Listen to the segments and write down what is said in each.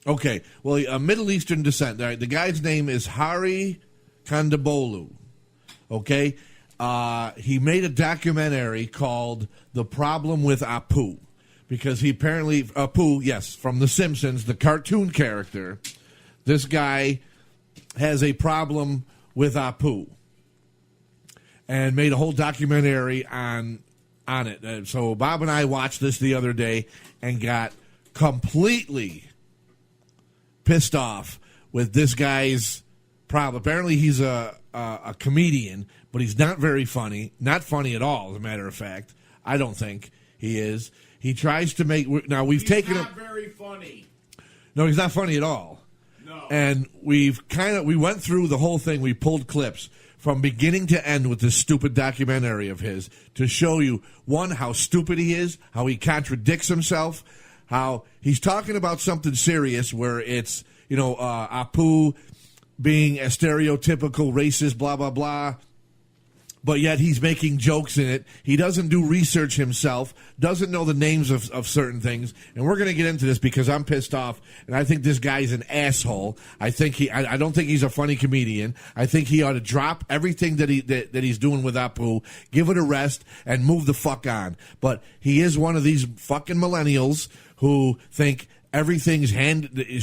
Okay, well, Middle Eastern descent. All right, the guy's name is Hari Kondabolu. Okay, he made a documentary called "The Problem with Apu," because he apparently Apu, yes, from The Simpsons, the cartoon character. This guy has a problem with Apu, and made a whole documentary on it. So Bob and I watched this the other day and got completely pissed off with this guy's problem. Apparently he's a comedian, but he's not very funny. Not funny at all, as a matter of fact. I don't think he is. He tries to make... Now, we've taken... He's not very funny. No, he's not funny at all. No. And we went through the whole thing. We pulled clips from beginning to end with this stupid documentary of his to show you, one, how stupid he is, how he contradicts himself, how he's talking about something serious where it's, Apu being a stereotypical racist, blah, blah, blah, but yet he's making jokes in it. He doesn't do research himself, doesn't know the names of certain things, and we're going to get into this because I'm pissed off, and I think this guy's an asshole. I don't think he's a funny comedian. I think he ought to drop everything that he's doing with Apu, give it a rest, and move the fuck on. But he is one of these fucking millennials who think everything's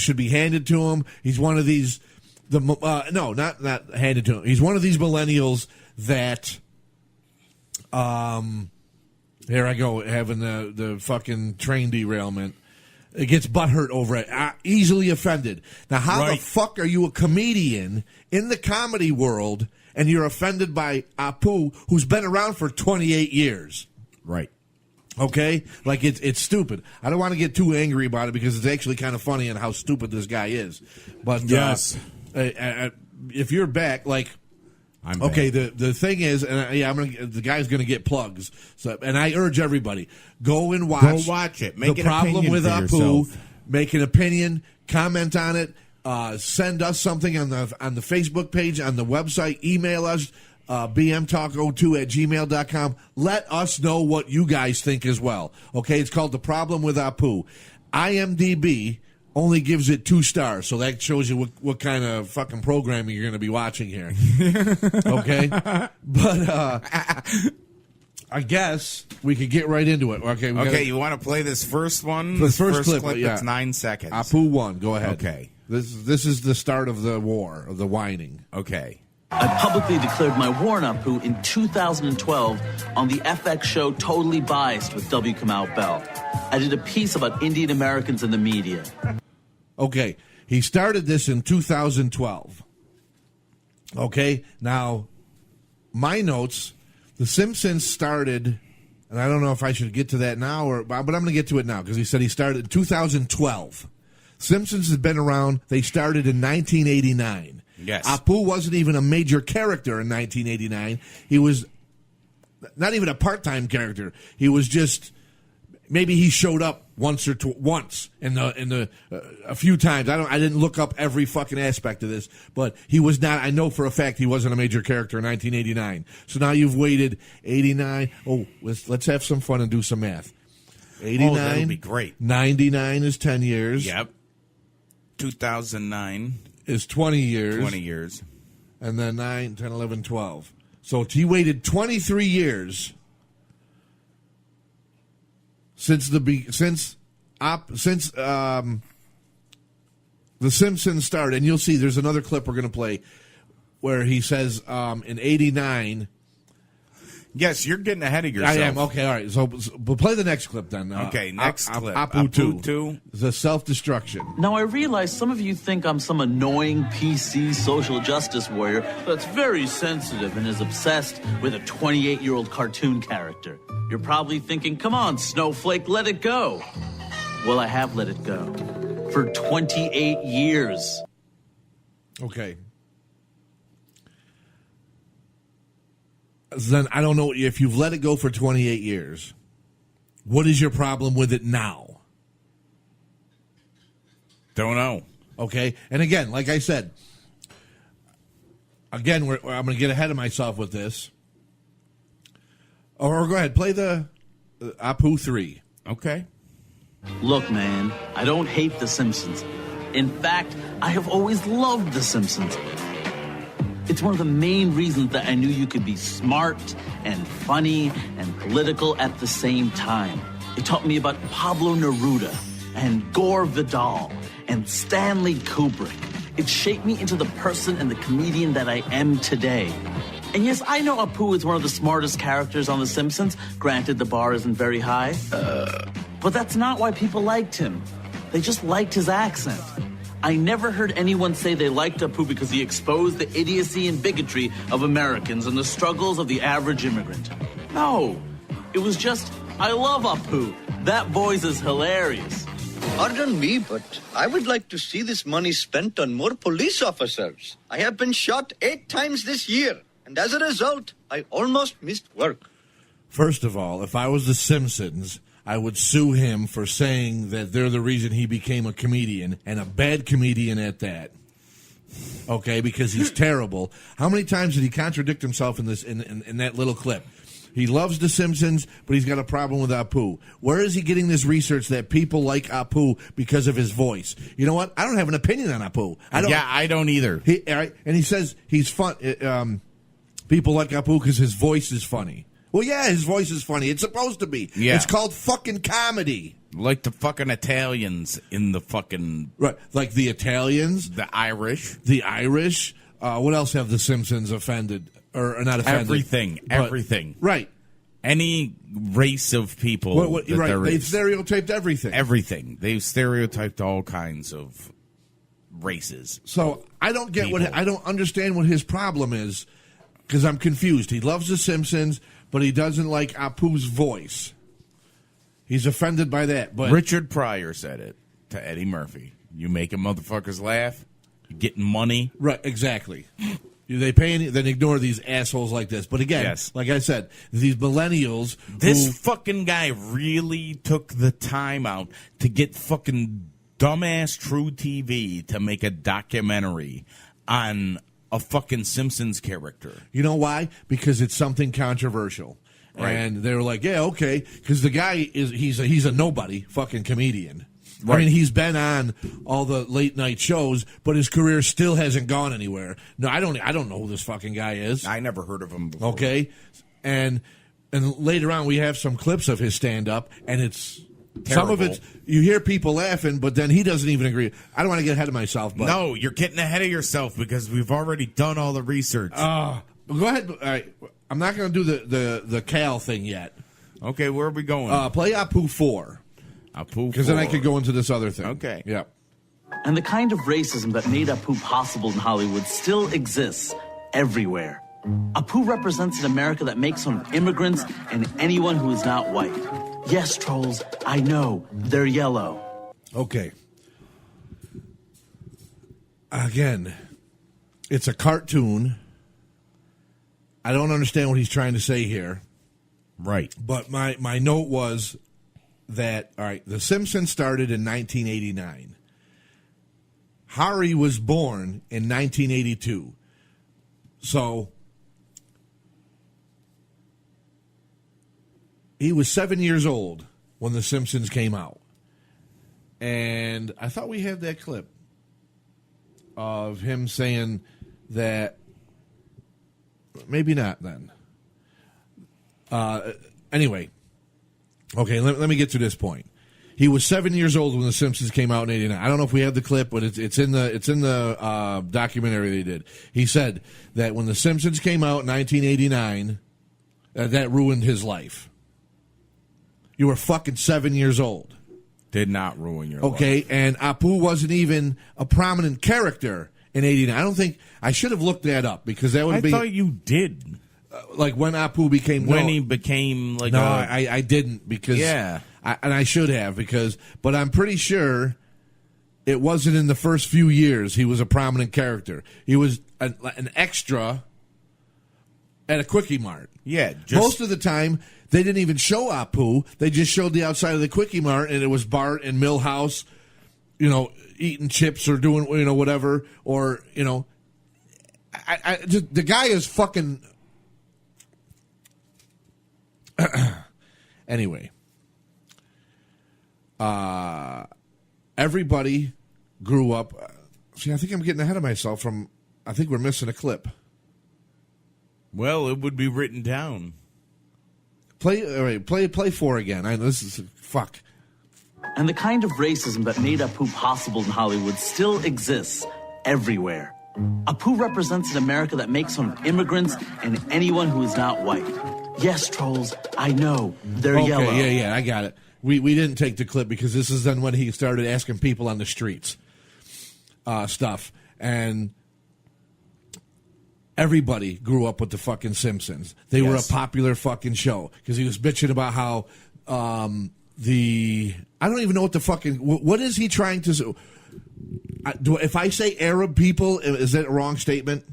should be handed to him. He's one of these not handed to him. He's one of these millennials that here I go having the fucking train derailment. It gets butthurt over it, easily offended. Now, how the fuck are you a comedian in the comedy world and you're offended by Apu, who's been around for 28 years? Right. Okay? Like, it's stupid. I don't want to get too angry about it because it's actually kind of funny and how stupid this guy is. But yes, if you're back, like, I'm okay, back. the thing is, and the guy's going to get plugs. So, and I urge everybody, go and watch. Go watch it. Make the an problem opinion with for Apu. yourself. Make an opinion. Comment on it. Send us something on the Facebook page, on the website. Email us. bmtalk02@gmail.com. Let us know what you guys think as well. Okay, it's called The Problem with Apu. IMDb only gives it 2 stars, so that shows you what kind of fucking programming you're going to be watching here. Okay? But I guess we could get right into it. Okay, you want to play this first one? The first clip, yeah. It's 9 seconds. Apu won. Go ahead. Okay. This is the start of the war, of the whining. Okay. I publicly declared my war on Apu in 2012 on the FX show Totally Biased with W. Kamau Bell. I did a piece about Indian Americans in the media. Okay, he started this in 2012. Okay, now, my notes, The Simpsons started, and I don't know if I should get to that now, but I'm going to get to it now, because he said he started in 2012. Simpsons has been around, they started in 1989. Yes. Apu wasn't even a major character in 1989. He was not even a part-time character. He was just, maybe he showed up once in the a few times. I didn't look up every fucking aspect of this, but he was not. I know for a fact he wasn't a major character in 1989. So now you've waited 89. Oh, let's have some fun and do some math. 89. Oh, that would be great. 99 is 10 years. Yep. 2009 is 20 years. 20 years. And then 9, 10, 11, 12. So he waited 23 years since The Simpsons started. And you'll see there's another clip we're going to play where he says in 89. Yes, you're getting ahead of yourself. I am. Okay, all right. So we'll play the next clip then. Okay, next clip. Apu 2. The self-destruction. Now, I realize some of you think I'm some annoying PC social justice warrior that's very sensitive and is obsessed with a 28-year-old cartoon character. You're probably thinking, come on, Snowflake, let it go. Well, I have let it go for 28 years. Okay. Then I don't know if you've let it go for 28 years. What is your problem with it now? Don't know. Okay. And again, like I said, I'm going to get ahead of myself with this. Or go ahead, play the Apu 3. Okay. Look, man, I don't hate The Simpsons. In fact, I have always loved The Simpsons. It's one of the main reasons that I knew you could be smart and funny and political at the same time. It taught me about Pablo Neruda and Gore Vidal and Stanley Kubrick. It shaped me into the person and the comedian that I am today. And yes, I know Apu is one of the smartest characters on The Simpsons. Granted, the bar isn't very high. But that's not why people liked him. They just liked his accent. I never heard anyone say they liked Apu because he exposed the idiocy and bigotry of Americans and the struggles of the average immigrant. No, it was just, I love Apu. That voice is hilarious. Pardon me, but I would like to see this money spent on more police officers. I have been shot 8 times this year, and as a result, I almost missed work. First of all, if I was The Simpsons, I would sue him for saying that they're the reason he became a comedian, and a bad comedian at that. Okay, because he's terrible. How many times did he contradict himself in this in that little clip? He loves The Simpsons, but he's got a problem with Apu. Where is he getting this research that people like Apu because of his voice? You know what? I don't have an opinion on Apu. I don't either. And he says he's fun. People like Apu because his voice is funny. Well, yeah, his voice is funny. It's supposed to be. Yeah. It's called fucking comedy. Like the fucking Italians in the fucking... Right, like the Italians. The Irish. The Irish. What else have The Simpsons offended? Or not offended? Everything. Right. Any race of people. Right, they've stereotyped everything. Everything. They've stereotyped all kinds of races. So I don't get I don't understand what his problem is, because I'm confused. He loves The Simpsons, but he doesn't like Apu's voice. He's offended by that. But Richard Pryor said it to Eddie Murphy. You making motherfuckers laugh, you're getting money. Right, exactly. They pay then ignore these assholes like this. But again, like I said, these millennials. This fucking guy really took the time out to get fucking dumbass True TV to make a documentary on a fucking Simpsons character. You know why? Because it's something controversial. Right. And they were like, yeah, okay. Because the guy he's a nobody fucking comedian. Right. I mean, he's been on all the late night shows, but his career still hasn't gone anywhere. No, I don't know who this fucking guy is. I never heard of him before. Okay, and later on we have some clips of his stand up, and it's terrible. Some of it you hear people laughing, but then he doesn't even agree. I don't want to get ahead of myself, but no, you're getting ahead of yourself because we've already done all the research. Go ahead. All right. I'm not going to do the Cal thing yet. Okay, where are we going? Play Apu 4. Because then I could go into this other thing. Okay. Yeah. And the kind of racism that made Apu possible in Hollywood still exists everywhere. Apu represents an America that makes fun of immigrants and anyone who is not white. Yes, trolls, I know, they're yellow. Okay. Again, it's a cartoon. I don't understand what he's trying to say here. Right. But my note was that, all right, The Simpsons started in 1989. Hari was born in 1982. So he was 7 years old when The Simpsons came out. And I thought we had that clip of him saying that, maybe not then. Anyway. Okay, let me get to this point. He was 7 years old when The Simpsons came out in '89. I don't know if we have the clip, but it's in the documentary they did. He said that when The Simpsons came out in 1989, that ruined his life. You were fucking 7 years old. Did not ruin your life. Okay, and Apu wasn't even a prominent character in '89. I don't think I should have looked that up because that would be. I thought you did. Like when Apu became he became like no, I didn't because and I should have but I'm pretty sure it wasn't in the first few years he was a prominent character. He was an extra at a Quickie Mart. Yeah, most of the time they didn't even show Apu. They just showed the outside of the Quickie Mart, and it was Bart and Milhouse, eating chips or doing whatever, or the guy is fucking. Anyway, everybody grew up. See, I think I'm getting ahead of myself. I think we're missing a clip. Well, it would be written down. Play 4 again. This is fuck. And the kind of racism that made Apu possible in Hollywood still exists everywhere. Apu represents an America that makes fun of immigrants and anyone who is not white. Yes, trolls, I know, they're yellow. Yeah, I got it. We didn't take the clip because this is then when he started asking people on the streets stuff. And everybody grew up with the fucking Simpsons. They were a popular fucking show because he was bitching about how I don't even know what the fucking... What is he trying to... If I say Arab people, is that a wrong statement?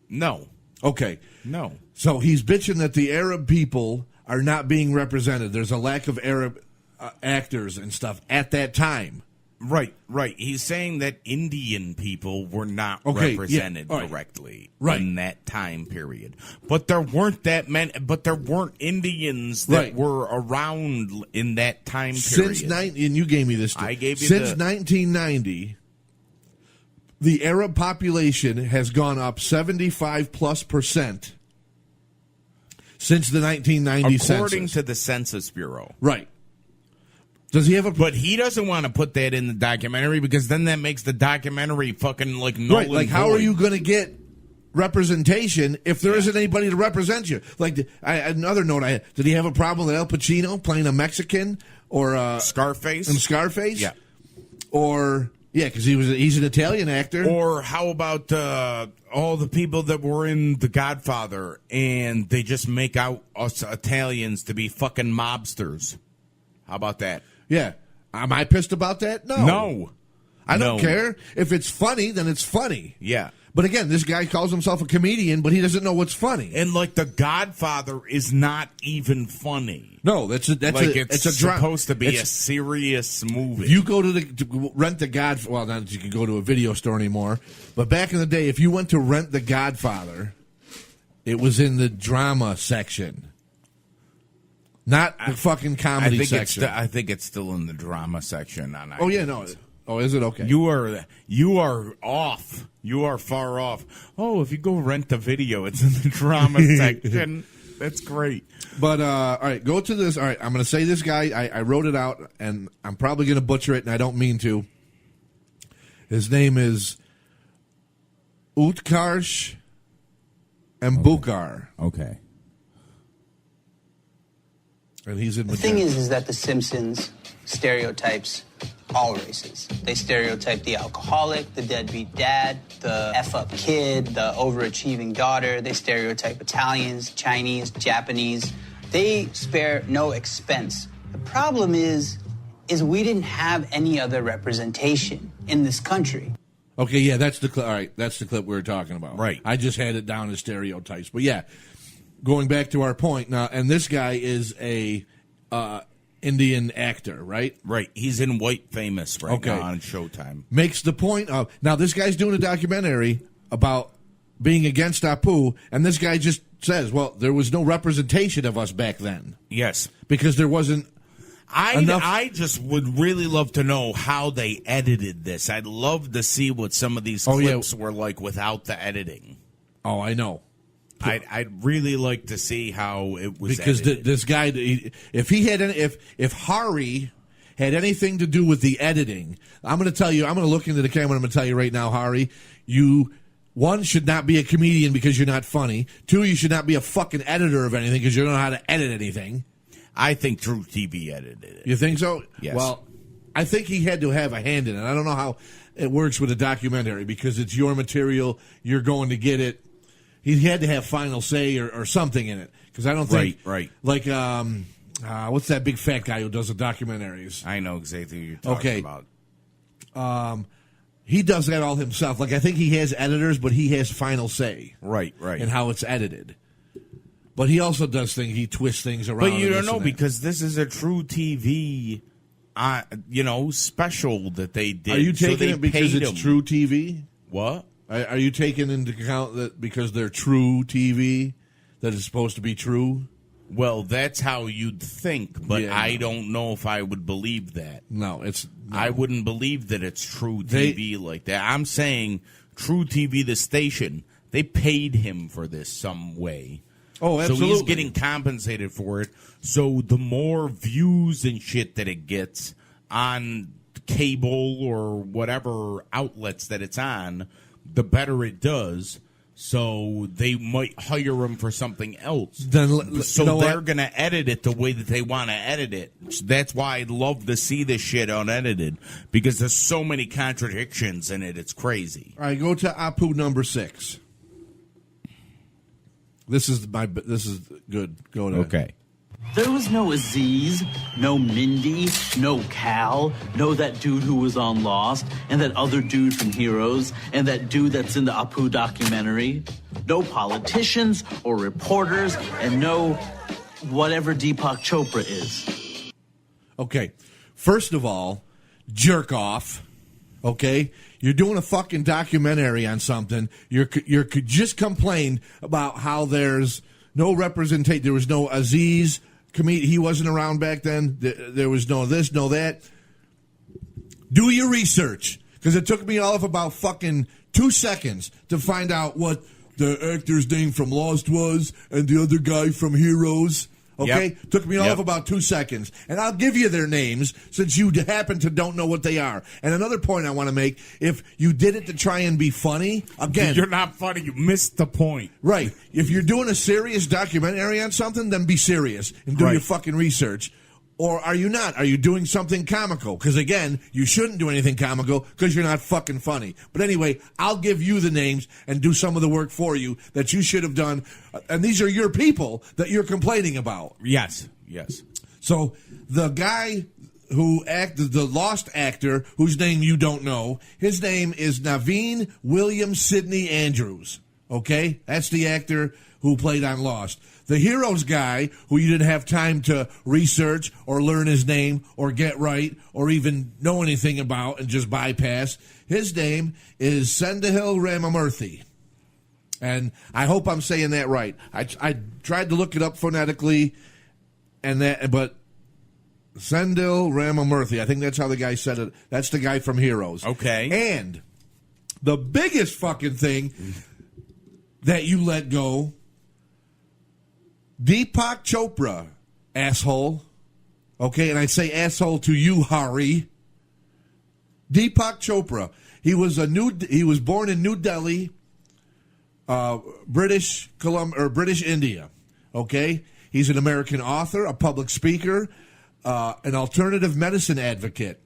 No. Okay. No. So he's bitching that the Arab people are not being represented. There's a lack of Arab actors and stuff at that time. Right. He's saying that Indian people were not represented correctly in that time period. But there weren't that many. But there weren't Indians that were around in that time period. And you gave me this. I gave you since 1990. The Arab population has gone up 75+% since the 1990 census. According to the Census Bureau. Right. Does he have a... But he doesn't want to put that in the documentary because then that makes the documentary fucking like null and like how void. are you going to get representation if there isn't anybody to represent you? Like another note I had, did he have a problem with Al Pacino playing a Mexican or Scarface? In Scarface? Yeah. Or... Yeah, because he's an Italian actor. Or how about all the people that were in The Godfather and they just make out us Italians to be fucking mobsters? How about that? Yeah. Am I pissed about that? No. I don't care. If it's funny, then it's funny. Yeah. But again, this guy calls himself a comedian, but he doesn't know what's funny. And like The Godfather is not even funny. No, it's supposed to be a serious movie. You go to rent The Godfather. Well, not that you can go to a video store anymore. But back in the day, if you went to rent The Godfather, it was in the drama section, not the fucking comedy section. I think it's still in the drama section on iTunes. Oh yeah, no. Oh, is it okay? You are off. You are far off. Oh, if you go rent the video, it's in the drama section. That's great. But all right, go to this. All right, I'm going to say this guy. I wrote it out, and I'm probably going to butcher it, and I don't mean to. His name is Utkarsh Mbukar. Okay. And he's in. The thing is that the Simpsons stereotypes all races. They stereotype the alcoholic, the deadbeat dad, the F-up kid, the overachieving daughter. They stereotype Italians, Chinese, Japanese. They spare no expense. The problem is we didn't have any other representation in this country. Okay, yeah, that's the clip. All right, that's the clip we were talking about. Right. I just had it down as stereotypes. But yeah, going back to our point now, and this guy is a Indian actor, right? Right. He's in White Famous now on Showtime. Makes the point of, now this guy's doing a documentary about being against Apu, and this guy just says, well, there was no representation of us back then. Yes. Because there wasn't enough. I just would really love to know how they edited this. I'd love to see what some of these clips were like without the editing. Oh, I know. I'd really like to see how it was because this guy, if Hari had anything to do with the editing, I'm going to tell you. I'm going to look into the camera. I'm going to tell you right now, Hari, you one should not be a comedian because you're not funny. Two, you should not be a fucking editor of anything because you don't know how to edit anything. I think True TV edited it. You think so? Yes. Well, I think he had to have a hand in it. I don't know how it works with a documentary because it's your material. You're going to get it. He had to have final say or something in it because I don't think right. Like what's that big fat guy who does the documentaries? I know exactly what you're talking about. He does that all himself. Like I think he has editors, but he has final say. Right. In how it's edited. But he also does things. He twists things around. But you don't know because this is a True TV, special that they did. Are you taking it because it's True TV? What? Are you taking into account that because they're True TV, that it's supposed to be true? Well, that's how you'd think, but Yeah, I no. don't know if I would believe that. No, it's no. I wouldn't believe that it's True TV like that. I'm saying True TV, the station, they paid him for this some way. Oh, absolutely. So he's getting compensated for it. So the more views and shit that it gets on cable or whatever outlets that it's on, the better it does. So they might hire him for something else. So they're going to edit it the way that they want to edit it. So that's why I'd love to see this shit unedited, because there's so many contradictions in it. It's crazy. All right, go to Apu number 6. This is good. Go to Okay. There was no Aziz, no Mindy, no Cal, no that dude who was on Lost, and that other dude from Heroes, and that dude that's in the Apu documentary. No politicians or reporters, and no whatever Deepak Chopra is. Okay, first of all, jerk off. Okay, you're doing a fucking documentary on something. You're just complained about how there's no representation. There was no Aziz. He wasn't around back then. There was no this, no that. Do your research, because it took me all of about fucking 2 seconds to find out what the actor's name from Lost was and the other guy from Heroes. Okay? Yep. Took me all of about 2 seconds. And I'll give you their names since you happen to don't know what they are. And another point I want to make, if you did it to try and be funny, again... You're not funny. You missed the point. Right. If you're doing a serious documentary on something, then be serious and do Right. your fucking research. Or are you not? Are you doing something comical? Because, again, you shouldn't do anything comical because you're not fucking funny. But anyway, I'll give you the names and do some of the work for you that you should have done. And these are your people that you're complaining about. Yes. So the guy who acted, the Lost actor, whose name you don't know, his name is Naveen William Sidney Andrews. Okay? That's the actor who played on Lost. The Heroes guy, who you didn't have time to research or learn his name or get right or even know anything about and just bypass, his name is Sendahil Ramamurthy. And I hope I'm saying that right. I tried to look it up phonetically, but Sendil Ramamurthy, I think that's how the guy said it. That's the guy from Heroes. Okay. And the biggest fucking thing that you let go, Deepak Chopra, asshole. Okay, and I say asshole to you, Hari. Deepak Chopra. He was born in New Delhi, British India. Okay? He's an American author, a public speaker, an alternative medicine advocate.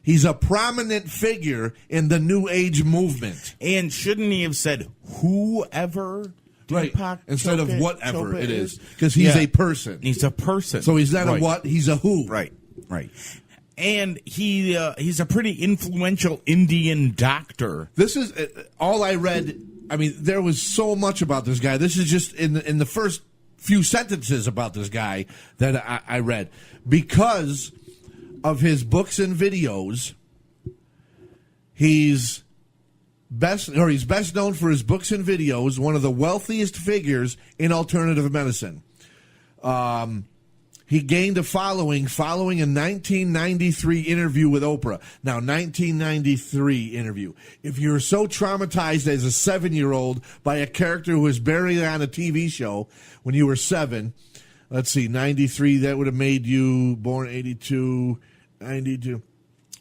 He's a prominent figure in the New Age movement. And shouldn't he have said whoever? Right. Deepak Instead Chopra- of whatever Chopra it is. Because he's a person. He's a person. So he's not Right. a what, he's a who. Right. And he's a pretty influential Indian doctor. This is all I read. I mean, there was so much about this guy. This is just in the first few sentences about this guy that I read. Because of his books and videos, he's best known for his books and videos, one of the wealthiest figures in alternative medicine. He gained a following a 1993 interview with Oprah. Now, 1993 interview. If you're so traumatized as a 7-year-old by a character who was buried on a TV show when you were 7, let's see, 93, that would have made you born 82, 92.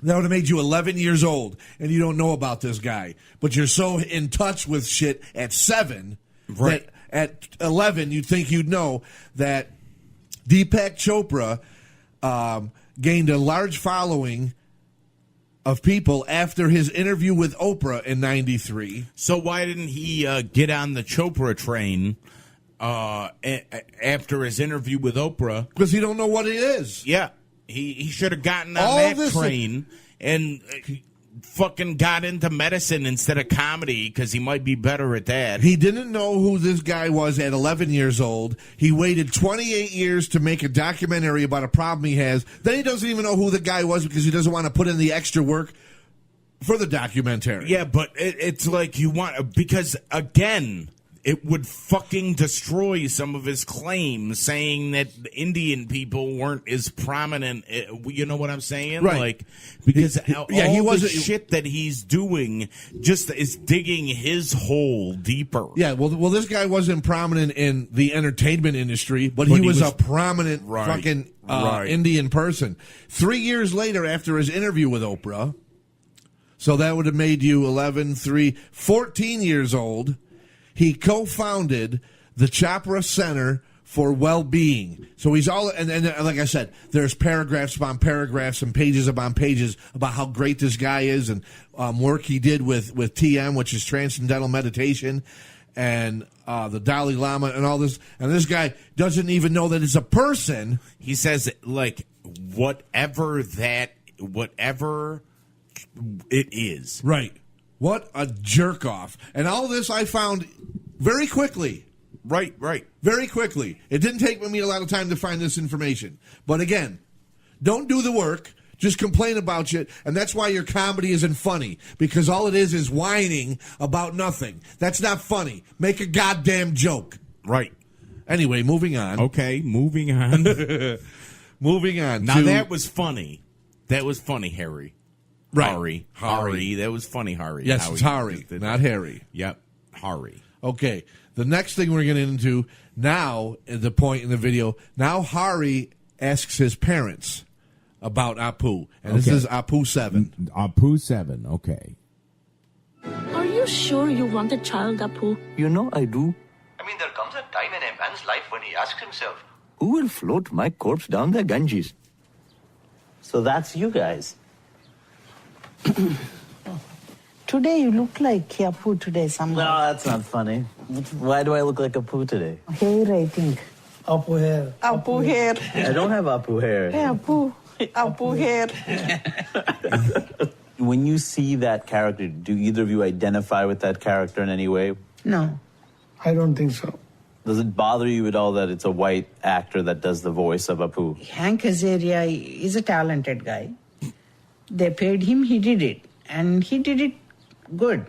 That would have made you 11 years old, and you don't know about this guy. But you're so in touch with shit at 7 Right. that at 11 you'd think you'd know that Deepak Chopra gained a large following of people after his interview with Oprah in 93. So why didn't he get on the Chopra train after his interview with Oprah? Because he don't know what it is. Yeah, he should have gotten on All that this- train and fucking got into medicine instead of comedy, because he might be better at that. He didn't know who this guy was at 11 years old. He waited 28 years to make a documentary about a problem he has. Then he doesn't even know who the guy was because he doesn't want to put in the extra work for the documentary. Yeah, but it's like you want, because again, it would fucking destroy some of his claims, saying that the Indian people weren't as prominent. You know what I'm saying? Right. Like, because all he the wasn't- shit that he's doing just is digging his hole deeper. Yeah, well, this guy wasn't prominent in the entertainment industry, but he was a prominent fucking Indian person. 3 years later, after his interview with Oprah, so that would have made you 14 years old, he co-founded the Chopra Center for Well-Being. So he's all, and like I said, there's paragraphs upon paragraphs and pages upon pages about how great this guy is and work he did with TM, which is Transcendental Meditation, and the Dalai Lama and all this. And this guy doesn't even know that it's a person. He says, like, whatever it is. Right. What a jerk off. And all this I found very quickly. Right. Very quickly. It didn't take me a lot of time to find this information. But again, don't do the work. Just complain about shit. And that's why your comedy isn't funny. Because all it is whining about nothing. That's not funny. Make a goddamn joke. Right. Anyway, moving on. Okay, moving on. Moving on. Now that was funny. That was funny, Harry. Right. Hari. That was funny, Hari. Yes, it's Hari, not Harry. Yep, Hari. Okay. The next thing we're getting into now, at the point in the video, now Hari asks his parents about Apu. And this is Apu 7. Apu 7, okay. Are you sure you want a child, Apu? You know I do. I mean, there comes a time in a man's life when he asks himself, who will float my corpse down the Ganges? So that's you guys. Today you look like Apu today somehow. No, that's not funny. Why do I look like Apu today? Hair, I think. Apu hair. Apu hair. I don't have Apu hair. Hey, Apu. Apu hair. When you see that character, do either of you identify with that character in any way? No. I don't think so. Does it bother you at all that it's a white actor that does the voice of Apu? Hank Azaria is a talented guy. They paid him, he did it. And he did it good.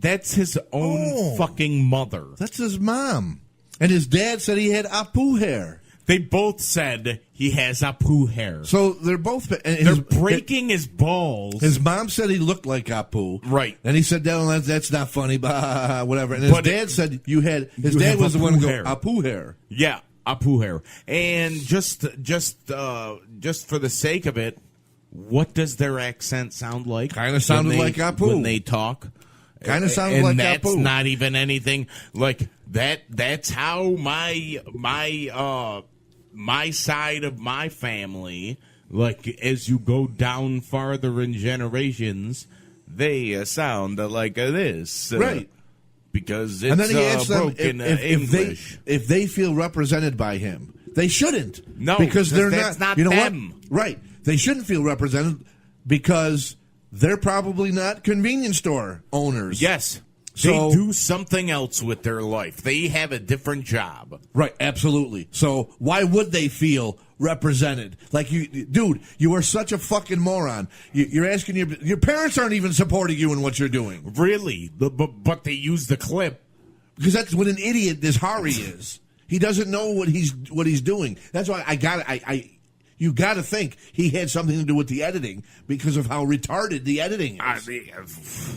That's his own fucking mother. That's his mom. And his dad said he had Apu hair. They both said he has Apu hair. So they're both... They're breaking his balls. His mom said he looked like Apu. Right. And he said, no, that's not funny, blah, whatever. And his dad said his dad was the one who go, Apu hair. Yeah, Apu hair. And just for the sake of it, what does their accent sound like? Kind of sounded like Apu. When they talk. Kind of sounded like Apu. And that's Apu. not even anything like that. That's how my side of my family, like as you go down farther in generations, they sound like this. Right. Because it's and then he asked them broken English. if they feel represented by him. They shouldn't. No, because they're that's not you know them. What? Right. They shouldn't feel represented because they're probably not convenience store owners. Yes. So, they do something else with their life. They have a different job. Right, absolutely. So why would they feel represented? Like, dude, you are such a fucking moron. You're asking your parents aren't even supporting you in what you're doing. Really? But they use the clip. Because that's what an idiot this Hari is. He doesn't know what he's doing. That's why you got to think he had something to do with the editing because of how retarded the editing is.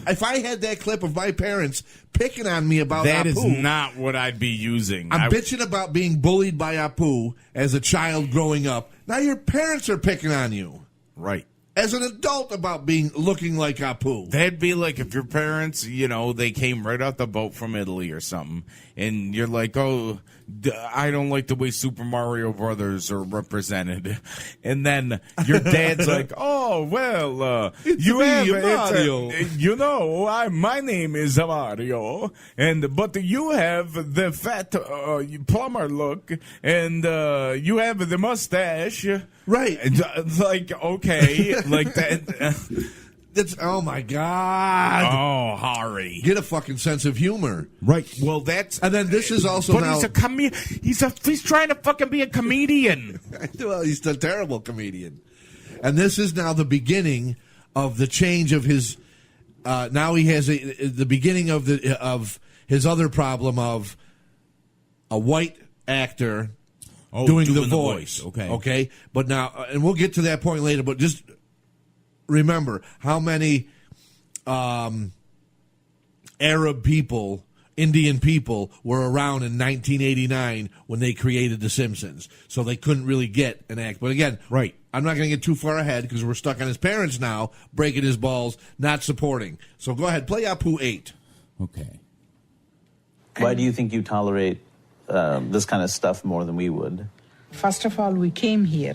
If I had that clip of my parents picking on me about that Apu, is not what I'd be using. I'm bitching about being bullied by Apu as a child growing up. Now your parents are picking on you. Right. As an adult about looking like Apu. That'd be like if your parents, they came right out the boat from Italy or something, and you're like, oh, I don't like the way Super Mario Brothers are represented. And then your dad's like, oh, well, you have Mario. My name is Mario, but you have the fat plumber look, and you have the mustache. Right. It's like, okay, like that. That's, oh my God. Oh, Hari. Get a fucking sense of humor. Right. Well, that's. And then this is also but now. He's trying to fucking be a comedian. Well, he's a terrible comedian. And this is now the beginning of the change of his now he has the beginning of his other problem of a white actor doing the voice. Okay. But now, and we'll get to that point later. But just remember how many Arab people, Indian people, were around in 1989 when they created The Simpsons. So they couldn't really get an act. But again, right. I'm not going to get too far ahead because we're stuck on his parents now, breaking his balls, not supporting. So go ahead, play Apu 8. Okay. Why do you think you tolerate this kind of stuff more than we would? First of all, we came here.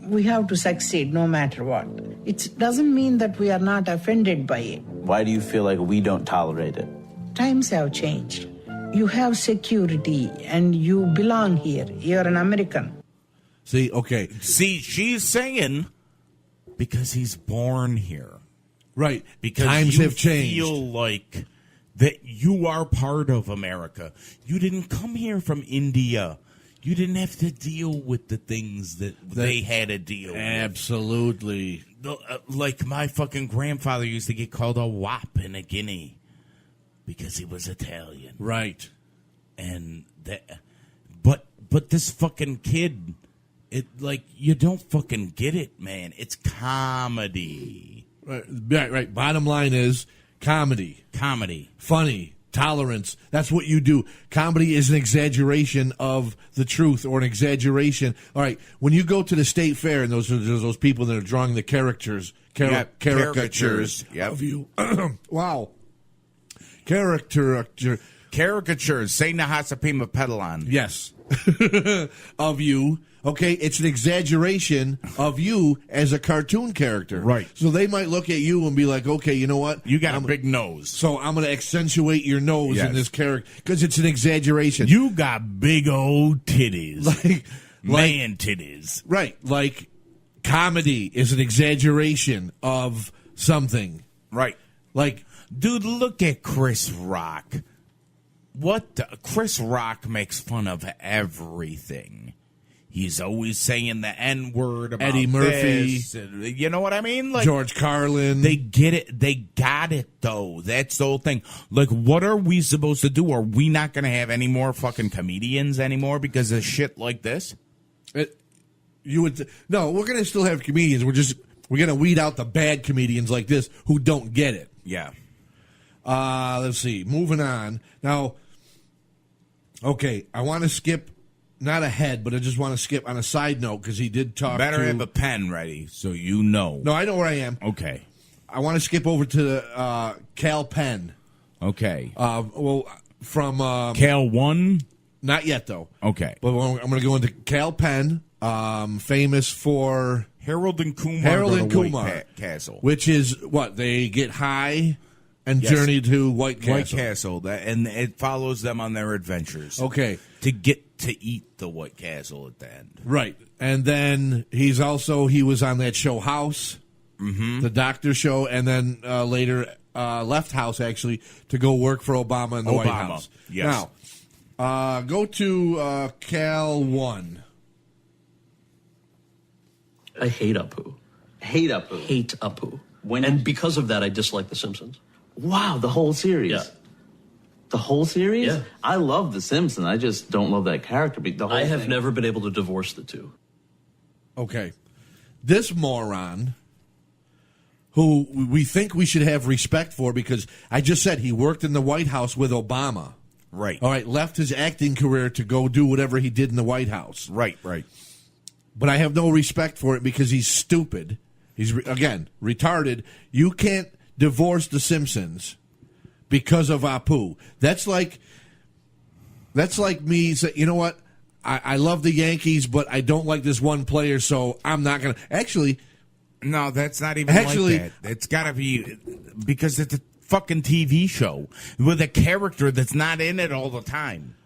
We have to succeed no matter what. It doesn't mean that we are not offended by it. Why do you feel like we don't tolerate it? Times have changed. You have security and you belong here. You're an American. See, okay. See, she's saying because he's born here. Right. Because times you have changed. Feel like that you are part of America. You didn't come here from India. You didn't have to deal with the things that they had to deal with. Absolutely. Like my fucking grandfather used to get called a wop in a Guinea because he was Italian. Right. And that, but this fucking kid, you don't fucking get it, man. It's comedy. Right. Bottom line is comedy. Funny. Tolerance. That's what you do. Comedy is an exaggeration of the truth or an exaggeration. All right. When you go to the state fair and those people that are drawing the caricatures of you. Wow. Caricatures. Say Nahasapima Pedalon. Yes. Of you. Okay, it's an exaggeration of you as a cartoon character. Right. So they might look at you and be like, okay, you know what? You got a big nose. So I'm going to accentuate your nose in this character because it's an exaggeration. You got big old titties. Man titties. Right. Like comedy is an exaggeration of something. Right. Like, dude, look at Chris Rock. Chris Rock makes fun of everything. He's always saying the N-word about Eddie Murphy. this. You know what I mean? Like George Carlin. They get it. They got it, though. That's the whole thing. Like, what are we supposed to do? Are we not going to have any more fucking comedians anymore because of shit like this? No, we're going to still have comedians. We're going to weed out the bad comedians like this who don't get it. Yeah. Let's see. Moving on. Now, okay, I want to skip, not ahead, but I just want to skip on a side note because he did talk Better have a pen ready so you know. No, I know where I am. Okay. I want to skip over to Cal Penn. Okay. From Cal 1? Not yet, though. Okay. But I'm going to go into Cal Penn, famous for Harold and Kumar White Castle. Which is what? They get high and journey to White Castle. White Castle. And it follows them on their adventures. Okay. To get to eat the White Castle at the end. Right. And then he was on that show House, the doctor show, and then later left House, actually, to go work for Obama in the White House. Yes. Now, go to Cal 1. I hate Apu. Hate Apu. Hate Apu. And because of that, I dislike The Simpsons. Wow, the whole series. Yeah. The whole series? Yeah. I love The Simpsons. I just don't love that character. But the whole I have thing. never been able to divorce the two. Okay. This moron, who we think we should have respect for because I just said he worked in the White House with Obama. Right. All right, left his acting career to go do whatever he did in the White House. Right. But I have no respect for it because he's stupid. He's, again, retarded. You can't divorce The Simpsons because of Apu. That's like me saying, you know what? I love the Yankees, but I don't like this one player, so I'm not going to. Actually. No, that's not even like that. It's got to be because it's a fucking TV show with a character that's not in it all the time.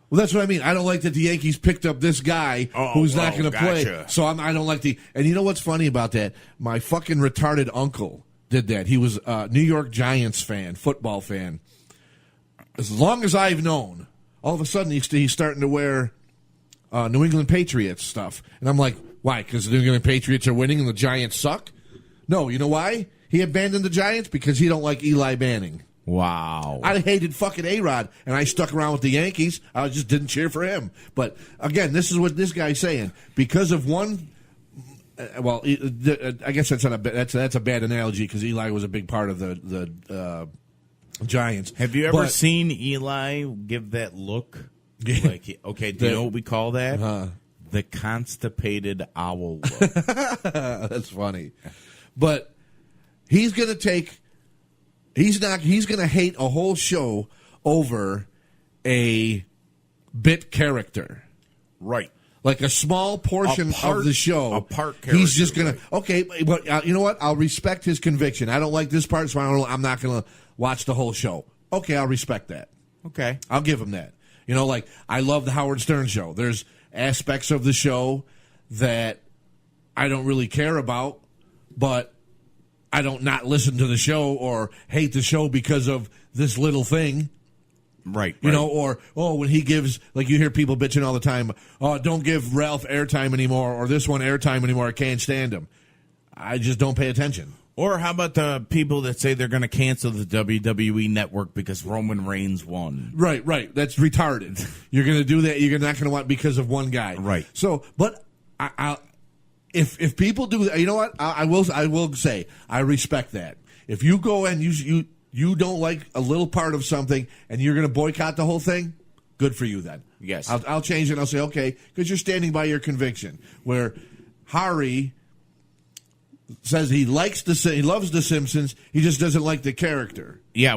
Well, that's what I mean. I don't like that the Yankees picked up this guy who's not going to play. So I don't like the. And you know what's funny about that? My fucking retarded uncle did that. He was a New York Giants fan, football fan. As long as I've known, all of a sudden he's starting to wear New England Patriots stuff. And I'm like, why? Because the New England Patriots are winning and the Giants suck? No, you know why? He abandoned the Giants because he don't like Eli Manning. Wow. I hated fucking A-Rod, and I stuck around with the Yankees. I just didn't cheer for him. But, again, this is what this guy's saying. Because of one... Well, I guess that's a bad analogy because Eli was a big part of the Giants. Have you ever seen Eli give that look? Like, okay, do you know what we call that? The constipated owl look. That's funny. But he's going to take... He's going to hate a whole show over a bit character. Right. Like a small portion of the show. A part character. He's just going to... Okay, but you know what? I'll respect his conviction. I don't like this part, so I'm not going to watch the whole show. Okay, I'll respect that. Okay. I'll give him that. You know, like, I love the Howard Stern show. There's aspects of the show that I don't really care about, but I don't not listen to the show or hate the show because of this little thing. Right. You know, or, when he gives, like you hear people bitching all the time, don't give Ralph airtime anymore, or this one airtime anymore, I can't stand him. I just don't pay attention. Or how about the people that say they're going to cancel the WWE network because Roman Reigns won? Right. That's retarded. You're going to do that, you're not going to want because of one guy. Right. So, but if people do that, you know what? I will say I respect that. If you go and you don't like a little part of something and you're going to boycott the whole thing, good for you then. Yes. I'll change it. I'll say okay because you're standing by your conviction. Where Hari says he loves The Simpsons, he just doesn't like the character. Yeah,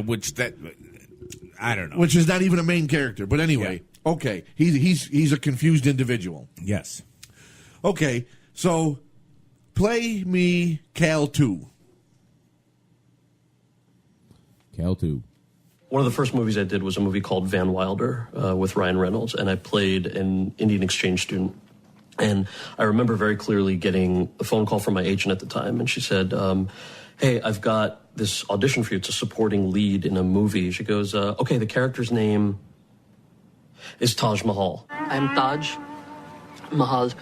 I don't know. Which is not even a main character. But anyway, okay, he's a confused individual. Yes. Okay. So, play me Cal 2. Cal 2. One of the first movies I did was a movie called Van Wilder with Ryan Reynolds, and I played an Indian exchange student. And I remember very clearly getting a phone call from my agent at the time, and she said, hey, I've got this audition for you. It's a supporting lead in a movie. She goes, okay, the character's name is Taj Mahal. I'm Taj Mahal.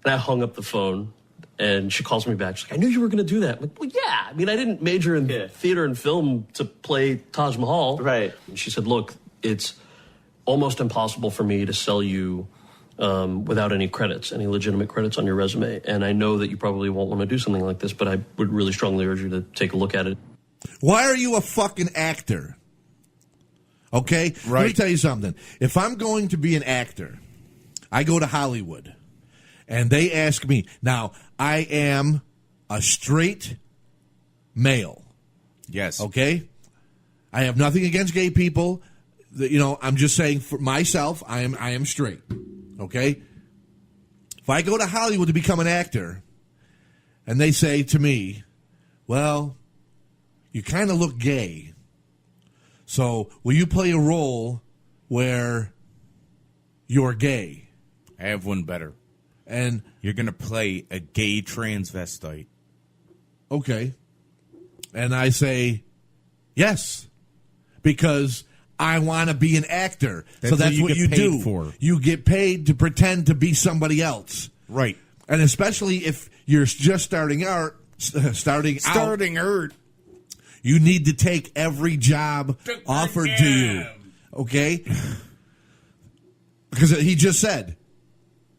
And I hung up the phone, and she calls me back. She's like, I knew you were going to do that. I'm like, well, yeah. I mean, I didn't major in theater and film to play Taj Mahal. Right. And she said, look, it's almost impossible for me to sell you without any credits, any legitimate credits on your resume. And I know that you probably won't want to do something like this, but I would really strongly urge you to take a look at it. Why are you a fucking actor? Okay? Right. Let me tell you something. If I'm going to be an actor, I go to Hollywood. And they ask me, now, I am a straight male. Yes. Okay? I have nothing against gay people. You know, I'm just saying for myself, I am straight. Okay? If I go to Hollywood to become an actor, and they say to me, well, you kind of look gay. So, will you play a role where you're gay? I have one better. And you're going to play a gay transvestite. Okay. And I say, yes, because I want to be an actor. So that's what you do. For. You get paid to pretend to be somebody else. Right. And especially if you're just starting out, you need to take every job offered to you. Okay? Because he just said,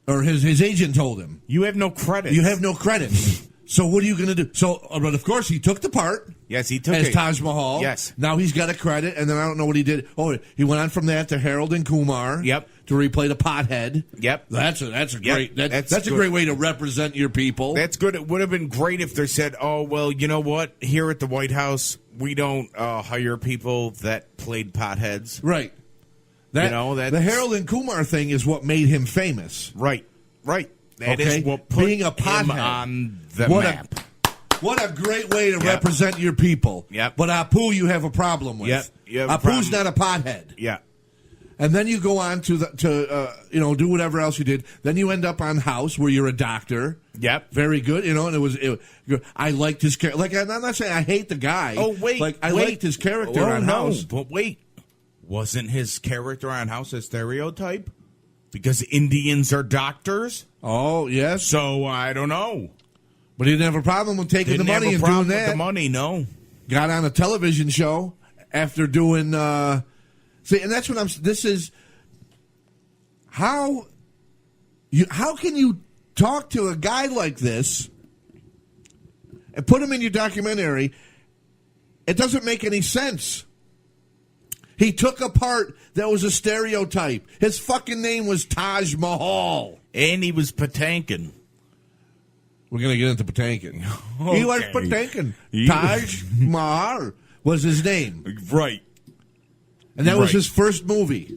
or his agent told him, you have no credits. You have no credits. So what are you going to do? So, but of course, he took the part. Yes, he took as it. Taj Mahal. Yes. Now he's got a credit, and then I don't know what he did. Oh, he went on from that to Harold and Kumar. Yep. To replay the pothead. Yep. That's a great that's a great way to represent your people. That's good. It would have been great if they said, "Oh, well, you know what? Here at the White House, we don't hire people that played potheads." Right. The Harold and Kumar thing is what made him famous. Right. That is what put being a pothead him on the map. What a great way to represent your people. Yep. But Apu, you have a problem with. Yep. Apu's not a pothead. Yeah. And then you go on to do whatever else you did. Then you end up on House where you're a doctor. Yep. Very good. And I liked his character. Like, I'm not saying I hate the guy. Oh, wait. Like, I liked his character on House. But wait. Wasn't his character on House a stereotype? Because Indians are doctors? Oh, yes. So, I don't know. But he didn't have a problem with taking Didn't the money have a and problem doing with that. the money, no. Got on a television show after doing. See, and that's what I'm. This is how can you talk to a guy like this and put him in your documentary? It doesn't make any sense. He took a part that was a stereotype. His fucking name was Taj Mahal. And he was Patankin. We're going to get into Patankin. Okay. He was Patankin. Taj Mahal was his name. Right. And that was Right. his first movie.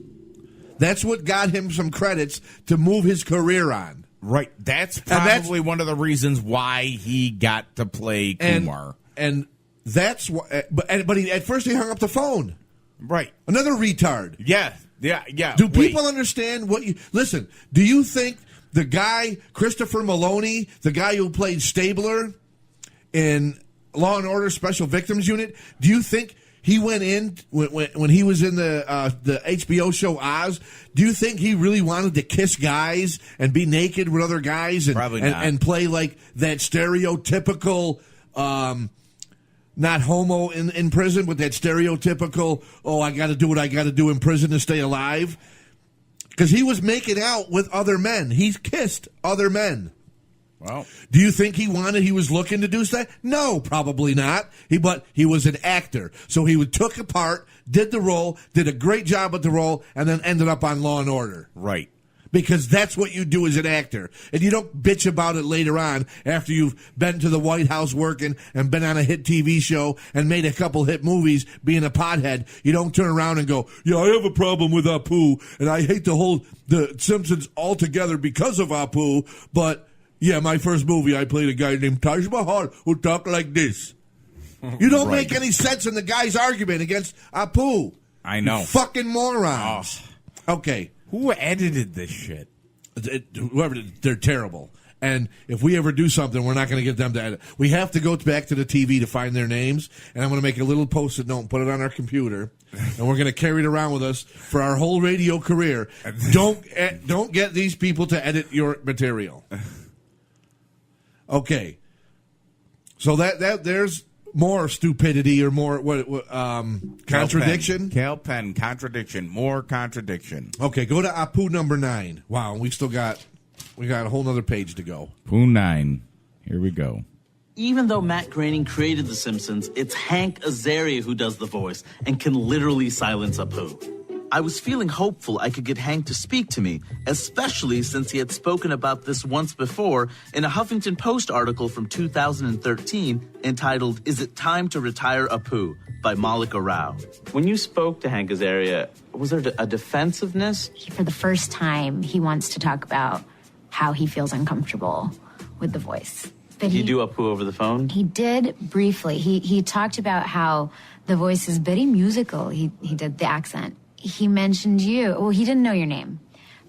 That's what got him some credits to move his career on. Right. That's that's- probably one of the reasons why he got to play Kumar. And that's why. But at first he hung up the phone. Right. Another retard. Yeah. Do people understand what you listen? Do you think the guy Christopher Maloney, the guy who played Stabler in Law and Order Special Victims Unit, do you think he went in when he was in the HBO show Oz? Do you think he really wanted to kiss guys and be naked with other guys and Probably not. and play like that stereotypical? Not homo in prison, but that stereotypical, I got to do what I got to do in prison to stay alive. Because he was making out with other men. He's kissed other men. Well, do you think he was looking to do that? No, probably not. But he was an actor. So he took a part, did the role, did a great job at the role, and then ended up on Law and Order. right. Because that's what you do as an actor. And you don't bitch about it later on after you've been to the White House working and been on a hit TV show and made a couple hit movies being a pothead. You don't turn around and go, yeah, I have a problem with Apu, and I hate to hold the Simpsons altogether because of Apu, but yeah, my first movie, I played a guy named Taj Mahal who talked like this. You don't Right. make any sense in the guy's argument against Apu. I know. You fucking morons. Okay. Who edited this shit? Whoever, they're terrible. And if we ever do something, we're not going to get them to edit. We have to go back to the TV to find their names, and I'm going to make a little post-it note and put it on our computer, and we're going to carry it around with us for our whole radio career. Don't get these people to edit your material. Okay. So that there's more stupidity or more contradiction. Cal Penn, contradiction, more contradiction. Okay, go to Apu number 9. Wow, we got a whole nother page to go. Apu 9. Here we go. Even though Matt Groening created The Simpsons, it's Hank Azaria who does the voice and can literally silence Apu. I was feeling hopeful I could get Hank to speak to me, especially since he had spoken about this once before in a Huffington Post article from 2013 entitled, "Is It Time to Retire Apu?" by Malika Rao. When you spoke to Hank Azaria, was there a defensiveness? For the first time, he wants to talk about how he feels uncomfortable with the voice. Did you do Apu over the phone? He did briefly. He talked about how the voice is very musical. He did the accent. He mentioned you. Well, he didn't know your name,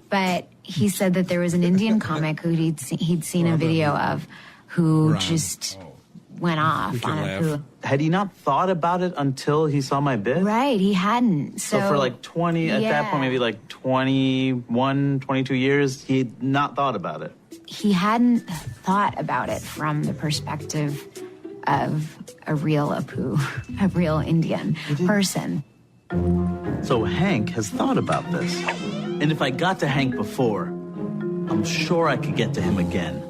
but he said that there was an Indian comic who he'd seen a video of who just went off on Apu. Had he not thought about it until he saw my bit? Right, he hadn't. So for like 20, at that point, maybe like 21, 22 years, he had not thought about it. He hadn't thought about it from the perspective of a real Apu, a real Indian person. So Hank has thought about this. And if I got to Hank before, I'm sure I could get to him again.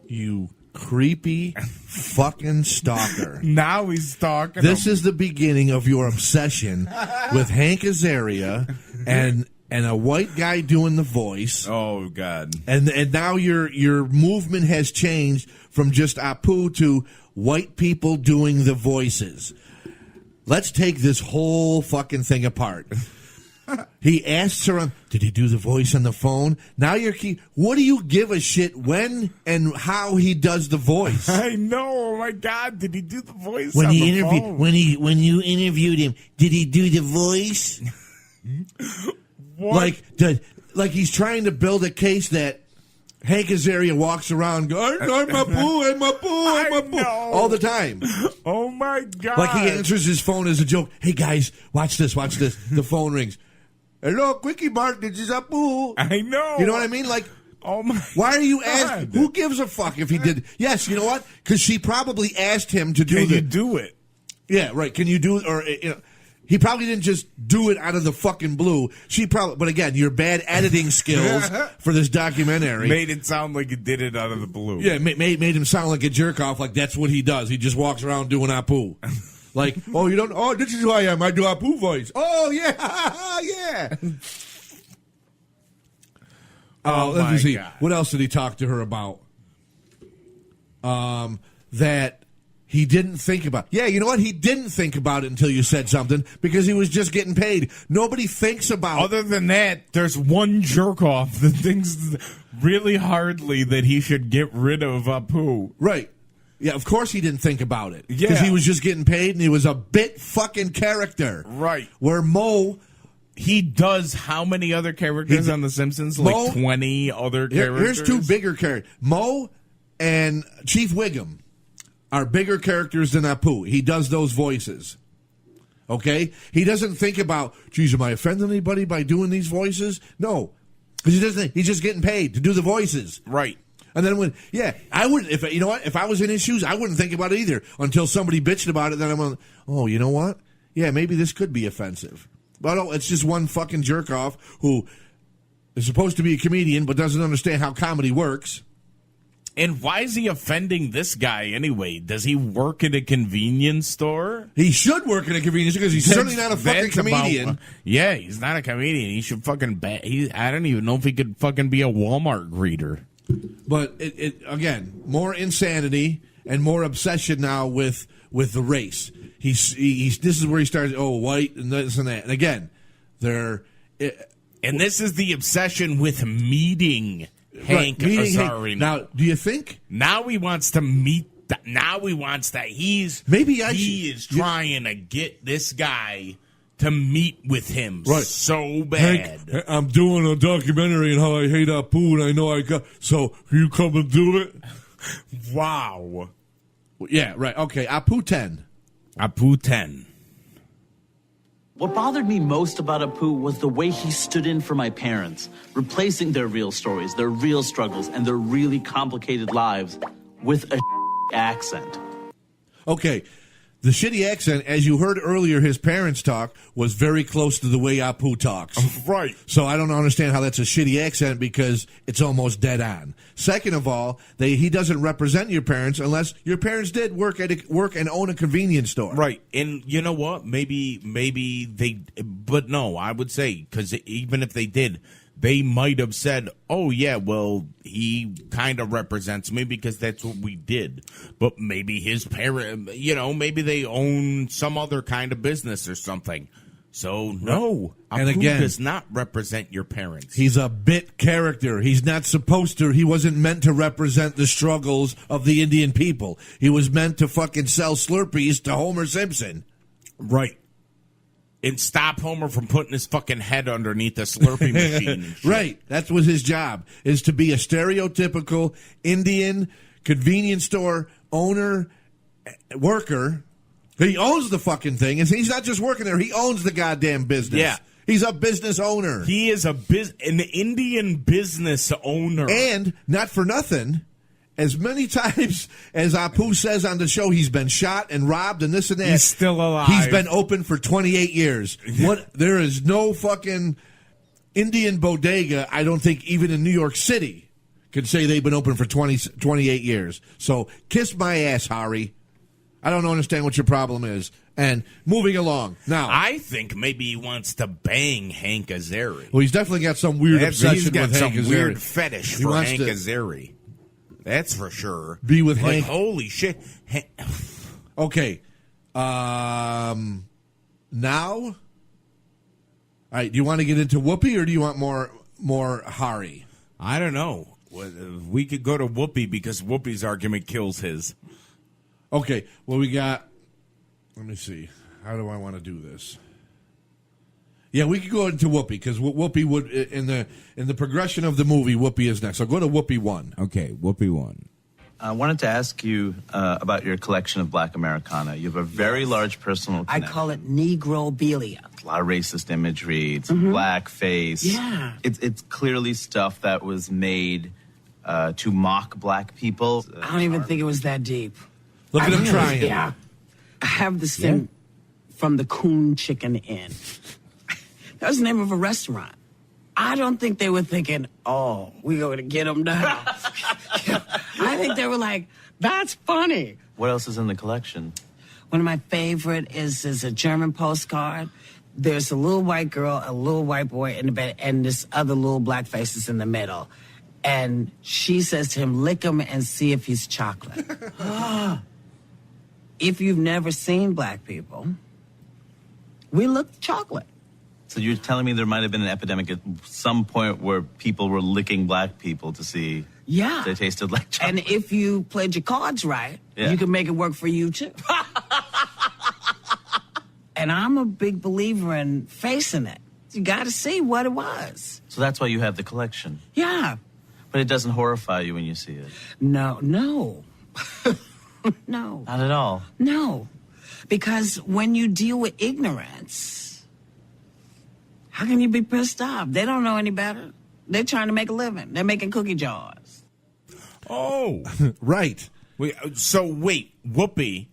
You creepy fucking stalker. Now he's stalking This him. is the beginning of your obsession with Hank Azaria and a white guy doing the voice. Oh, God. And now your movement has changed from just Apu to white people doing the voices. Let's take this whole fucking thing apart. He asks her, did he do the voice on the phone? Now what do you give a shit when and how he does the voice? I know. Oh, my God. Did he do the voice When on he the interviewed, phone? when you interviewed him, did he do the voice? What? Like he's trying to build a case that Hank Azaria walks around going, I'm Apu, all the time. Oh, my God. Like he answers his phone as a joke. Hey, guys, watch this. The phone rings. Hello, Quickie Mark, this is Apu. I know. You know what I mean? Like, Oh my! Why are you asking? Who gives a fuck if he did? Yes, you know what? Because she probably asked him to do. Can you do it? Yeah, right. Can you do it? Or he probably didn't just do it out of the fucking blue. She probably. But again, your bad editing skills for this documentary made it sound like he did it out of the blue. Yeah, made him sound like a jerk off. Like that's what he does. He just walks around doing Apu. Like, oh, you don't. Oh, this is who I am. I do Apu voice. Oh yeah, yeah. Let me see. God. What else did he talk to her about? That he didn't think about. Yeah, you know what? He didn't think about it until you said something because he was just getting paid. Nobody thinks about. Other than that, there's one jerk off that thinks really hardly that he should get rid of Apu. Right. Yeah, of course he didn't think about it. Yeah. Because he was just getting paid and he was a bit fucking character. Right. Where Mo. He does how many other characters on The Simpsons? Like 20 other characters? Here's two bigger characters. Mo and Chief Wiggum are bigger characters than Apu. He does those voices. Okay? He doesn't think about, geez, am I offending anybody by doing these voices? No. Because he doesn't. He's just getting paid to do the voices. Right. And then I wouldn't, if I was in his shoes, I wouldn't think about it either until somebody bitched about it. Then I'm like, oh, you know what? Yeah, maybe this could be offensive. But it's just one fucking jerk off who is supposed to be a comedian but doesn't understand how comedy works. And why is he offending this guy anyway? Does he work at a convenience store? He should work at a convenience store because he's certainly not a fucking comedian. Yeah, he's not a comedian. He should fucking I don't even know if he could fucking be a Walmart greeter. But it again, more insanity and more obsession now with the race. He's this is where he starts. Oh, white and this and that. And again, and this is the obsession with meeting Hank Azaria. Now, do you think now he wants to meet? Now he wants that he is trying to get this guy to meet with him so bad. Hank, I'm doing a documentary on how I hate Apu, and I know I got. So you come and do it. Wow. Yeah. Right. Okay. Apu 10. Apu 10. What bothered me most about Apu was the way he stood in for my parents, replacing their real stories, their real struggles, and their really complicated lives with a accent. Okay. The shitty accent, as you heard earlier, his parents talk, was very close to the way Apu talks. Right. So I don't understand how that's a shitty accent because it's almost dead on. Second of all, he doesn't represent your parents unless your parents did work and own a convenience store. Right. And you know what? Maybe they, but no, I would say, because even if they did, they might have said, oh, yeah, well, he kind of represents me because that's what we did. But maybe his parent, maybe they own some other kind of business or something. So, no. And again, does not represent your parents. He's a bit character. He's not supposed to. He wasn't meant to represent the struggles of the Indian people. He was meant to fucking sell Slurpees to Homer Simpson. Right. And stop Homer from putting his fucking head underneath a Slurpee machine. And shit. Right. That was his job, is to be a stereotypical Indian convenience store owner, worker. He owns the fucking thing. And he's not just working there. He owns the goddamn business. Yeah. He's a business owner. He is an Indian business owner. And not for nothing, as many times as Apu says on the show, he's been shot and robbed and this and that. He's still alive. He's been open for 28 years. There is no fucking Indian bodega, I don't think, even in New York City, could say they've been open for 28 years. So kiss my ass, Hari. I don't understand what your problem is. And moving along. Now, I think maybe he wants to bang Hank Azaria. Well, he's definitely got some weird obsession he's got with some Hank Azaria. Weird fetish for Hank Azaria. That's for sure. Be with Hank. Holy shit. Okay. Now? All right, do you want to get into Whoopi or do you want more Hari? I don't know. We could go to Whoopi because Whoopi's argument kills his. Okay, well, we got... Let me see. How do I want to do this? Yeah, we could go into Whoopi because Whoopi would in the progression of the movie. Whoopi is next. So go to Whoopi 1. Okay, Whoopi 1. I wanted to ask you about your collection of Black Americana. You have a very large personal connection. I call it Negrobilia. a lot of racist imagery, it's blackface. Yeah. It's clearly stuff that was made to mock black people. I don't even think it was that deep. Look at him trying. Yeah. I have this thing from the Coon Chicken Inn. That was the name of a restaurant. I don't think they were thinking, oh, we're going to get them down. I think they were like, that's funny. What else is in the collection? One of my favorite is a German postcard. There's a little white girl, a little white boy in the bed, and this other little black face is in the middle. And she says to him, lick him and see if he's chocolate. If you've never seen black people, we look chocolate. So you're telling me there might have been an epidemic at some point where people were licking black people to see if they tasted like chocolate. And if you played your cards right, you can make it work for you too. And I'm a big believer in facing it. You got to see what it was. So that's why you have the collection. Yeah. But it doesn't horrify you when you see it. No. No. Not at all. No. Because when you deal with ignorance, how can you be pissed off? They don't know any better. They're trying to make a living. They're making cookie jars. Oh. Right. So wait, Whoopi,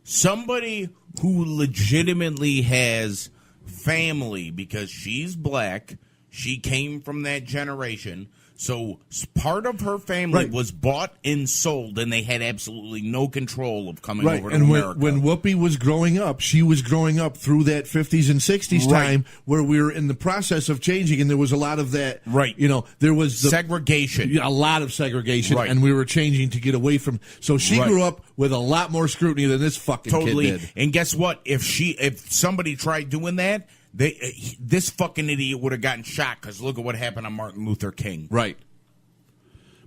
somebody who legitimately has family because she's black, she came from that generation, so part of her family was bought and sold, and they had absolutely no control of coming over to America. When Whoopi was growing up, she was growing up through that 50s and 60s time where we were in the process of changing, and there was a lot of that. Right. You know, there was segregation. A lot of segregation, and we were changing to get away from. So she grew up with a lot more scrutiny than this fucking kid did. And guess what? If somebody tried doing that, this fucking idiot would have gotten shot because look at what happened on Martin Luther King. Right.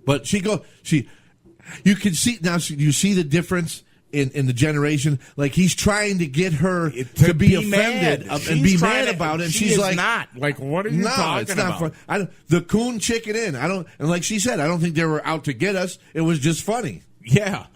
But you can see now. You see the difference in the generation. Like he's trying to get her to be offended and be mad about it. And she's like, not like, what are you talking it's not about? Fun. The Coon Chicken Inn. And like she said, I don't think they were out to get us. It was just funny. Yeah.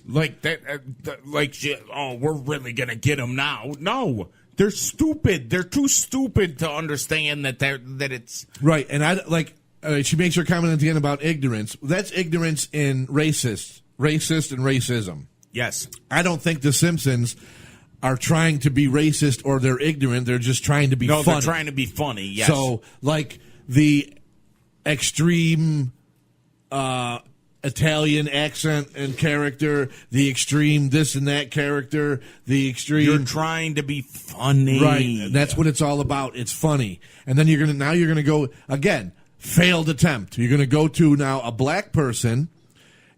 Like that. We're really gonna get them now. No. They're stupid. They're too stupid to understand that it's right. And she makes her comment at the end about ignorance. That's ignorance in racist and racism. Yes. I don't think the Simpsons are trying to be racist or they're ignorant. They're just trying to be funny. No, they're trying to be funny. Yes. So like the extreme Italian accent and character, the extreme this and that character, the extreme. You're trying to be funny, right? That's what it's all about. It's funny, and then you're gonna go again. Failed attempt. You're gonna go to now a black person,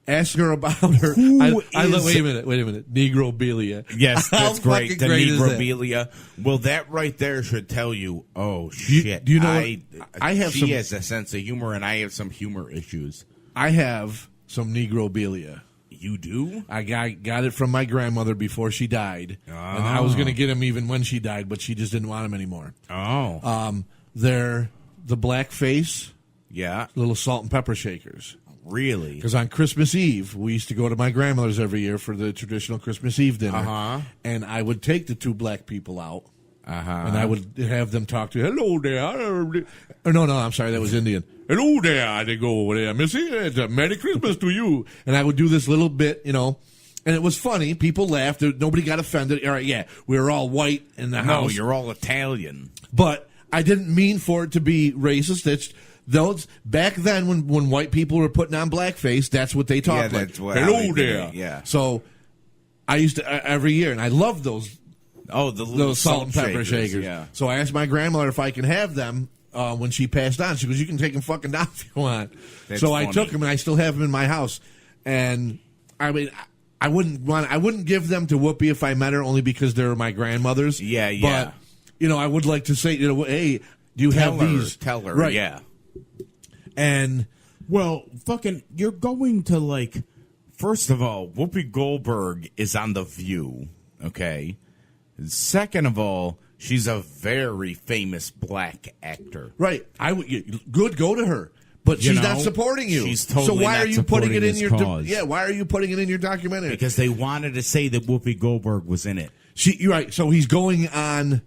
ask her about her. Wait a minute. Negrobilia. Yes, that's great. The great Negrobilia. Well, that right there should tell you. Oh shit! Do you know? I have. She has a sense of humor, and I have some humor issues. I have some Negrobilia. You do? I got it from my grandmother before she died. Oh. And I was going to get them even when she died, but she just didn't want them anymore. Oh. They're the black face. Yeah. Little salt and pepper shakers. Really? Because on Christmas Eve, we used to go to my grandmother's every year for the traditional Christmas Eve dinner. Uh-huh. And I would take the two black people out. Uh-huh. And I would have them talk to, hello there. No, I'm sorry, that was Indian. Hello there, they go over there, Missy. It's a Merry Christmas to you. And I would do this little bit, and it was funny. People laughed. Nobody got offended. All right, yeah, we were all white in the house. No, you're all Italian. But I didn't mean for it to be racist. It's those back then when white people were putting on blackface, that's what they talked like. Hello there. Yeah. So I used to every year, and I loved those. Oh, those salt and pepper shakers. Yeah. So I asked my grandmother if I can have them when she passed on. She goes, "You can take them fucking down if you want." That's so funny. I took them, and I still have them in my house. And I mean, I wouldn't give them to Whoopi if I met her, only because they're my grandmother's. Yeah. But I would like to say, hey, do you have these? Tell her, right? Yeah. And you're going to first of all, Whoopi Goldberg is on The View. Okay. Second of all, she's a very famous black actor. Right. Go to her. But she's not supporting you. She's totally so why not are you putting it in your cause. why are you putting it in your documentary? Because they wanted to say that Whoopi Goldberg was in it. You're right. So he's going on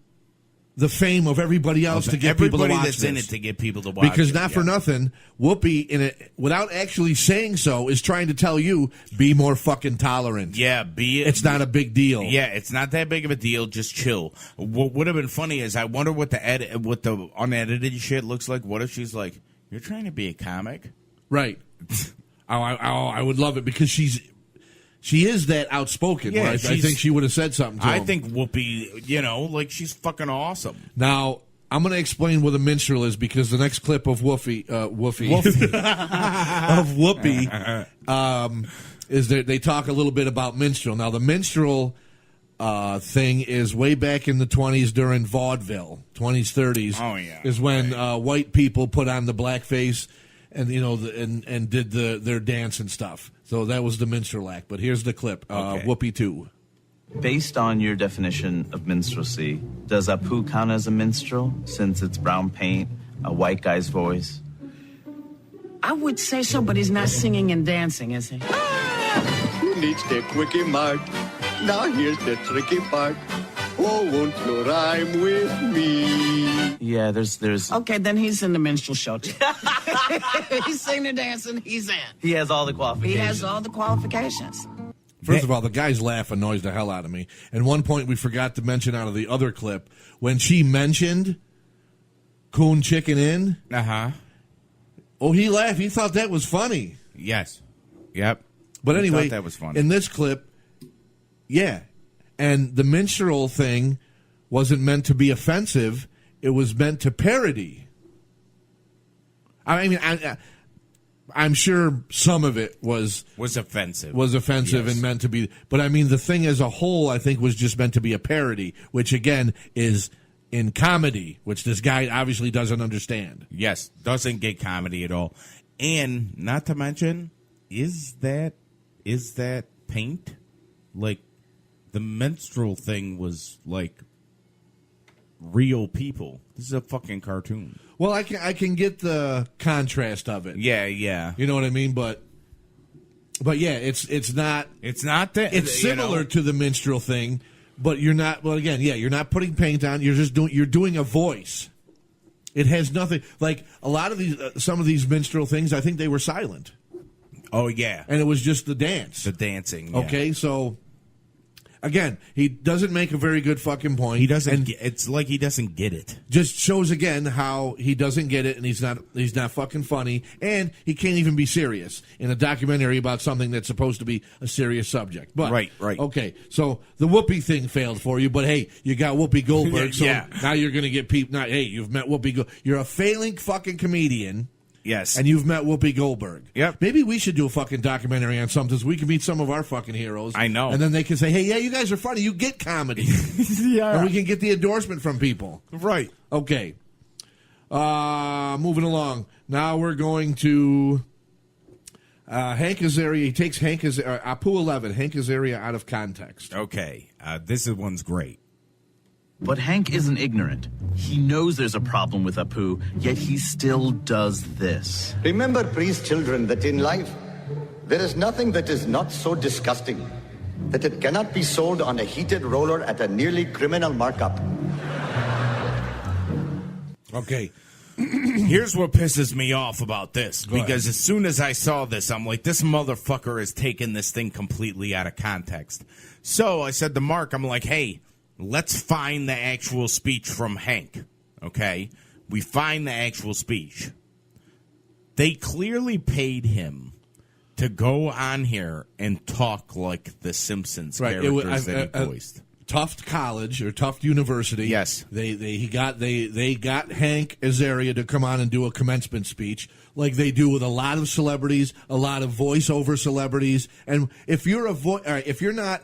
the fame of everybody else to get people to watch that's in this. it to get people to watch Because it, not for nothing, Whoopi, in it, without actually saying so, is trying to tell you, be more fucking tolerant. Yeah, It's not a big deal. Yeah, it's not that big of a deal. Just chill. What would have been funny is I wonder what the unedited shit looks like. What if she's like, "You're trying to be a comic?" Right. I would love it because she is that outspoken. Yeah, right? I think she would have said something to him. I think Whoopi, like she's fucking awesome. Now, I'm going to explain what a minstrel is because the next clip of Whoopi is that they talk a little bit about minstrel. Now, the minstrel thing is way back in the 20s during vaudeville, 20s, 30s. Oh, yeah. Is when white people put on the blackface and and did their dance and stuff. So that was the minstrel act. But here's the clip. Whoopi 2. Based on your definition of minstrelsy, does Apu count as a minstrel since it's brown paint, a white guy's voice? I would say so, but he's not singing and dancing, is he? You need the quickie, Mark. Now here's the tricky part. Oh, won't you rhyme with me? Yeah, there's. Okay, then he's in the minstrel show too. He's singing and dancing. He's in. He has all the qualifications. He has all the qualifications. First of all, the guy's laugh annoys the hell out of me. And one point we forgot to mention out of the other clip, when she mentioned Coon Chicken Inn. Oh, he laughed. He thought that was funny. Yes. Yep. But He anyway, thought that was funny. In this clip, yeah. And the minstrel thing wasn't meant to be offensive. It was meant to parody. I mean, I'm sure some of it was offensive. Was offensive Yes. and meant to be. But I mean, the thing as a whole, I think, was just meant to be a parody, which again is in comedy, which this guy obviously doesn't understand. Yes, doesn't get comedy at all. And not to mention, is that paint? Like, the minstrel thing was like real people. This is a fucking cartoon. Well, I can get the contrast of it. Yeah, yeah. You know what I mean? But yeah, it's not that. It's similar to the minstrel thing, but you're not. Well, again, yeah, you're not putting paint on. You're doing a voice. It has nothing like a lot of these. Some of these minstrel things, I think they were silent. Oh yeah, and it was just the dance, the dancing. Yeah. Okay, so. Again, he doesn't make a very good fucking point. He doesn't. It's like he doesn't get it. Just shows again how he doesn't get it, and he's not fucking funny, and he can't even be serious in a documentary about something that's supposed to be a serious subject. But right. Okay, so the Whoopi thing failed for you, but hey, you got Whoopi Goldberg, so Yeah. now you're going to get people. Not hey, you've met Whoopi Goldberg. You're a failing fucking comedian. Yes. And you've met Whoopi Goldberg. Yep. Maybe we should do a fucking documentary on something so we can meet some of our fucking heroes. I know. And then they can say, hey, yeah, you guys are funny. You get comedy. Yeah. And we can get the endorsement from people. Right. Okay. Moving along. Now we're going to Hank Azaria. He takes Hank Azaria, Apu 11, Hank Azaria out of context. Okay. This one's great. But Hank isn't ignorant. He knows there's a problem with Apu, yet he still does this. Remember, please, children, that in life, there is nothing that is not so disgusting that it cannot be sold on a heated roller at a nearly criminal markup. Okay. Here's what pisses me off about this. Because as soon as I saw this, I'm like, this motherfucker is taking this thing completely out of context. So I said to Mark, I'm like, hey, let's find the actual speech from Hank, okay? We find the actual speech. They clearly paid him to go on here and talk like the Simpsons characters that he voiced. Tufts College or Tufts University. Yes, they got Hank Azaria to come on and do a commencement speech like they do with a lot of celebrities, a lot of voiceover celebrities. And if you're if you're not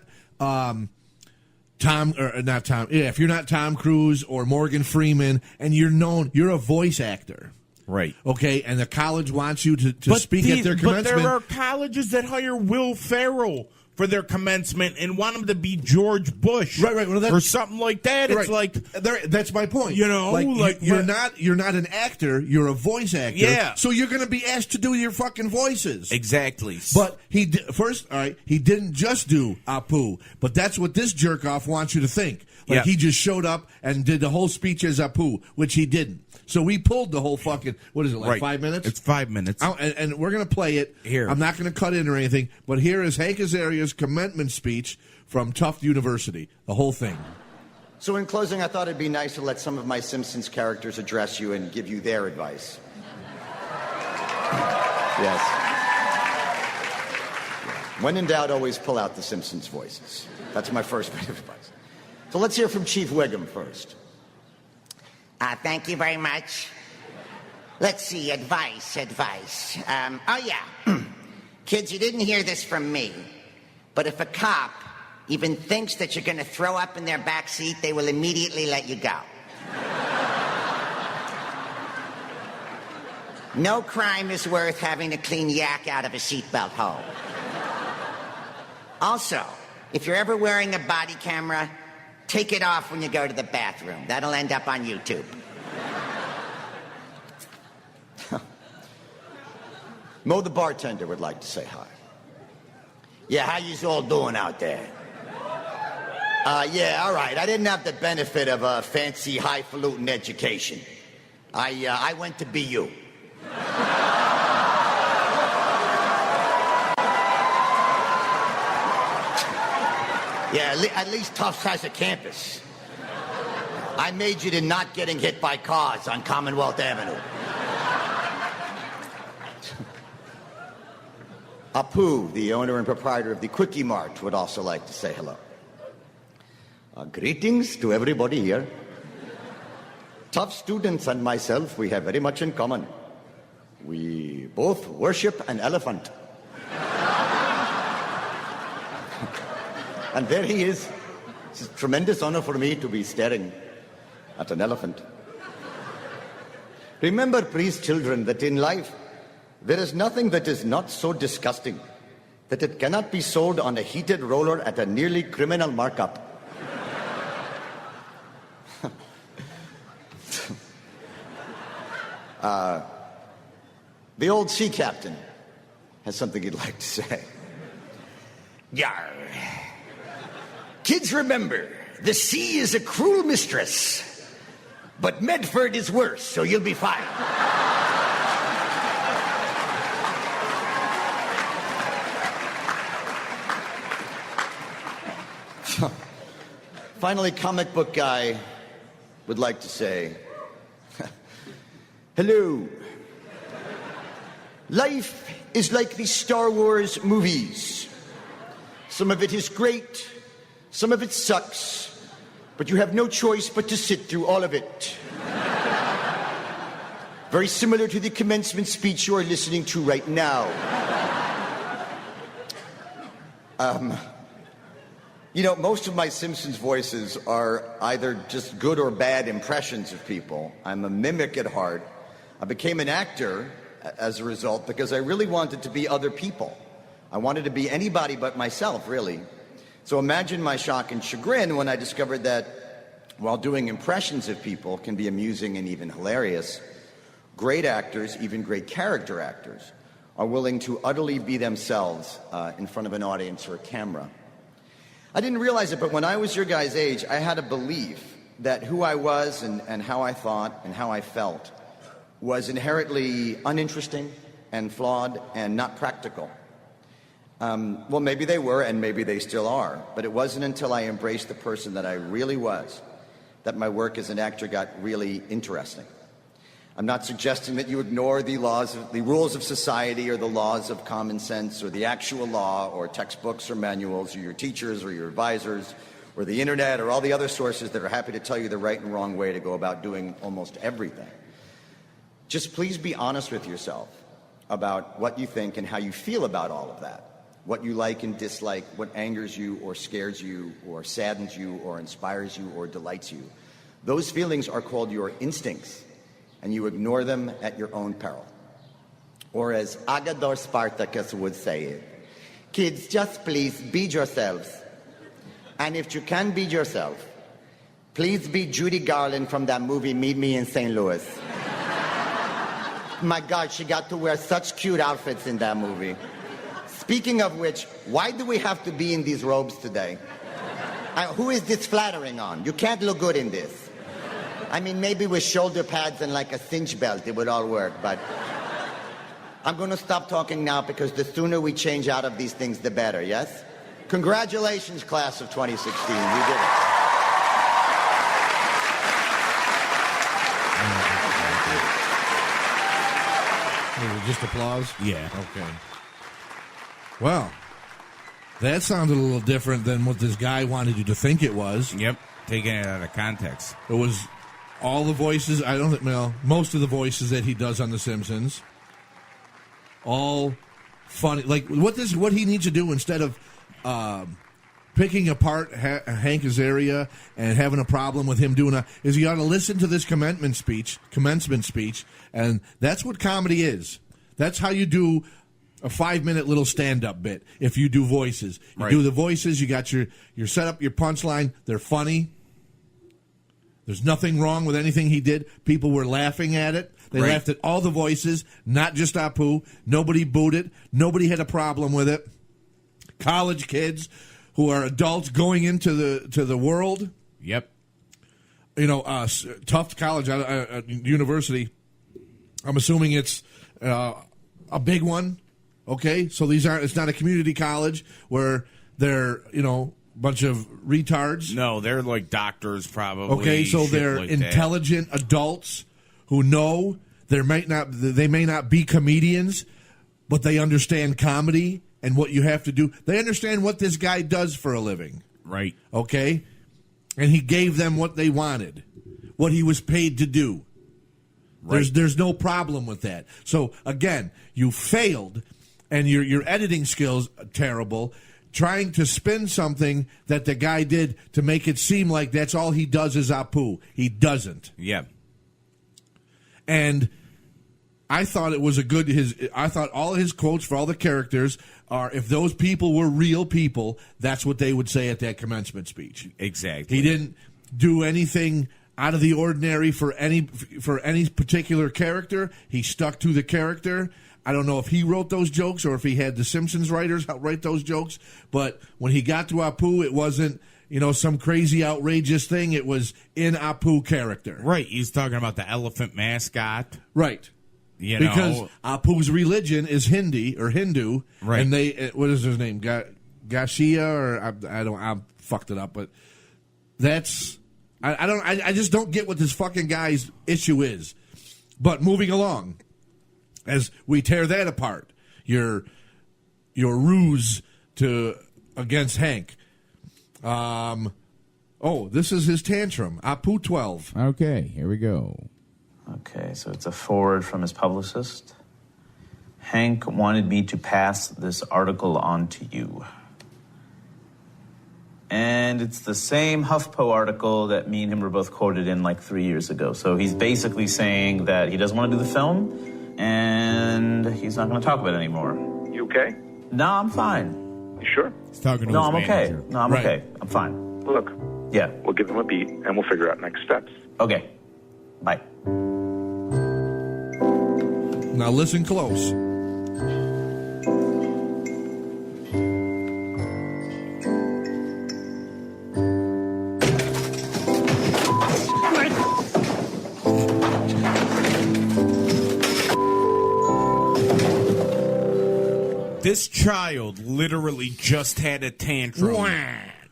if you're not Tom Cruise or Morgan Freeman and you're a voice actor. Right. Okay, and the college wants you to speak at their commencement. But there are colleges that hire Will Ferrell for their commencement and want him to be George Bush, right, well, or something like that. It's like that's my point. You know, you're not an actor, you're a voice actor. Yeah. So you're going to be asked to do your fucking voices. Exactly. But he didn't just do Apu, but that's what this jerk off wants you to think. Like Yeah. he just showed up and did the whole speech as Apu, which he didn't. So we pulled the whole fucking, what is it, like Right. 5 minutes? It's 5 minutes. And we're going to play it. Here. I'm not going to cut in or anything, but here is Hank Azaria's commencement speech from Tufts University. The whole thing. So in closing, I thought it'd be nice to let some of my Simpsons characters address you and give you their advice. Yes. When in doubt, always pull out the Simpsons voices. That's my first bit of advice. So let's hear from Chief Wiggum first. Thank you very much. Let's see, advice. Oh, yeah. Kids, you didn't hear this from me, but if a cop even thinks that you're going to throw up in their back seat, they will immediately let you go. No crime is worth having to clean yak out of a seatbelt hole. Also, if you're ever wearing a body camera, take it off when you go to the bathroom. That'll end up on YouTube. Mo the bartender would like to say hi. Yeah, how you all doing out there? Yeah, all right. I didn't have the benefit of a fancy highfalutin education. I went to BU. Yeah, at least Tufts has a campus. I majored in not getting hit by cars on Commonwealth Avenue. Apu, the owner and proprietor of the Quickie Mart, would also like to say hello. Greetings to everybody here. Tufts students and myself, we have very much in common. We both worship an elephant. And there he is. It's a tremendous honor for me to be staring at an elephant. Remember, please, children, that in life, there is nothing that is not so disgusting that it cannot be sold on a heated roller at a nearly criminal markup. The old sea captain has something he'd like to say. Yar. Kids, remember, the sea is a cruel mistress, but Medford is worse, so you'll be fine. Finally, comic book guy would like to say, hello. Life is like the Star Wars movies. Some of it is great, some of it sucks, but you have no choice but to sit through all of it. Very similar to the commencement speech you are listening to right now. You know, most of my Simpsons voices are either just good or bad impressions of people. I'm a mimic at heart. I became an actor as a result because I really wanted to be other people. I wanted to be anybody but myself, really. So imagine my shock and chagrin when I discovered that while doing impressions of people can be amusing and even hilarious, great actors, even great character actors, are willing to utterly be themselves in front of an audience or a camera. I didn't realize it, but when I was your guys' age, I had a belief that who I was and how I thought and how I felt was inherently uninteresting and flawed and not practical. Well, maybe they were and maybe they still are, but it wasn't until I embraced the person that I really was that my work as an actor got really interesting. I'm not suggesting that you ignore the rules of society or the laws of common sense or the actual law or textbooks or manuals or your teachers or your advisors or the internet or all the other sources that are happy to tell you the right and wrong way to go about doing almost everything. Just please be honest with yourself about what you think and how you feel about all of that. What you like and dislike, what angers you or scares you or saddens you or inspires you or delights you. Those feelings are called your instincts, and you ignore them at your own peril. Or as Agador Spartacus would say it, kids, just please be yourselves. And if you can be yourself, please be Judy Garland from that movie Meet Me in St. Louis. My God, she got to wear such cute outfits in that movie. Speaking of which, why do we have to be in these robes today? Who is this flattering on? You can't look good in this. I mean, maybe with shoulder pads and like a cinch belt, it would all work, but I'm going to stop talking now because the sooner we change out of these things, the better, yes? Congratulations, class of 2016. You did it. Just applause? Yeah. Okay. Well, that sounded a little different than what this guy wanted you to think it was. Yep. Taking it out of context. It was all the voices. I don't think, well, most of the voices that he does on The Simpsons. All funny. Like, what he needs to do instead of picking apart Hank Azaria and having a problem with him doing is he ought to listen to this commencement speech, and that's what comedy is. That's how you do a 5-minute little stand-up bit. If you do voices, you do the voices. You got your setup, your punchline. They're funny. There's nothing wrong with anything he did. People were laughing at it. They laughed at all the voices, not just Apu. Nobody booed it. Nobody had a problem with it. College kids who are adults going into the world. Yep. You know, Tufts College, university. I'm assuming it's a big one. Okay, so it's not a community college where they're, bunch of retards. No, they're like doctors probably. Okay, so they're like intelligent adults who know they may not be comedians, but they understand comedy and what you have to do. They understand what this guy does for a living. Right. Okay? And he gave them what they wanted, what he was paid to do. Right. There's no problem with that. So, again, you failed, and your editing skills are terrible, trying to spin something that the guy did to make it seem like that's all he does is Apu. He doesn't. Yeah. And I thought it was I thought all his quotes for all the characters are, if those people were real people, that's what they would say at that commencement speech. Exactly. He didn't do anything out of the ordinary for any particular character. He stuck to the character. I don't know if he wrote those jokes or if he had the Simpsons writers write those jokes, but when he got to Apu, it wasn't, some crazy outrageous thing. It was in Apu character. Right. He's talking about the elephant mascot. Right. Because Apu's religion is Hindi, right? And they, what is his name, Gashia, or I fucked it up, but that's I just don't get what this fucking guy's issue is. But moving along, as we tear that apart, your ruse against Hank. This is his tantrum. Apu 12. Okay, here we go. Okay, so it's a forward from his publicist. Hank wanted me to pass this article on to you. And it's the same HuffPo article that me and him were both quoted in like 3 years ago. So he's basically saying that he doesn't want to do the film and he's not going to talk about it anymore. You okay? No, I'm fine. You sure? He's talking to no, his I'm manager. okay. No, I'm okay. I'm fine. Look. Yeah. We'll give him a beat and we'll figure out next steps. Okay. Bye. Now listen close. This child literally just had a tantrum.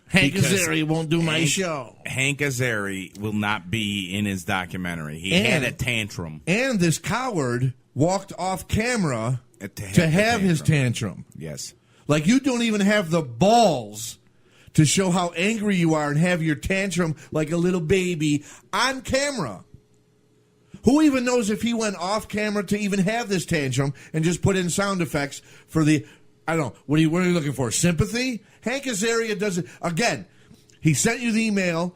Hank Azaria won't do my show. Hank Azaria will not be in his documentary. He had a tantrum. And this coward walked off camera to have his tantrum. Yes. Like, you don't even have the balls to show how angry you are and have your tantrum like a little baby on camera. Who even knows if he went off camera to even have this tantrum and just put in sound effects for the, I don't know, what are you looking for? Sympathy? Hank Azaria doesn't, again, he sent you the email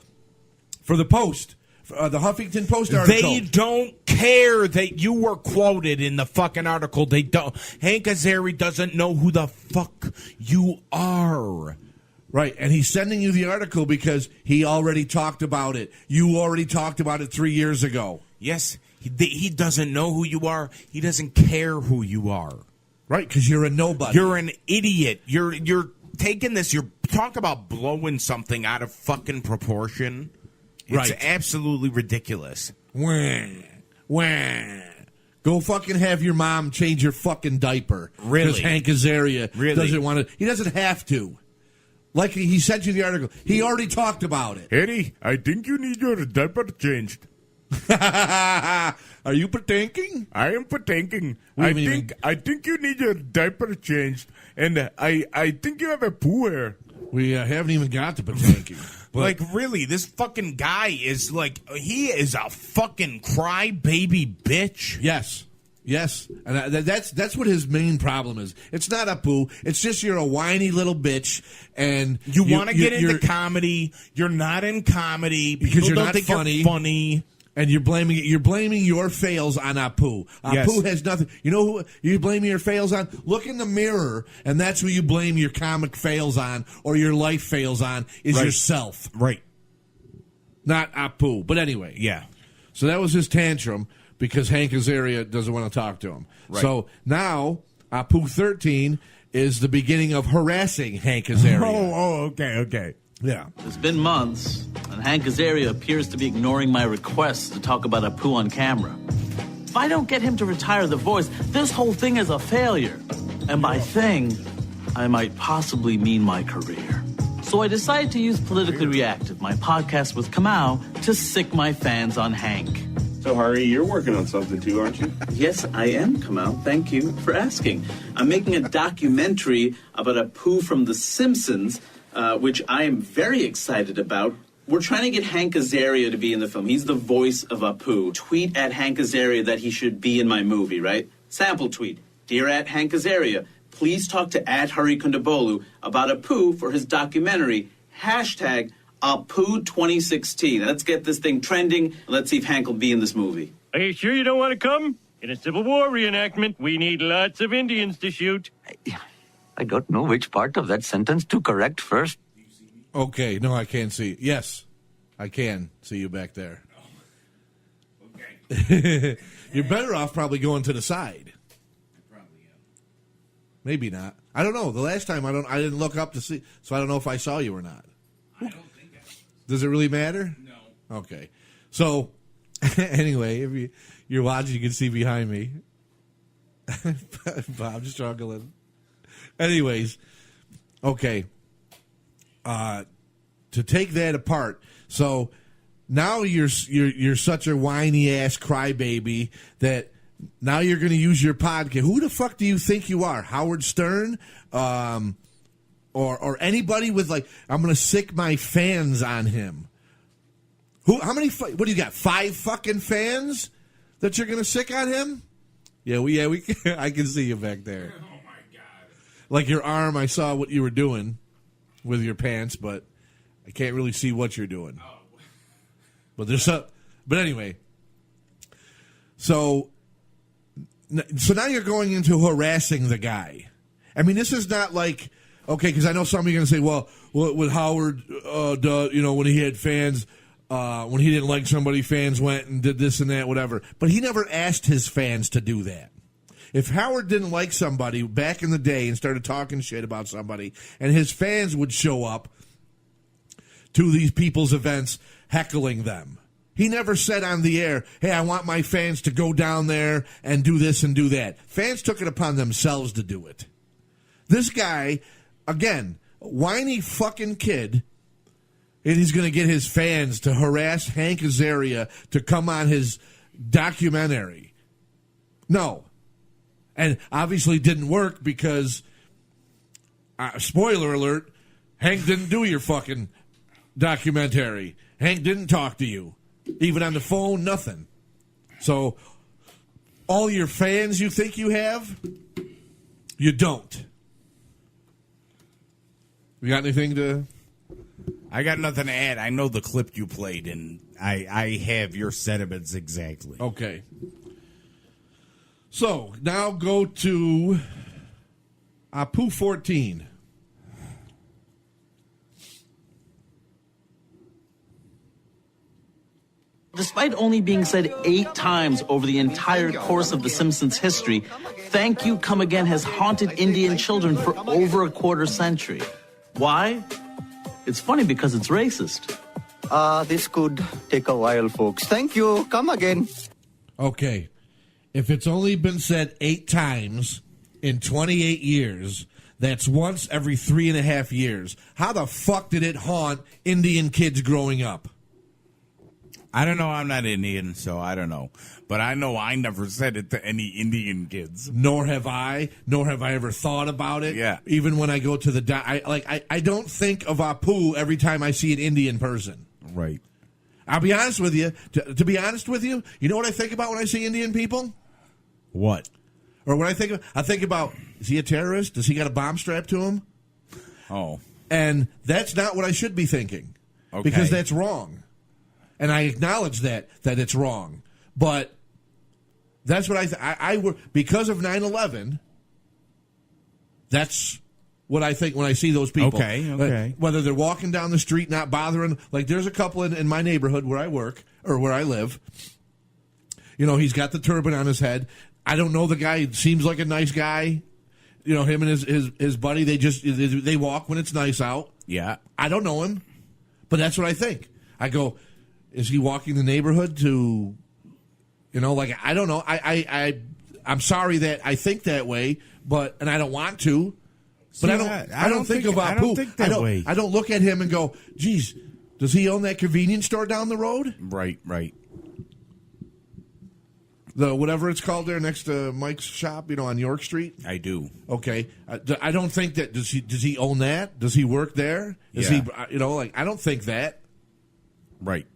for the Post, the Huffington Post article. They don't care that you were quoted in the fucking article. They don't. Hank Azaria doesn't know who the fuck you are. Right, and he's sending you the article because he already talked about it. You already talked about it 3 years ago. Yes, he doesn't know who you are. He doesn't care who you are. Right, because you're a nobody. You're an idiot. You're taking this, you're talking about blowing something out of fucking proportion. It's Right. absolutely ridiculous. Wah. Go fucking have your mom change your fucking diaper. Really? Because Hank Azaria Really? doesn't want to. He doesn't have to. Like he sent you the article. He already talked about it. Eddie, I think you need your diaper changed. Are you pretending? I am pretending. We I haven't think you need your diaper changed, and I think you have a poo hair. We haven't even got to pretending. Like, really, this fucking guy is like, he is a fucking crybaby bitch. Yes, and that's what his main problem is. It's not Apu. It's just you're a whiny little bitch, and You want to get into comedy. You're not in comedy because People you're don't not think funny. You're funny. And you're blaming your fails on Apu. Yes. Apu has nothing. You know who you blame your fails on? Look in the mirror, and that's who you blame your comic fails on or your life fails on is Right. yourself, Right. not Apu. But anyway, Yeah. so that was his tantrum because Hank Azaria doesn't want to talk to him. Right. So now Apu 13 is the beginning of harassing Hank Azaria. Okay. Yeah. It's been months, and Hank Azaria appears to be ignoring my requests to talk about Apu on camera. If I don't get him to retire the voice, this whole thing is a failure. And by thing, I might possibly mean my career. So I decided to use Politically Reactive, my podcast with Kamau, to sick my fans on Hank. So, Hari, you're working on something too, aren't you? Yes, I am, Kamau. Thank you for asking. I'm making a documentary about Apu from The Simpsons, which I am very excited about. We're trying to get Hank Azaria to be in the film. He's the voice of Apu. Tweet at Hank Azaria that he should be in my movie, right? Sample tweet. Dear at Hank Azaria, please talk to at Hari Kondabolu about Apu for his documentary. Hashtag Apu 2016. Let's get this thing trending. Let's see if Hank will be in this movie. Are you sure you don't want to come? In a Civil War reenactment, we need lots of Indians to shoot. I don't know which part of that sentence to correct first. Okay, no, I can't see. Yes, I can see you back there. Okay. You're better off probably going to the side. Maybe not. I don't know. The last time I didn't look up to see, so I don't know if I saw you or not. I don't think I Does it really matter? No. Okay. So anyway, if you're watching, you can see behind me. Bob's struggling. Anyways, okay. To take that apart, so now you're such a whiny ass crybaby that now you're going to use your podcast. Who the fuck do you think you are, Howard Stern, or anybody with like? I'm going to sick my fans on him. Who? How many? What do you got? 5 fucking fans that you're going to sick on him? Yeah, we. I can see you back there. Oh my god! Like your arm, I saw what you were doing with your pants, but I can't really see what you're doing. Oh. But there's some. But anyway, so now you're going into harassing the guy. I mean, this is not like okay, because I know some of you are going to say, well, with Howard, when he had fans. When he didn't like somebody, fans went and did this and that, whatever. But he never asked his fans to do that. If Howard didn't like somebody back in the day and started talking shit about somebody, and his fans would show up to these people's events heckling them, he never said on the air, hey, I want my fans to go down there and do this and do that. Fans took it upon themselves to do it. This guy, again, whiny fucking kid, and he's going to get his fans to harass Hank Azaria to come on his documentary. No. And obviously didn't work because, spoiler alert, Hank didn't do your fucking documentary. Hank didn't talk to you. Even on the phone, nothing. So, all your fans you think you have, you don't. You got anything to... I got nothing to add. I know the clip you played, and I have your sentiments exactly. Okay. So, now go to Apu 14. Despite only being said 8 times over the entire course of The Simpsons history, thank you, come again has haunted Indian children for over a quarter century. Why? It's funny because it's racist. This could take a while, folks. Thank you. Come again. Okay. If it's only been said 8 times in 28 years, that's once every 3.5 years. How the fuck did it haunt Indian kids growing up? I don't know. I'm not Indian, so I don't know. But I know I never said it to any Indian kids. Nor have I ever thought about it. Yeah. Even when I go to the... I don't think of Apu every time I see an Indian person. Right. I'll be honest with you. To be honest with you, you know what I think about when I see Indian people? What? Or when I think about, is he a terrorist? Does he got a bomb strapped to him? Oh. And that's not what I should be thinking. Okay. Because that's wrong. And I acknowledge that it's wrong. But that's what because of 9/11, that's what I think when I see those people. Okay. Whether they're walking down the street, not bothering. Like, there's a couple in my neighborhood where I work, or where I live. You know, he's got the turban on his head. I don't know the guy. He seems like a nice guy. You know, him and his buddy, they walk when it's nice out. Yeah. I don't know him, but that's what I think. I go, is he walking the neighborhood to, you know, like, I don't know. I'm sorry that I think that way, and I don't want to. But I don't think of Apu. I don't think that way. I don't look at him and go, geez, does he own that convenience store down the road? Right. The whatever it's called there next to Mike's shop, you know, on York Street. I do. Okay, I don't think that. Does he own that? Does he work there? Is he? You know, like, I don't think that. Right.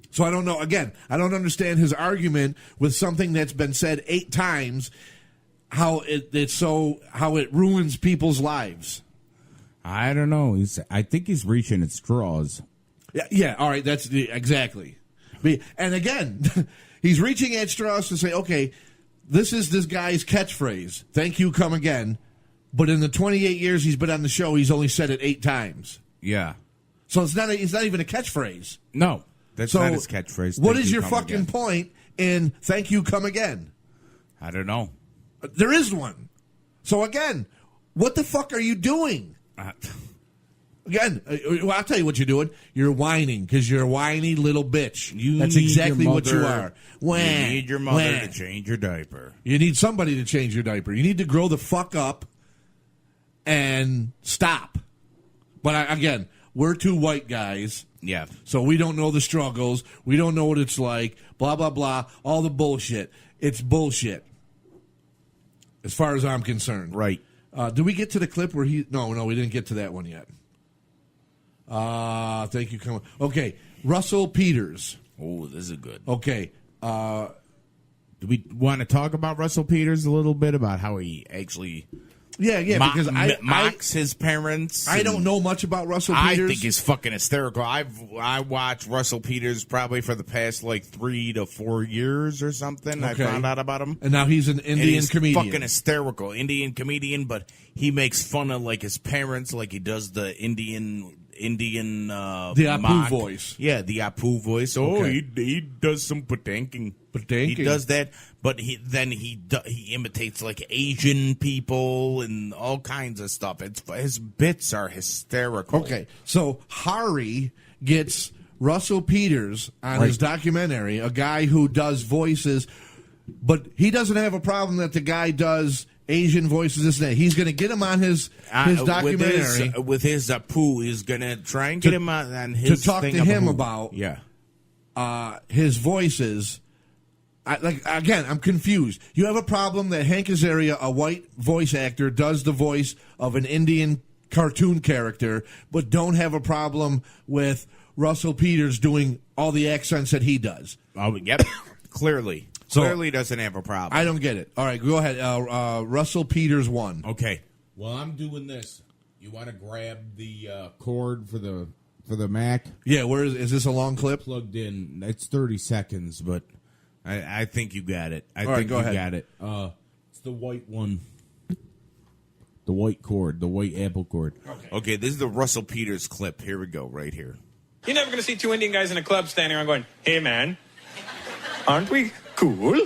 So I don't know. Again, I don't understand his argument with something that's been said 8 times. How it ruins people's lives. I don't know. I think he's reaching at straws. Yeah. All right. That's exactly. And again, he's reaching at straws to say, okay, this is this guy's catchphrase. Thank you, come again. But in the 28 years he's been on the show, he's only said it 8 times. Yeah. So it's not even a catchphrase. No, that's not his catchphrase. What is your fucking point in thank you, come again? I don't know. There is one. So again, what the fuck are you doing? Again, I'll tell you what you're doing. You're whining because you're a whiny little bitch. That's exactly what you are. You need your mother to change your diaper. You need somebody to change your diaper. You need to grow the fuck up and stop. But again, we're 2 white guys. Yeah. So we don't know the struggles. We don't know what it's like. Blah, blah, blah. All the bullshit. It's bullshit. As far as I'm concerned. Right. Did we get to the clip where he... No, we didn't get to that one yet. Thank you. Okay, Russell Peters. Oh, this is good. Okay. Do we want to talk about Russell Peters a little bit, about how he actually... Yeah, because I mocks his parents. I don't know much about Russell Peters. I think he's fucking hysterical. I watched Russell Peters probably for the past 3 to 4 years or something. Okay. I found out about him, and now he's an Indian comedian. Fucking hysterical Indian comedian, but he makes fun of his parents, like he does the Indian the Apu voice. Yeah, the Apu voice. Oh, okay. He does some patanking. He does that, but he imitates Asian people and all kinds of stuff. His bits are hysterical. Okay, so Hari gets Russell Peters on his documentary, a guy who does voices, but he doesn't have a problem that the guy does Asian voices, this and that. He's going to get him on his documentary. With his Apu, he's going to try and get him on his to talk thing to him about his voices. Again, I'm confused. You have a problem that Hank Azaria, a white voice actor, does the voice of an Indian cartoon character, but don't have a problem with Russell Peters doing all the accents that he does. Oh, yep. Clearly doesn't have a problem. I don't get it. All right, go ahead. Russell Peters 1. Okay. Well, I'm doing this. You want to grab the cord for the Mac? Yeah, where is this a long clip? Plugged in. It's 30 seconds, but I think you got it. I think you got it. It's the white one. The white cord, the white Apple cord. Okay, this is the Russell Peters clip. Here we go, right here. You're never going to see 2 Indian guys in a club standing around going, "Hey, man, aren't we cool?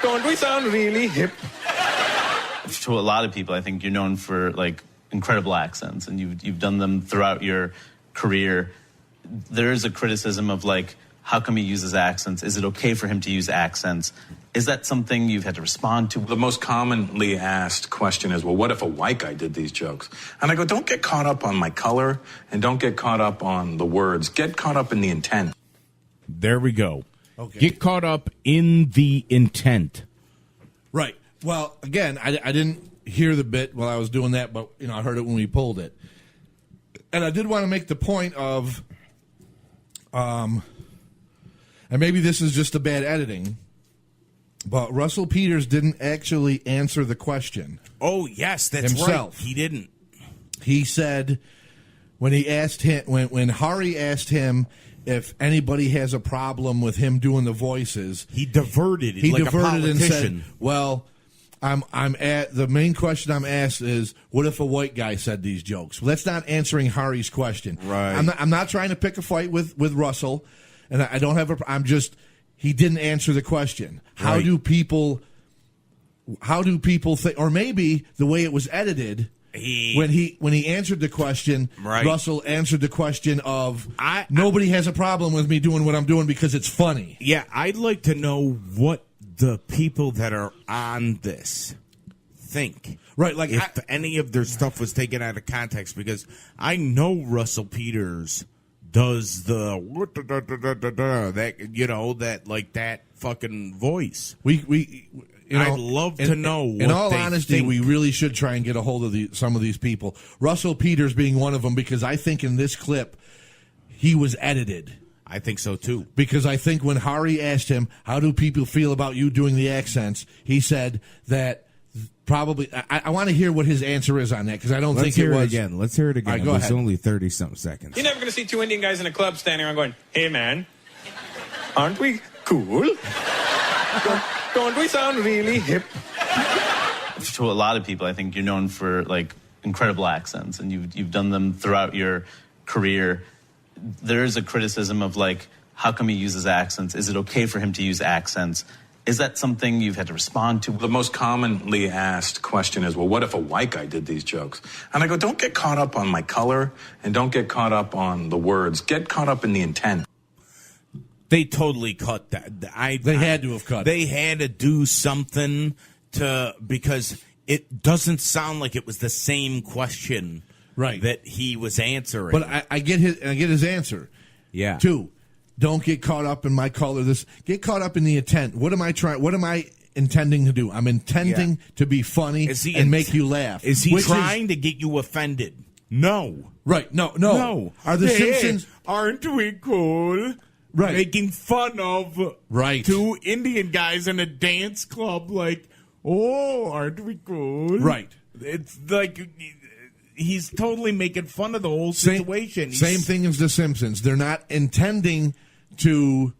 Don't we sound really hip?" To a lot of people, I think you're known for incredible accents, and you've done them throughout your career. There is a criticism of like, how come he uses accents? Is it okay for him to use accents? Is that something you've had to respond to? The most commonly asked question is, well, what if a white guy did these jokes? And I go, don't get caught up on my color and don't get caught up on the words. Get caught up in the intent. There we go. Okay. Get caught up in the intent. Right. Well, again, I didn't hear the bit while I was doing that, but I heard it when we pulled it. And I did want to make the point of, and maybe this is just a bad editing, but Russell Peters didn't actually answer the question. Oh, yes, that's himself. Right. He didn't. He said when he asked him, when Hari asked him if anybody has a problem with him doing the voices, he diverted. He like diverted a and said, politician. "Well, I'm at the main question I'm asked is, what if a white guy said these jokes?" Well, that's not answering Hari's question. Right. I'm not trying to pick a fight with Russell, and I don't have a. I'm just he didn't answer the question. How Right. do people think? Or maybe the way it was edited. When he answered the question, Right. Russell answered the question of nobody has a problem with me doing what I'm doing because it's funny. Yeah, I'd like to know what the people that are on this think. Right, like if any of their stuff was taken out of context, because I know Russell Peters does the that fucking voice. I'd love to know. In all honesty, think. we really should try and get a hold of some of these people. Russell Peters being one of them, because I think in this clip he was edited. I think so too. Because I think when Hari asked him, "How do people feel about you doing the accents?" he said that probably. I want to hear what his answer is on that, because I don't think it was again. Let's hear it again. All right, It go was ahead. only 30-something seconds. You're never going to see two Indian guys in a club standing around going, "Hey, man, aren't we cool? Don't we sound really hip?" To a lot of people, I think you're known for like incredible accents, and you've done them throughout your career. There is a criticism of like, how come he uses accents? Is it okay for him to use accents? Is that something you've had to respond to? The most commonly asked question is, well, what if a white guy did these jokes? And I go, don't get caught up on my color and don't get caught up on the words. Get caught up in the intent. They totally cut that. They had to have cut it. They had to do something because it doesn't sound like it was the same question, right, that he was answering. But I get his answer. Yeah. 2, don't get caught up in my color. Get caught up in the intent. What am I trying? What am I intending to do? I'm intending to be funny and make you laugh. Is he trying to get you offended? No. Right. No. Are the Simpsons? Aren't we cool? Right. Making fun of two Indian guys in a dance club, like, oh, aren't we cool? Right. It's like he's totally making fun of the whole situation. Same thing as the Simpsons. They're not intending to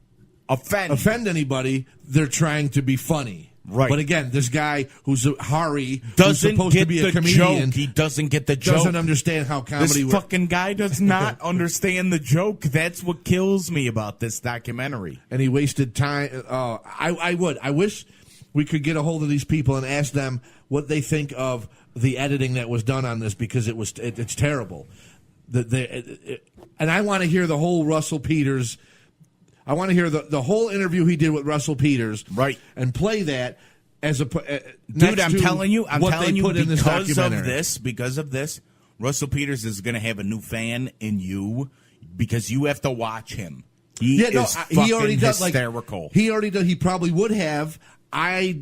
offend anybody. They're trying to be funny. Right. But again, this guy who's Hari, who's doesn't supposed get to be a the comedian, joke. He doesn't get the joke. doesn't understand how comedy This fucking guy does not understand the joke. That's what kills me about this documentary. And he wasted time. I wish we could get a hold of these people and ask them what they think of the editing that was done on this, because it's terrible. And I want to hear the whole Russell Peters. I want to hear the whole interview he did with Russell Peters, right, and play that as a dude. I'm telling you, because of this, Russell Peters is going to have a new fan in you, because you have to watch him. He already does. Hysterical. Like, he already does. He probably would have. I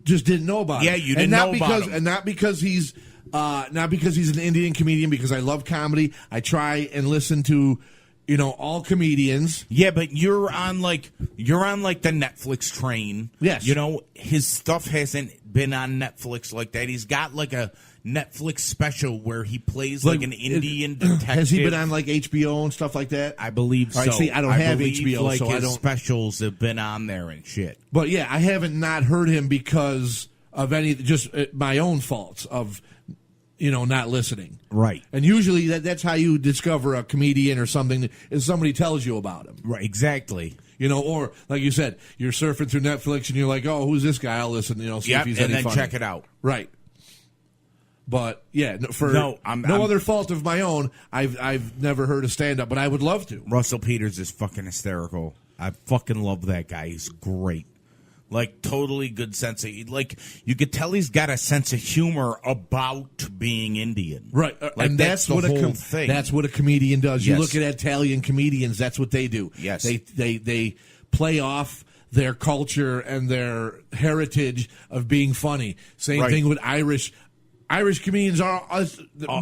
just didn't know about it. Yeah, you didn't know about him. And not because he's an Indian comedian, because I love comedy. I try and listen to all comedians. Yeah, but you're on like the Netflix train. Yes. His stuff hasn't been on Netflix like that. He's got like a Netflix special where he plays like an Indian detective. Has he been on like HBO and stuff like that? I believe All right, so. see, I don't have believe, HBO, like, so I his don't. specials have been on there and shit. But yeah, I haven't not heard him because of just my own faults of not listening. Right. And usually that's how you discover a comedian or something, is somebody tells you about him. Right, exactly. Or like you said, you're surfing through Netflix and you're like, oh, who's this guy? I'll listen, see if he's any and then funny. check it out. Right. But yeah, for No, no I'm- other fault of my own, I've never heard a stand up, but I would love to. Russell Peters is fucking hysterical. I fucking love that guy. He's great. Like, totally good sense of, like, you could tell he's got a sense of humor about being Indian. Right, Like, and that's the what whole a thing. That's what a comedian does. You Yes. look at Italian comedians; that's what they do. Yes. they play off their culture and their heritage of being funny. Same Right. thing with Irish. Irish comedians are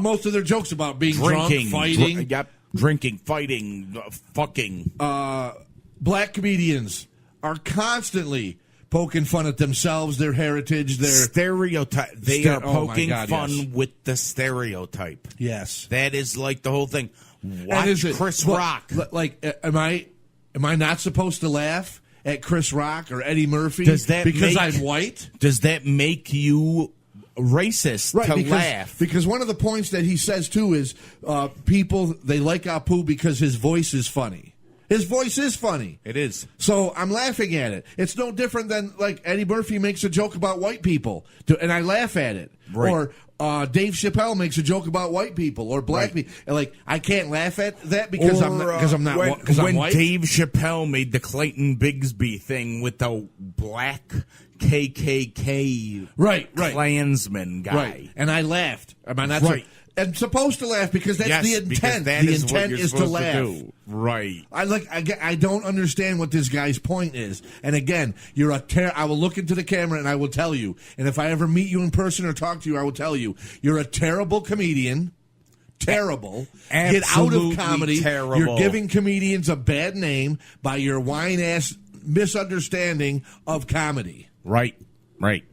most of their jokes about being Drinking, drunk, fighting. Drinking, fighting, fucking. Black comedians are constantly poking fun at themselves, their heritage, their stereotype. They are Oh my poking God, fun yes. with the stereotype. Yes, that is like the whole thing. And Watch is it- Chris but, Rock. Like, am I not supposed to laugh at Chris Rock or Eddie Murphy Does that because make- I'm white? Does that make you racist to laugh? Because one of the points that he says too is people, they like Apu because his voice is funny. His voice is funny. It is. So I'm laughing at it. It's no different than like Eddie Murphy makes a joke about white people, and I laugh at it. Right. Or Dave Chappelle makes a joke about white people or black people. And like I can't laugh at that because I'm not when, because I'm when white. Dave Chappelle made the Clayton Bigsby thing with the black KKK Klansman guy. Right. And I laughed. Am I not Right. I'm supposed to laugh because that's Yes, the because intent. that The is what intent you're is to supposed to laugh. do. Right. I don't understand what this guy's point is. And again, you're I will look into the camera and I will tell you. And if I ever meet you in person or talk to you, I will tell you. You're a terrible comedian. Terrible. Get out of Absolutely comedy. terrible. You're giving comedians a bad name by your whine ass misunderstanding of comedy. Right. Right.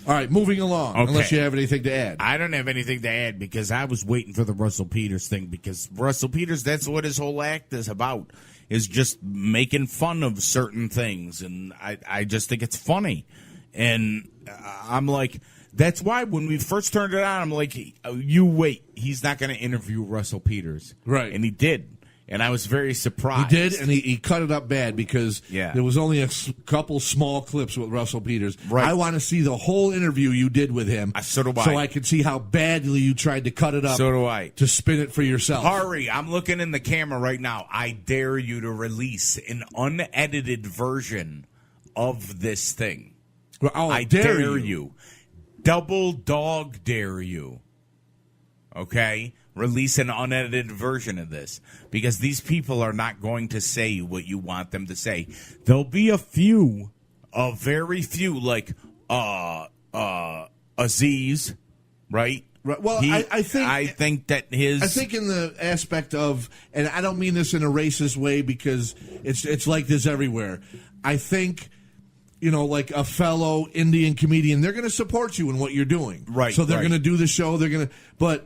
All right, moving along. Okay. Unless you have anything to add. I don't have anything to add because I was waiting for the Russell Peters thing because Russell Peters, that's what his whole act is about, is just making fun of certain things. And I just think it's funny. And I'm like, that's why when we first turned it on, I'm like, you wait, he's not going to interview Russell Peters. Right. And he did. And I was very surprised. He did, and he cut it up bad because there was only a couple small clips with Russell Peters. Right. I want to see the whole interview you did with him. So do I. So I can see how badly you tried to cut it up. So do I. To spin it for yourself. Hari, I'm looking in the camera right now. I dare you to release an unedited version of this thing. Oh, I dare you. Double dog dare you. Okay? Release an unedited version of this because these people are not going to say what you want them to say. There'll be a very few, like Aziz, right? Right. Well, I think that his. I think in the aspect of, and I don't mean this in a racist way because it's like this everywhere. I think, like a fellow Indian comedian, they're going to support you in what you're doing. Right. So they're right. going to do the show. They're going to, but.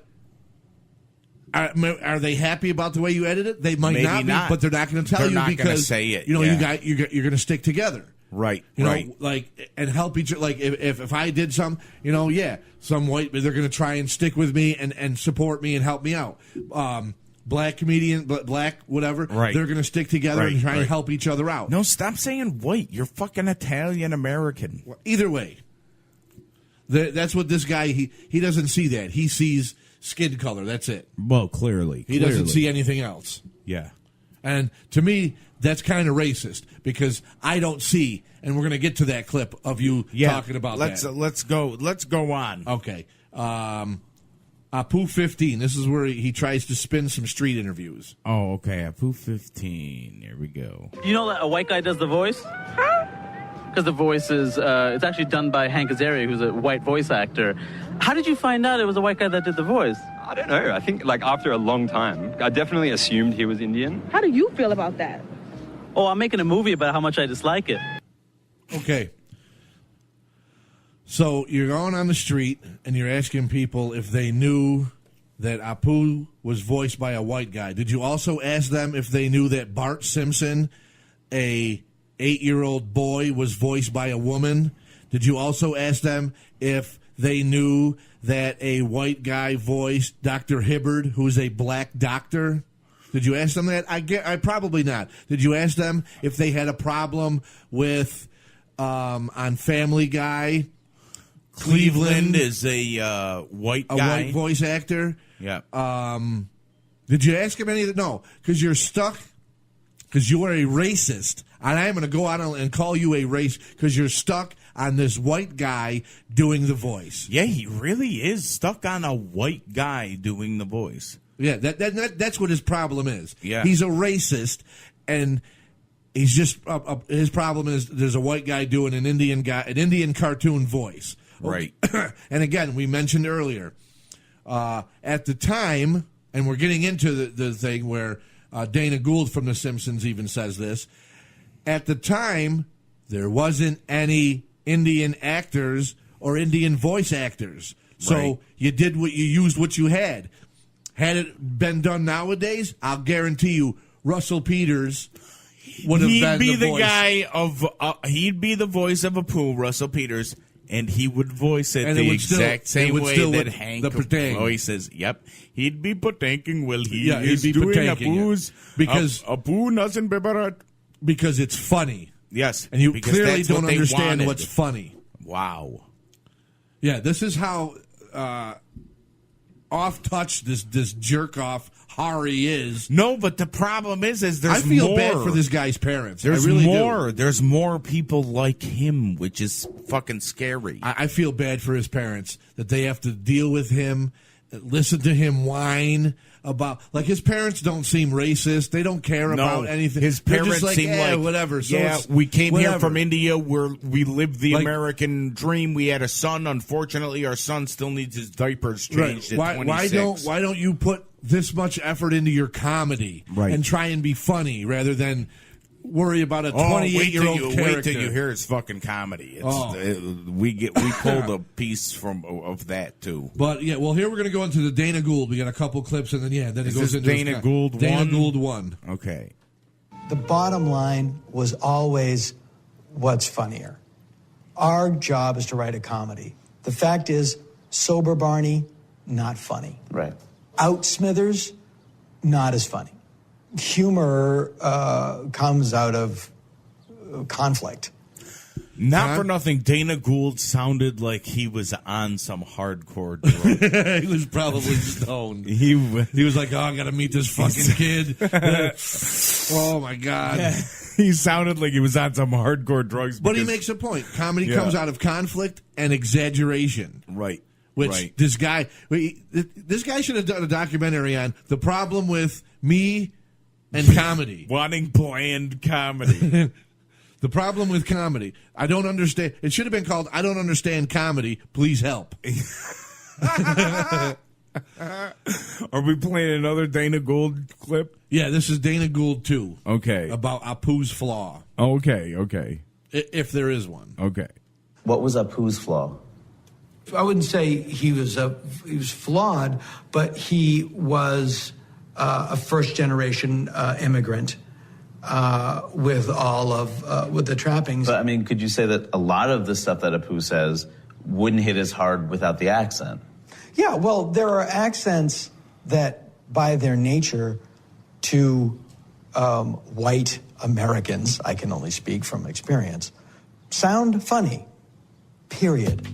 Are they happy about the way you edit it? They might Maybe not be, but they're not going to tell They're you not gonna because say it, you're yeah. going to stick together, right? Know, like and help each. Like if I did some, some white, they're going to try and stick with me and support me and help me out. Black comedian, black whatever, right? They're going to stick together and try and help each other out. No, stop saying white. You're fucking Italian American. Either way, that's what this guy he doesn't see that. He sees skin color. That's it. Well, clearly. He doesn't see anything else. Yeah. And to me, that's kind of racist because I don't see, and we're going to get to that clip of you talking about that. Let's go on. Okay. Apu 15. This is where he tries to spin some street interviews. Oh, okay. Apu 15. Here we go. You know that a white guy does the voice? Because the voice is, it's actually done by Hank Azaria, who's a white voice actor. How did you find out it was a white guy that did the voice? I don't know. I think, after a long time, I definitely assumed he was Indian. How do you feel about that? Oh, I'm making a movie about how much I dislike it. Okay. So you're going on the street and you're asking people if they knew that Apu was voiced by a white guy. Did you also ask them if they knew that Bart Simpson, a 8-year-old boy, was voiced by a woman? Did you also ask them if they knew that a white guy voiced Dr. Hibbard, who's a black doctor? Did you ask them that? I probably not. Did you ask them if they had a problem with on Family Guy Cleveland is a white a guy. white voice actor. Yeah. Did you ask him any of that? No, because you're stuck. Because you are a racist, and I am going to go out and call you a race because you're stuck on this white guy doing the voice. Yeah, he really is stuck on a white guy doing the voice. Yeah, that's what his problem is. Yeah. He's a racist, and he's just his problem is there's a white guy doing an Indian cartoon voice. Right. And again, we mentioned earlier at the time, and we're getting into the thing where Dana Gould from The Simpsons even says this. At the time, there wasn't any Indian actors or Indian voice actors, so you used what you had. Had it been done nowadays, I'll guarantee you, Russell Peters would have been He'd be the the voice. guy of. He'd be the voice of Apu, Russell Peters, and he would voice it And the it would still- exact it same would way still that would- Hank the Patang. voices. Yep, he'd be Patanking while he Yeah, is he'd be doing Patanking it. Apu's Because- Apu nothing bebarat. Because it's funny. Yes, And you because clearly that's what don't they understand wanted. what's funny. Wow. Yeah, this is how off touch this jerk off Hari is. No, but the problem is there's I feel more. bad for this guy's parents. There's I really more. do. There's more people like him, which is fucking scary. I feel bad for his parents that they have to deal with him, listen to him whine about. Like, his parents don't seem racist. They don't care about anything. His They're parents just like, seem like whatever. So yeah, it's we came here whatever. from India where we lived the Like- American dream. We had a son. Unfortunately, our son still needs his diapers changed at 26. Why don't you put this much effort into your comedy and try and be funny rather than worry about a 28-year-old character? Wait till you hear his fucking comedy. We pulled a piece of that too. But yeah, well, here we're going to go into the Dana Gould. We got a couple clips, and then then Is it goes this into his Dana Gould Dana one? Gould 1. Okay. The bottom line was always what's funnier. Our job is to write a comedy. The fact is, sober Barney, not funny. Right. Out Smithers, not as funny. Humor comes out of conflict. Not for nothing, Dana Gould sounded like he was on some hardcore drug. He was probably stoned. He was like, "Oh, I got to meet this fucking kid." Oh my god. Yeah. He sounded like he was on some hardcore drugs. But he because- makes a point. Comedy Yeah. comes out of conflict and exaggeration. Right. Which Right. this guy should have done a documentary on the problem with me and comedy. Wanting bland comedy. The problem with comedy. I don't understand. It should have been called I Don't Understand Comedy. Please help. Are we playing another Dana Gould clip? Yeah, this is Dana Gould 2. Okay. About Apu's flaw. Okay. If there is one. Okay. What was Apu's flaw? I wouldn't say he was flawed, but he was a first generation immigrant with all of with the trappings. But I mean, could you say that a lot of the stuff that Apu says wouldn't hit as hard without the accent? Yeah, well, there are accents that, by their nature, to white Americans, I can only speak from experience, sound funny. Period.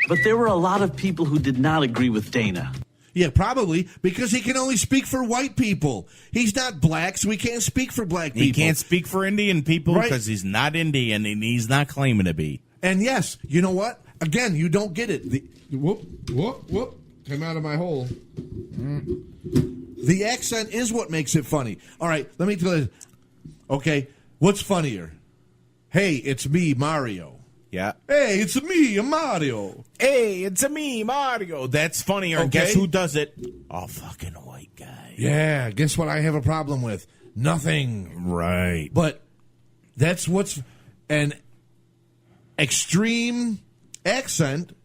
But there were a lot of people who did not agree with Dana. Yeah, probably because he can only speak for white people. He's not black, so he can't speak for black people. He can't speak for Indian people Right. because he's not Indian and he's not claiming to be. And yes, you know what? Again, you don't get it. Whoop. Came out of my hole. The accent is what makes it funny. All right, let me tell you. Okay, what's funnier? Hey, it's me, Mario. Yeah. Hey, it's me, Mario. Hey, it's me, Mario. That's funnier. And Okay. guess who does it? A fucking white guy. Yeah, guess what I have a problem with? Nothing. Right. But that's what's an extreme accent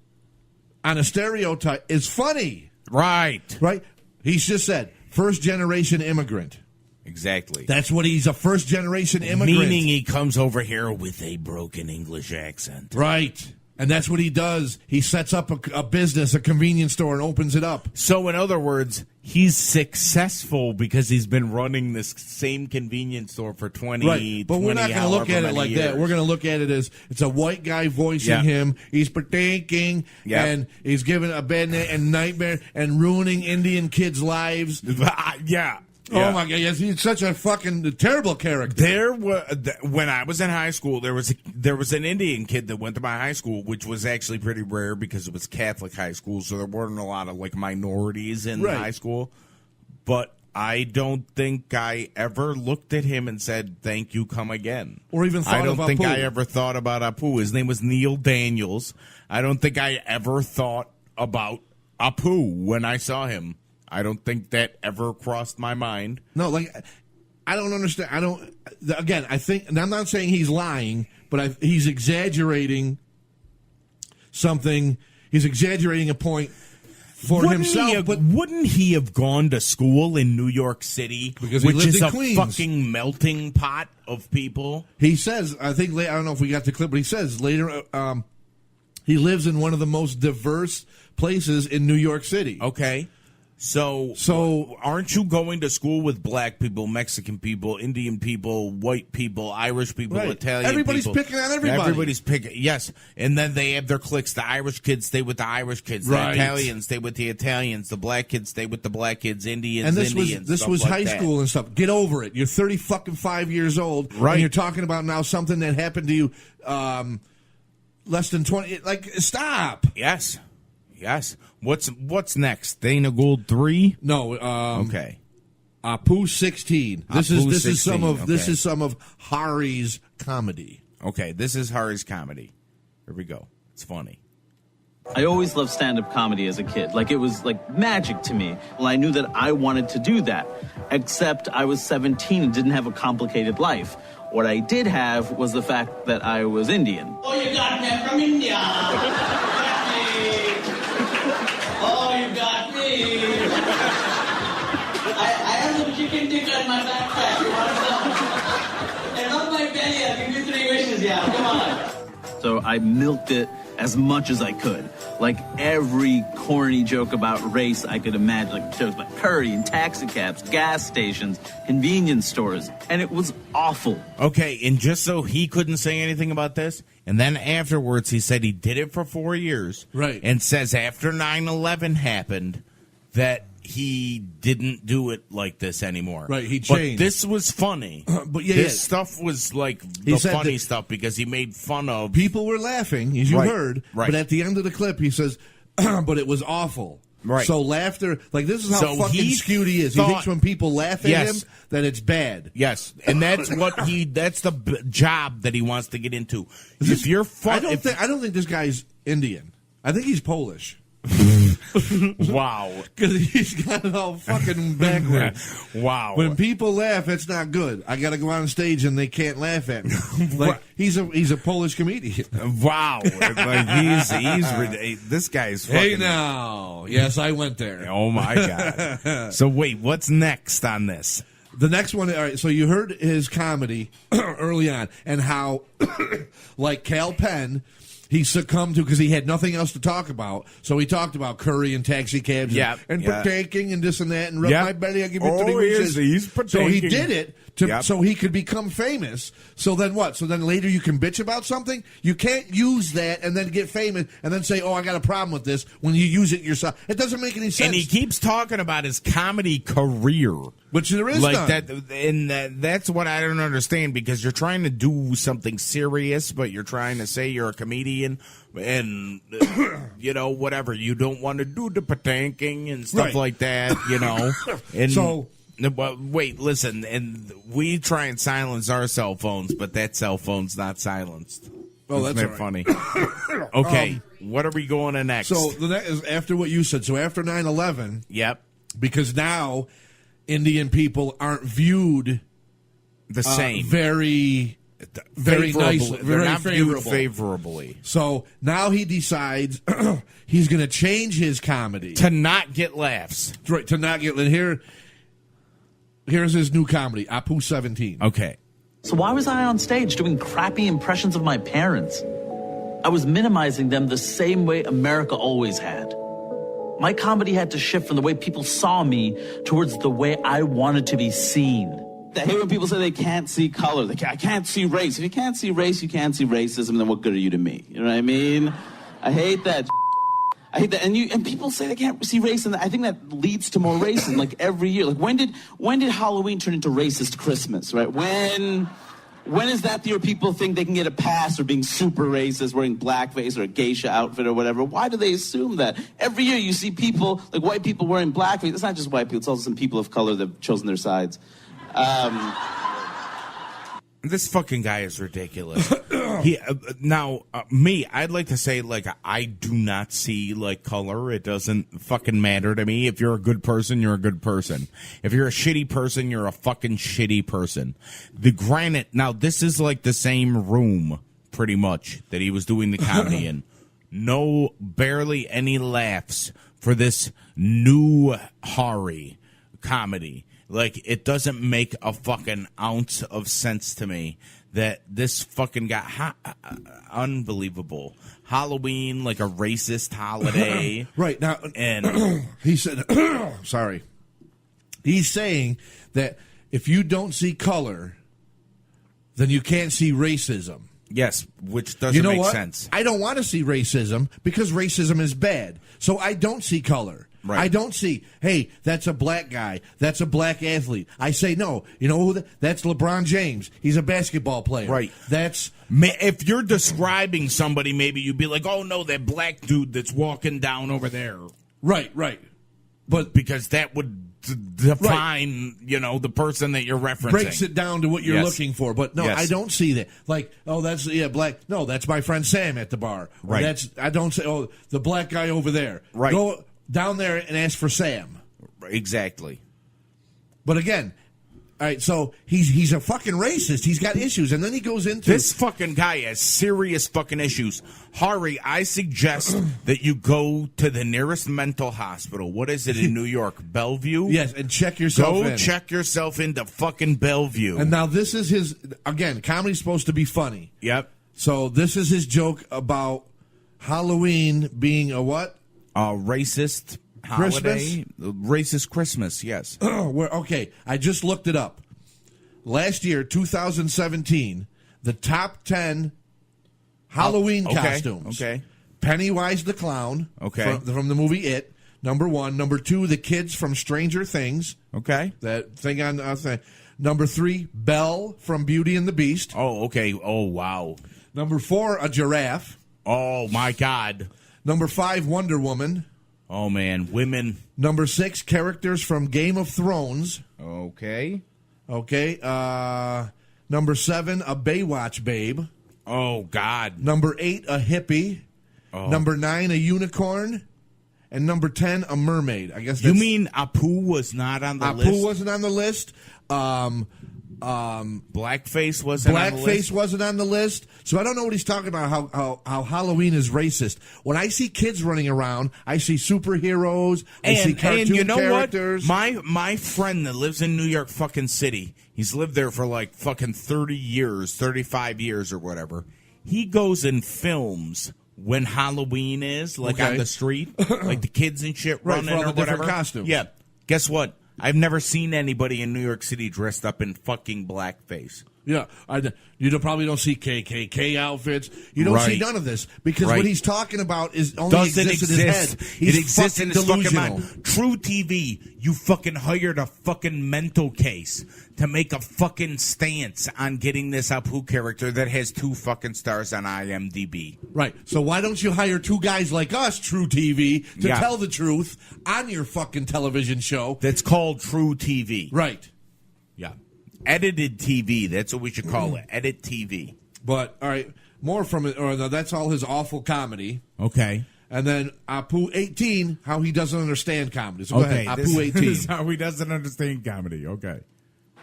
on a stereotype is funny. Right. Right? He's just said first generation immigrant. Exactly. That's what he's a first generation immigrant. Meaning he comes over here with a broken English accent. Right. And that's what he does. He sets up a business, a convenience store, and opens it up. So, in other words, he's successful because he's been running this same convenience store for 20, Right, but we're not going to look at it like that. We're going to look at it as it's a white guy voicing him. He's partaking, and he's giving a bad and nightmare and ruining Indian kids' lives. Yeah. Oh my God! Yes, he's such a fucking terrible character. When I was in high school, there was an Indian kid that went to my high school, which was actually pretty rare because it was Catholic high school, so there weren't a lot of like minorities in high school. But I don't think I ever looked at him and said, "Thank you, come again," or even thought I don't of think Apu. I ever thought about Apu. His name was Neil Daniels. I don't think I ever thought about Apu when I saw him. I don't think that ever crossed my mind. No, like, I don't understand. Again, I think, and I'm not saying he's lying, but he's exaggerating something. He's exaggerating a point for himself. But wouldn't he have gone to school in New York City, because he which lived is in a Queens. fucking melting pot of people? He says, I don't know if we got the clip, but he says later, he lives in one of the most diverse places in New York City. Okay. So aren't you going to school with black people, Mexican people, Indian people, white people, Irish people, Right. Italian Everybody's people? picking on everybody. Everybody's picking, yes. And then they have their cliques. The Irish kids stay with the Irish kids. The Right. Italians stay with the Italians. The black kids stay with the black kids. Indians, And this Indians. was stuff was like high that. school and stuff. Get over it. You're 35 years old, Right. and you're talking about now something that happened to you less than 20. Like, stop. Yes. What's next? Dana Gould 3? No. Okay. Apu 16. This Apu is some 16, of this okay. is some of Hari's comedy. Okay, this is Hari's comedy. Here we go. It's funny. I always loved stand-up comedy as a kid. Like, it was like magic to me. Well, I knew that I wanted to do that, except I was 17 and didn't have a complicated life. What I did have was the fact that I was Indian. Oh, you got me from India. Oh, you got me. I have some chicken tikka in my backpack. You want some? And up my belly, I'll give you 3 wishes, yeah. Come on. So I milked it as much as I could. Like, every corny joke about race I could imagine. Like, jokes about curry and taxi cabs, gas stations, convenience stores. And it was awful. Okay, and just so he couldn't say anything about this, and then afterwards he said he did it for 4 years. Right. And says after 9/11 happened that he didn't do it like this anymore. Right, he But changed. this was funny. But yeah, this yeah. stuff was like He the said funny that- stuff because he made fun of People were laughing, as you Right, heard. right. But at the end of the clip, he says, "But it was awful." Right. So laughter, like, this is how So fucking he skewed he is. thought- He thinks when people laugh at Yes. him that it's bad. Yes, and that's that's the job that he wants to get into. If you're I don't think this guy's Indian. I think he's Polish. Wow. Because he's got it all fucking backwards. Wow. When people laugh, it's not good. I got to go on stage and they can't laugh at me. Like, he's a Polish comedian. Wow. Like he's this guy's fucking. Hey now. Yes, I went there. Oh my God. So wait, what's next on this? The next one, all right, so you heard his comedy early on and how, like Cal Penn, he succumbed to because he had nothing else to talk about. So he talked about curry and taxi cabs and partaking and this and that and rub my belly. I give you 3 wishes. He's So he partaking. did it so he could become famous. So then what? So then later you can bitch about something? You can't use that and then get famous and then say, oh, I got a problem with this when you use it yourself. It doesn't make any sense. And he keeps talking about his comedy career. Which there is like none. that, and that's what I don't understand because you're trying to do something serious, but you're trying to say you're a comedian, and you know whatever. You don't want to do the patanking and stuff Right. like that, you know. And So- but wait, listen, and we try and silence our cell phones, but that cell phone's not silenced. Oh, Isn't that's that all right. funny? Okay, what are we going to next? So the next is after what you said. So after 9/11, yep, because now Indian people aren't viewed the same, very nice, They're very not viewed favorable. favorably. So now he decides he's going to change his comedy To not get laughs. Right, to not get here. Here's his new comedy, Apu 17. Okay. So why was I on stage doing crappy impressions of my parents? I was minimizing them the same way America always had. My comedy had to shift from the way people saw me towards the way I wanted to be seen. I hate when people say they can't see color. I can't see race. If you can't see race, you can't see racism, then what good are you to me? You know what I mean? I hate that. I hate that. And people say they can't see race, and I think that leads to more racism, like every year. Like when did Halloween turn into racist Christmas, right? When is that the year people think they can get a pass for being super racist, wearing blackface or a geisha outfit or whatever? Why do they assume that? Every year you see people, like white people wearing blackface. It's not just white people, it's also some people of color that have chosen their sides. This fucking guy is ridiculous. I'd like to say, like, I do not see, like, color. It doesn't fucking matter to me. If you're a good person, you're a good person. If you're a shitty person, you're a fucking shitty person. Now, this is, like, the same room, pretty much, that he was doing the comedy in. No, barely any laughs for this new Hari comedy. Like, it doesn't make a fucking ounce of sense to me that this fucking guy, unbelievable. Halloween, like a racist holiday. Right. Now, and he said, sorry. He's saying that if you don't see color, then you can't see racism. Yes, which doesn't make sense. I don't want to see racism because racism is bad. So I don't see color. Right. I don't see, hey, that's a black guy. That's a black athlete. I say, no, you know who that's LeBron James. He's a basketball player. Right. That's... If you're describing somebody, maybe you'd be like, oh, no, that black dude that's walking down over there. Right. But because that would define, the person that you're referencing. Breaks it down to what you're looking for. But no, I don't see that. Like, oh, that's black. No, that's my friend Sam at the bar. Right. I don't say, oh, the black guy over there. Right. Go down there and ask for Sam. Exactly. But again, all right, so he's a fucking racist. He's got issues. And then he goes into... This fucking guy has serious fucking issues. Hari, I suggest that you go to the nearest mental hospital. What is it in New York? Bellevue? Yes, and check yourself in. Go check yourself into fucking Bellevue. And now this is his... Again, comedy's supposed to be funny. Yep. So this is his joke about Halloween being a what? Racist holiday. Racist Christmas, yes. Okay, I just looked it up. Last year, 2017, the top 10 Halloween costumes. Okay. Pennywise the Clown. Okay. From the movie It. Number 1. Number 2, the kids from Stranger Things. Okay. That thing on thing. Number 3, Belle from Beauty and the Beast. Oh, okay. Oh, wow. Number 4, a giraffe. Oh, my God. Number 5, Wonder Woman. Oh, man. Women. Number 6, characters from Game of Thrones. Okay. Number 7, a Baywatch babe. Oh, God. Number 8, a hippie. Oh. Number 9, a unicorn. And number 10, a mermaid. I guess you mean Apu was not on the list? Apu wasn't on the list. Blackface wasn't on the list. Blackface wasn't on the list. So I don't know what he's talking about, how Halloween is racist. When I see kids running around, I see superheroes, I see cartoon characters. What? My friend that lives in New York fucking City, he's lived there for like fucking 30 years, 35 years or whatever. He goes and films when Halloween is, like on the street, like the kids and shit running for all or the different whatever. Costumes. Yeah. Guess what? I've never seen anybody in New York City dressed up in fucking blackface. Yeah, you probably don't see KKK outfits. You don't see none of this because what he's talking about is only exists in his head. It exists in his fucking mind. True TV, you fucking hired a fucking mental case to make a fucking stance on getting this Apu character that has 2 fucking stars on IMDb. Right. So why don't you hire 2 guys like us, True TV, to tell the truth on your fucking television show? That's called True TV. Right. Yeah. Edited TV. That's what we should call it. Edit TV. But, all right, more from it. Or that's all his awful comedy. Okay. And then Apu 18, how he doesn't understand comedy. So go ahead, Apu 18. This is how he doesn't understand comedy. Okay.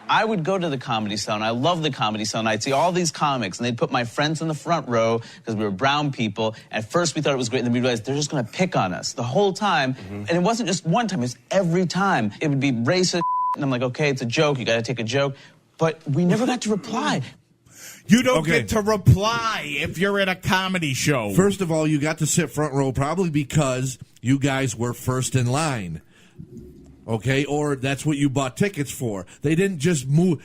I would go to the Comedy Cellar, and I love the Comedy Cellar, and I'd see all these comics, and they'd put my friends in the front row because we were brown people. At first, we thought it was great, and then we realized they're just going to pick on us the whole time. And it wasn't just one time, it was every time. It would be racist, and I'm like, okay, it's a joke, you got to take a joke. But we never got to reply. You don't get to reply if you're at a comedy show. First of all, you got to sit front row probably because you guys were first in line. Okay, or that's what you bought tickets for. They didn't just move.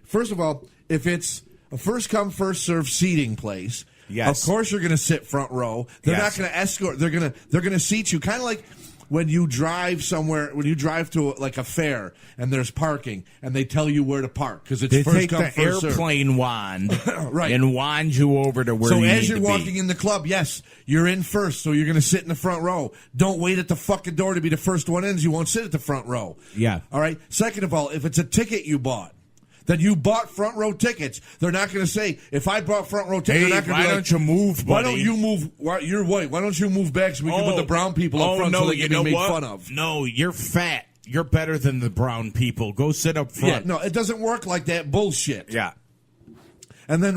First of all, if it's a first come first served seating place, of course you're going to sit front row. They're not going to escort. They're going to seat you kind of like when you drive somewhere, when you drive to like a fair and there's parking and they tell you where to park because it's they first take come the first airplane served. wand Right. and wand you over to where so you as need you're to walking be. in the club, yes, you're in first, so you're going to sit in the front row. Don't wait at the fucking door to be the first one in, you won't sit at the front row. Yeah. All right? Second of all, if it's a ticket you bought, then you bought front row tickets. They're not going to say, if I bought front row tickets, they're not going to be why like, don't you move, why buddy? don't you move? You're white. Why don't you move back so we can put the brown people up front so they can be made fun of? No, you're fat. You're better than the brown people. Go sit up front. Yeah, no, it doesn't work like that bullshit. Yeah. And then,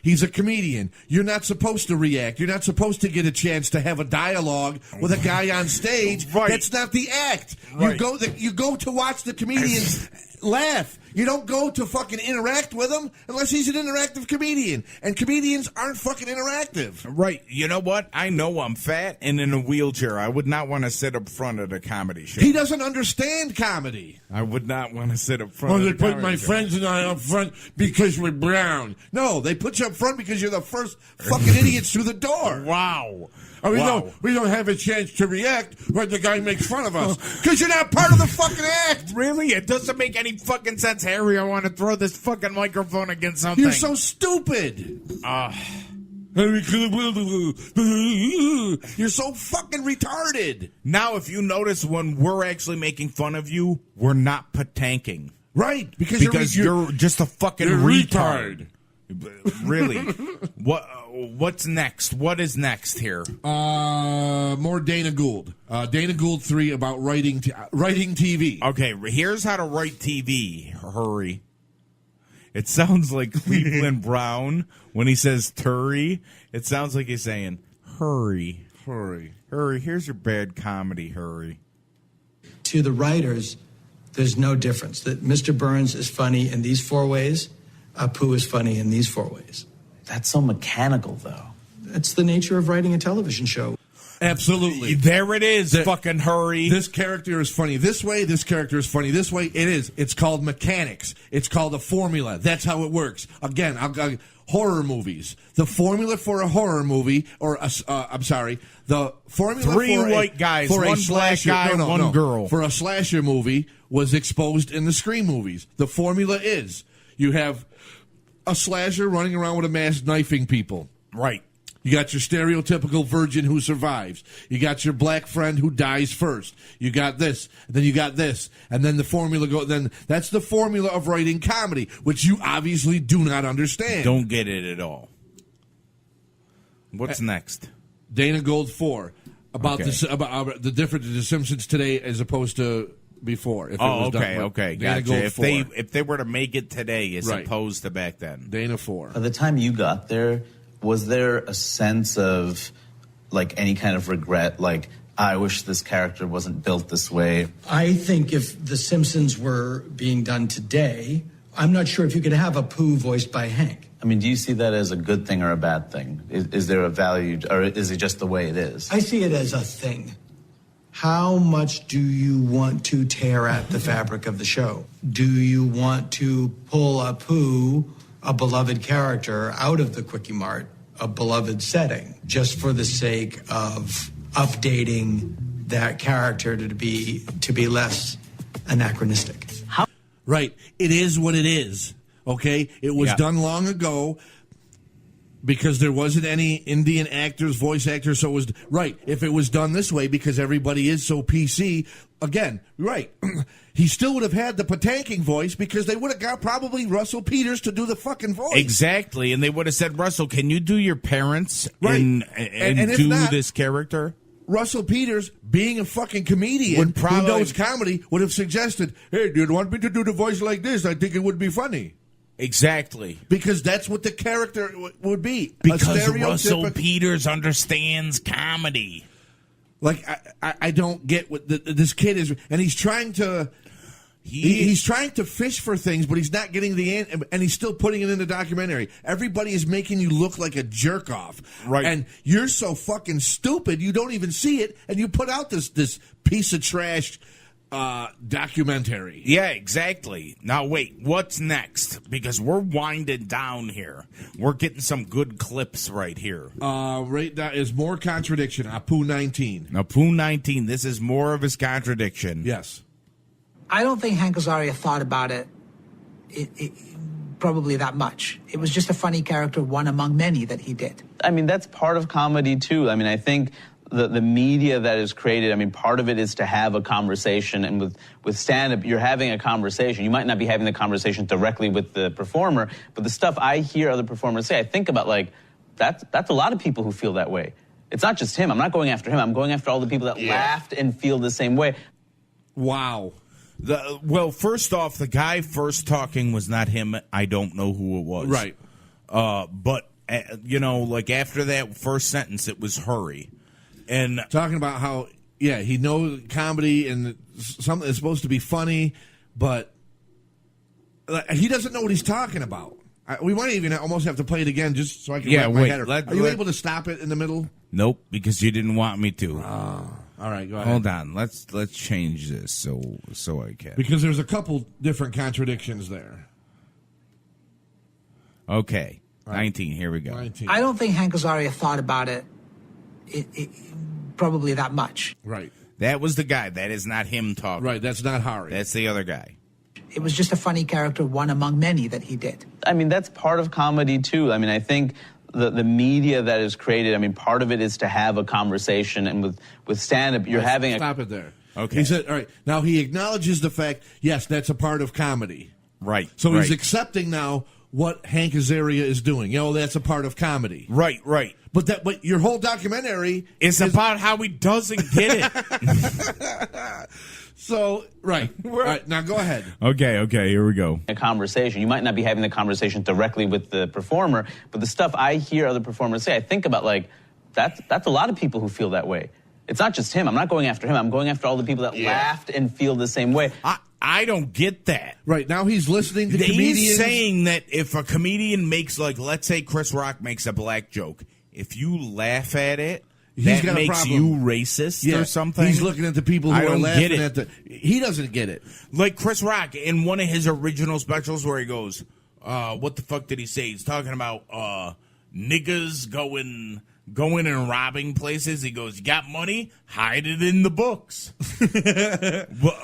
he's a comedian. You're not supposed to react. You're not supposed to get a chance to have a dialogue with a guy on stage. Right. That's not the act. Right. You go to watch the comedians laugh. You don't go to fucking interact with him unless he's an interactive comedian. And comedians aren't fucking interactive. Right. You know what? I know I'm fat and in a wheelchair. I would not want to sit up front at a comedy show. He doesn't understand comedy. I would not want to sit up front. Well, at they a put comedy my show. friends and I up front because we're brown. No, they put you up front because you're the first fucking idiots through the door. Wow. We don't have a chance to react when the guy makes fun of us because you're not part of the fucking act. Really? It doesn't make any fucking sense, Harry. I want to throw this fucking microphone against something. You're so stupid. You're so fucking retarded. Now, if you notice, when we're actually making fun of you, we're not patanking. Right, because you're just a fucking you're retard. Really? What's next? What is next here? More Dana Gould. Dana Gould 3 about writing TV. Okay, here's how to write TV. Hurry. It sounds like Cleveland Brown when he says Turry. It sounds like he's saying hurry. Hurry. Hurry, here's your bad comedy, hurry. To the writers, there's no difference. That Mr. Burns is funny in these 4 ways. Apu is funny in these 4 ways. That's so mechanical, though. That's the nature of writing a television show. Absolutely. There it is, fucking hurry. This character is funny this way. This character is funny this way. It is. It's called mechanics. It's called a formula. That's how it works. Again, horror movies. The formula for a horror movie, the formula 3 for white guys, for 1 a black slasher, guy, 1 girl. For a slasher movie was exposed in the Scream movies. The formula is you have a slasher running around with a mask knifing people. Right. You got your stereotypical virgin who survives. You got your black friend who dies first. You got this, and then you got this, and then the formula then that's the formula of writing comedy, which you obviously do not understand. Don't get it at all. What's next? Dana Gould 4 about Okay. about the difference of The Simpsons today as opposed to before. If it was done. Okay, Dana gotcha. Gould 4. If they were to make it today as Right. opposed to back then. Dana 4. By the time you got there, was there a sense of like any kind of regret? Like, I wish this character wasn't built this way. I think if The Simpsons were being done today, I'm not sure if you could have Apu voiced by Hank. I mean, do you see that as a good thing or a bad thing? Is there a value, or is it just the way it is? I see it as a thing. How much do you want to tear at the fabric of the show? Do you want to pull Apu, a beloved character, out of the Quickie Mart, a beloved setting, just for the sake of updating that character to be less anachronistic? Right. It is what it is. Okay? It was Yeah. done long ago because there wasn't any Indian actors, voice actors, so it was right. If it was done this way because everybody is so PC, again, right. He still would have had the patanking voice because they would have got probably Russell Peters to do the fucking voice. Exactly, and they would have said, Russell, can you do your parents Right. and if do not, this character? Russell Peters, being a fucking comedian Would probably- who knows comedy, would have suggested, hey, do you want me to do the voice like this? I think it would be funny. Exactly. Because that's what the character would be. Because a Russell stereotypical- Peters understands comedy. Like, I don't get what this kid is, and he's trying to He's trying to fish for things, but he's not getting and he's still putting it in the documentary. Everybody is making you look like a jerk off, right? And you're so fucking stupid, you don't even see it, and you put out this piece of trash documentary. Yeah, exactly. Now wait, what's next? Because we're winding down here. We're getting some good clips right here. Right now is more contradiction. Apu 19. Apu 19. This is more of his contradiction. Yes. I don't think Hank Azaria thought about it probably that much. It was just a funny character, one among many that he did. I mean, that's part of comedy, too. I mean, I think the media that is created, I mean, part of it is to have a conversation. And with stand-up, you're having a conversation. You might not be having the conversation directly with the performer, but the stuff I hear other performers say, I think about, like, that's a lot of people who feel that way. It's not just him. I'm not going after him. I'm going after all the people that laughed and feel the same way. Wow. Well, first off, the guy first talking was not him. I don't know who it was. Right. But, like after that first sentence, it was Hari. And talking about how, he knows comedy and something that's supposed to be funny, but he doesn't know what he's talking about. We might even almost have to play it again just so I can wrap my head around. Are you able to stop it in the middle? Nope, because you didn't want me to. All right, go ahead. Hold on. Let's change this so I can. Because there's a couple different contradictions there. Okay. Right. 19. Here we go. 19. I don't think Hank Azaria thought about it probably that much. Right. That was the guy. That is not him talking. Right, that's not Hari. That's the other guy. It was just a funny character, one among many that he did. I mean, that's part of comedy, too. I mean, I think the media that is created, I mean, part of it is to have a conversation. And with stand-up, you're having Stop it there. Okay. He said, all right, now he acknowledges the fact, yes, that's a part of comedy. Right. So he's accepting now what Hank Azaria is doing. That's a part of comedy. Right. But your whole documentary is about how he doesn't get it. So, right. All right, now go ahead. Okay, here we go. A conversation. You might not be having the conversation directly with the performer, but the stuff I hear other performers say, I think about, like, that's a lot of people who feel that way. It's not just him. I'm not going after him. I'm going after all the people that laughed and feel the same way. I don't get that. Right, now he's listening to comedians. He's saying that if a comedian makes, like, let's say Chris Rock makes a black joke, if you laugh at it, that got a makes problem. you racist or something. He's looking at the people who I are don't laughing get it. He doesn't get it. Like Chris Rock in one of his original specials where he goes, what the fuck did he say? He's talking about niggas going and robbing places. He goes, you got money? Hide it in the books.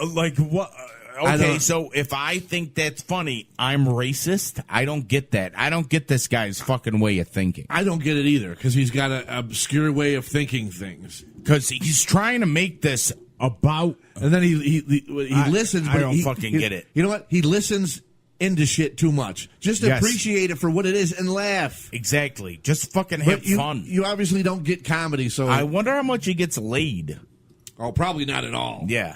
Like what? Okay, so if I think that's funny, I'm racist. I don't get that. I don't get this guy's fucking way of thinking. I don't get it either because he's got an obscure way of thinking things. Because he's trying to make this about, and then he listens. But I don't fucking get it. You know what? He listens into shit too much. Just appreciate it for what it is and laugh. Exactly. Just fucking have fun. You obviously don't get comedy, so I wonder how much he gets laid. Oh, probably not at all. Yeah.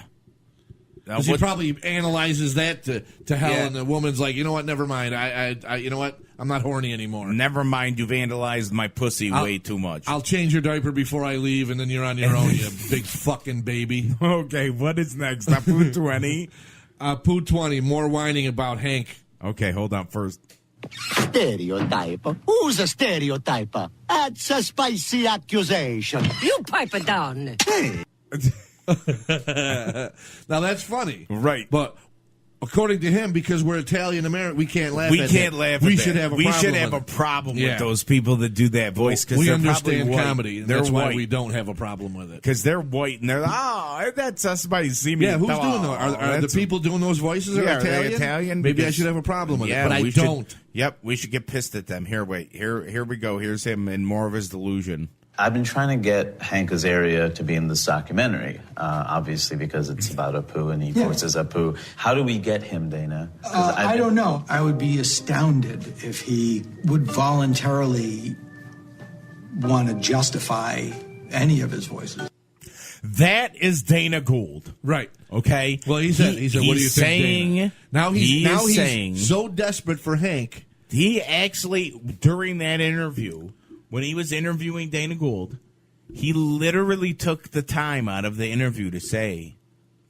Because he probably analyzes that to hell, and the woman's like, you know what? Never mind. I you know what? I'm not horny anymore. Never mind. You vandalized my pussy way too much. I'll change your diaper before I leave, and then you're on your own, you big fucking baby. Okay, what is next? Apu 20. Apu 20. More whining about Hank. Okay, hold on first. Stereotype? Who's a stereotype? That's a spicy accusation. You pipe it down. Hey. Now that's funny, right? But according to him, because we're Italian American, we can't laugh. We can't laugh. We At should that. have a we problem. should have a problem with those people that do that voice because we they're understand probably comedy. And they're that's white. why we don't have a problem with it because they're white and they're that's us. Somebody see me. Yeah, who's doing those? Are the people doing those voices are Italian? Maybe I should have a problem with it, but I don't. Yep, we should get pissed at them. Here we go. Here's him in more of his delusion. I've been trying to get Hank Azaria to be in this documentary, obviously because it's about Apu and he voices Apu. How do we get him, Dana? I don't know. I would be astounded if he would voluntarily want to justify any of his voices. That is Dana Gould. Right. Okay. Well, he said, what do you think, Dana? Now he's saying so desperate for Hank. He actually, during that interview, when he was interviewing Dana Gould, he literally took the time out of the interview to say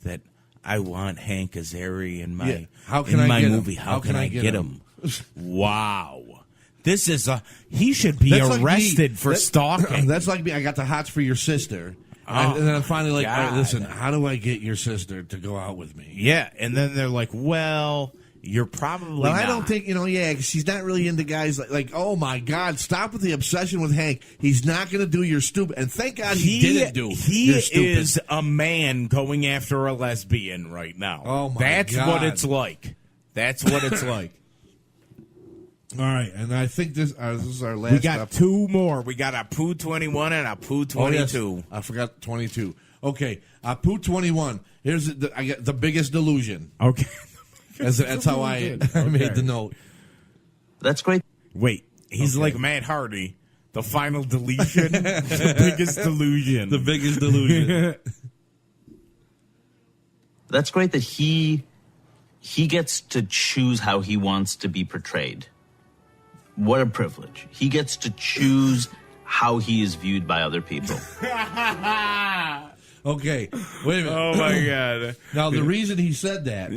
that I want Hank Azaria in my How can I get movie. him? How can I get him? Wow. This is he should be arrested for stalking. That's like me. I got the hots for your sister. And then I'm finally like, all right, listen, how do I get your sister to go out with me? Yeah, and then they're like, well, you're probably Well, not. I don't think, 'cause she's not really into guys like, oh my God, stop with the obsession with Hank. He's not going to do your stupid. And thank God he didn't do He your stupid. is a man going after a lesbian right now. Oh, my That's God. what it's like. That's what it's like. All right, and I think this is our last. We got two more. We got a Pooh 21 and a Pooh 22. Oh, yes. I forgot 22. Okay, Pooh 21. Here's I get the biggest delusion. Okay. That's how I made the note. That's great. Wait, he's like Matt Hardy. The final deletion. The biggest delusion. The biggest delusion. That's great that he gets to choose how he wants to be portrayed. What a privilege. He gets to choose how he is viewed by other people. Okay, wait a minute. Oh, my God. Now, the reason he said that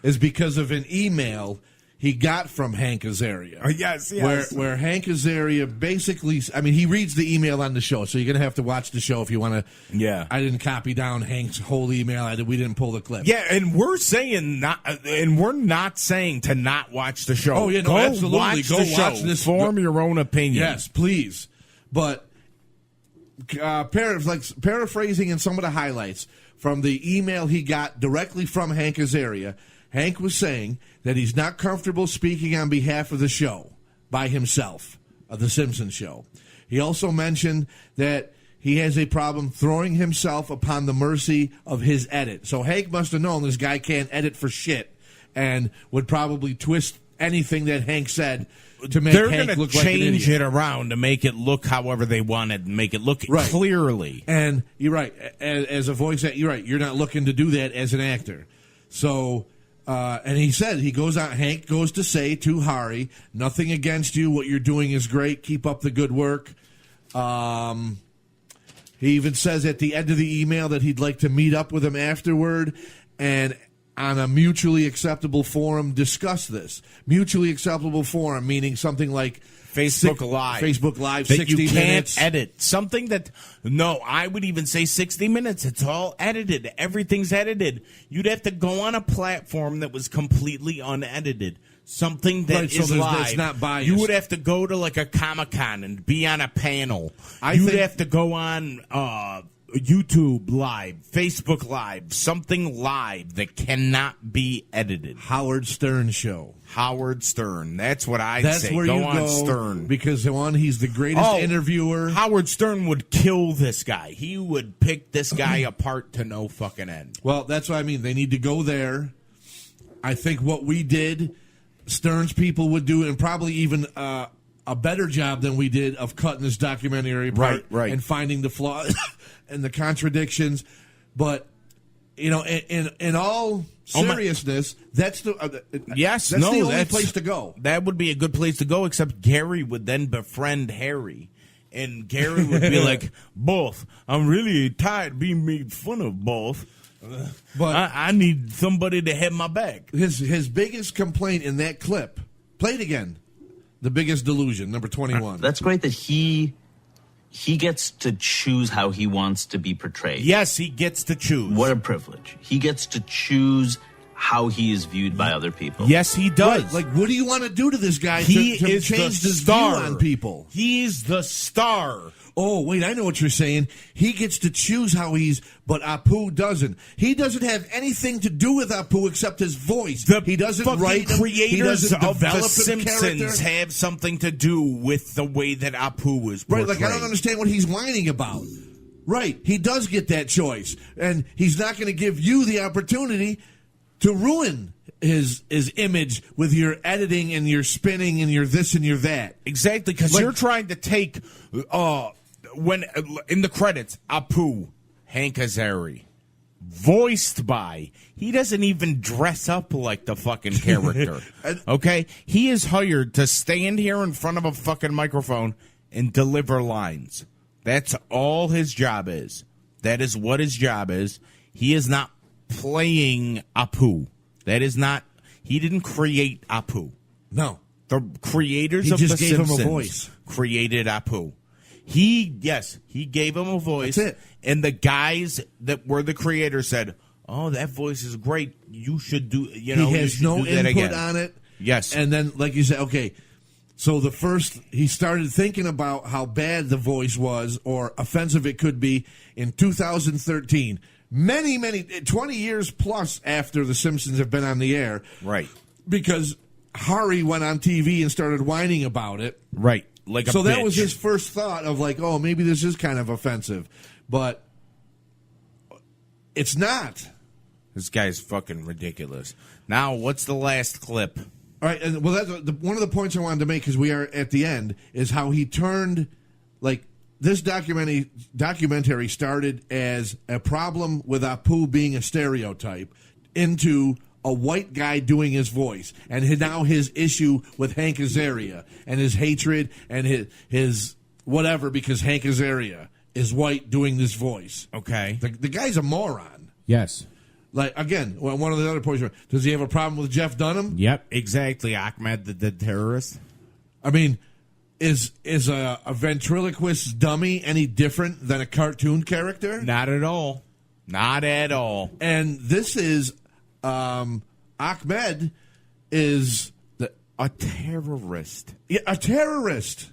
is because of an email he got from Hank Azaria. Yes. Where Hank Azaria basically, he reads the email on the show, so you're going to have to watch the show if you want to. Yeah. I didn't copy down Hank's whole email. We didn't pull the clip. Yeah, and we're not saying to not watch the show. Oh, yeah, no, go absolutely. Watch Go the show. watch this. Form your own opinion. Yes, please. But paraphrasing in some of the highlights from the email he got directly from Hank Azaria, Hank was saying that he's not comfortable speaking on behalf of the show by himself, of The Simpsons Show. He also mentioned that he has a problem throwing himself upon the mercy of his edit. So Hank must have known this guy can't edit for shit and would probably twist anything that Hank said to make They're Hank gonna look like an idiot. change it around to make it look however they want it and make it look clearly. And you're right. As a voice actor, you're right. You're not looking to do that as an actor. So, and he said, Hank goes to say to Hari, nothing against you. What you're doing is great. Keep up the good work. He even says at the end of the email that he'd like to meet up with him afterward and on a mutually acceptable forum discuss this. Mutually acceptable forum meaning something like Facebook Live. Facebook Live, that 60 you can't minutes. edit. Something that, no, I would even say 60 minutes. It's all edited. Everything's edited. You'd have to go on a platform that was completely unedited. Something that is live. That's not biased. You would have to go to like a Comic-Con and be on a panel. You'd have to go on YouTube Live, Facebook Live, something live that cannot be edited. Howard Stern show. Howard Stern. That's what I'd That's say. where go you on go Stern. because he's the greatest interviewer. Howard Stern would kill this guy. He would pick this guy apart to no fucking end. Well, that's what I mean. They need to go there. I think what we did, Stern's people would do, and probably even a better job than we did of cutting this documentary apart and finding the flaws and the contradictions. But in all seriousness, that's the only place to go. That would be a good place to go. Except Gary would then befriend Harry, and Gary would be like, "Both, I'm really tired of being made fun of, both." But I need somebody to have my back. His biggest complaint in that clip, play it again. The biggest delusion, number 21. That's great that he gets to choose how he wants to be portrayed. Yes, he gets to choose. What a privilege. He gets to choose how he is viewed by other people. Yes, he does. Right. Like, what do you want to do to this guy He to is change the his star. view on people? He's the star. Oh, wait, I know what you're saying. He gets to choose how but Apu doesn't. He doesn't have anything to do with Apu except his voice. He doesn't write him. Creators He doesn't of develop The his Simpsons character. have something to do with the way that Apu is portrayed. Right, like I don't understand what he's whining about. Right, he does get that choice, and he's not going to give you the opportunity to ruin his image with your editing and your spinning and your this and your that. Exactly, because you're trying to take when in the credits, Apu, Hank Azaria, voiced by. He doesn't even dress up like the fucking character. Okay, he is hired to stand here in front of a fucking microphone and deliver lines. That's all his job is. That is what his job is. He is not playing Apu. That is not. He didn't create Apu. No. The creators He of just The gave him a Simpsons voice. created Apu. He gave him a voice. That's it. And the guys that were the creators said, "Oh, that voice is great. You should do. You know, he you has should no do that input again." on it. Yes. And then, like you said, okay, so he started thinking about how bad the voice was or offensive it could be in 2013. Many, 20 years plus after The Simpsons have been on the air. Right. Because Hari went on TV and started whining about it. Right. Like a so that bitch. was his first thought of like, oh, maybe this is kind of offensive. But it's not. This guy's fucking ridiculous. Now, what's the last clip? All right, and well, that's one of the points I wanted to make because we are at the end is how he turned, like this documentary started as a problem with Apu being a stereotype into a white guy doing his voice, and now his issue with Hank Azaria and his hatred and his whatever because Hank Azaria is white doing this voice. Okay, the guy's a moron. Yes. Like, again, one of the other points, does he have a problem with Jeff Dunham? Yep, exactly. Ahmed, the terrorist. I mean, is a ventriloquist dummy any different than a cartoon character? Not at all. Not at all. And this is, Ahmed is a terrorist. Yeah, a terrorist.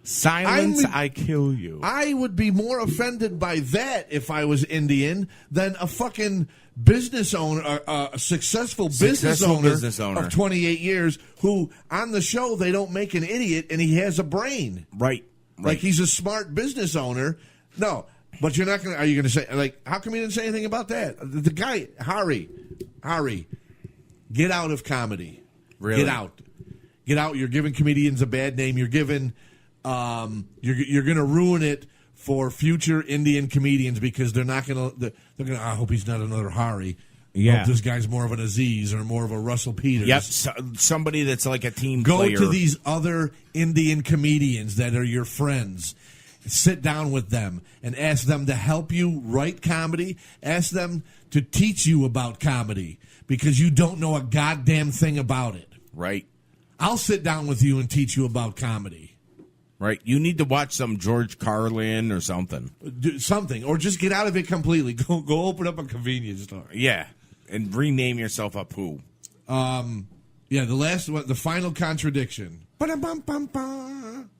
Silence, I kill you. I would be more offended by that if I was Indian than a fucking business owner, a successful business owner of 28 years who, on the show, they don't make an idiot and he has a brain. Right. Like he's a smart business owner. No, but you're not going to, are you going to say, like, how come you didn't say anything about that? The guy, Hari, get out of comedy. Really? Get out. You're giving comedians a bad name. You're giving, you're going to ruin it for future Indian comedians because they're not going to. They're going to. I hope he's not another Hari. Yeah. I hope this guy's more of an Aziz or more of a Russell Peters. Yep, somebody that's like a team Go player. to these other Indian comedians that are your friends. Sit down with them and ask them to help you write comedy. Ask them to teach you about comedy because you don't know a goddamn thing about it. Right. I'll sit down with you and teach you about comedy. Right. You need to watch some George Carlin or something. Do something. Or just get out of it completely. Go open up a convenience store. Yeah. And rename yourself Apu. Yeah, the last one, the final contradiction. Ba-da-bum-bum-bum.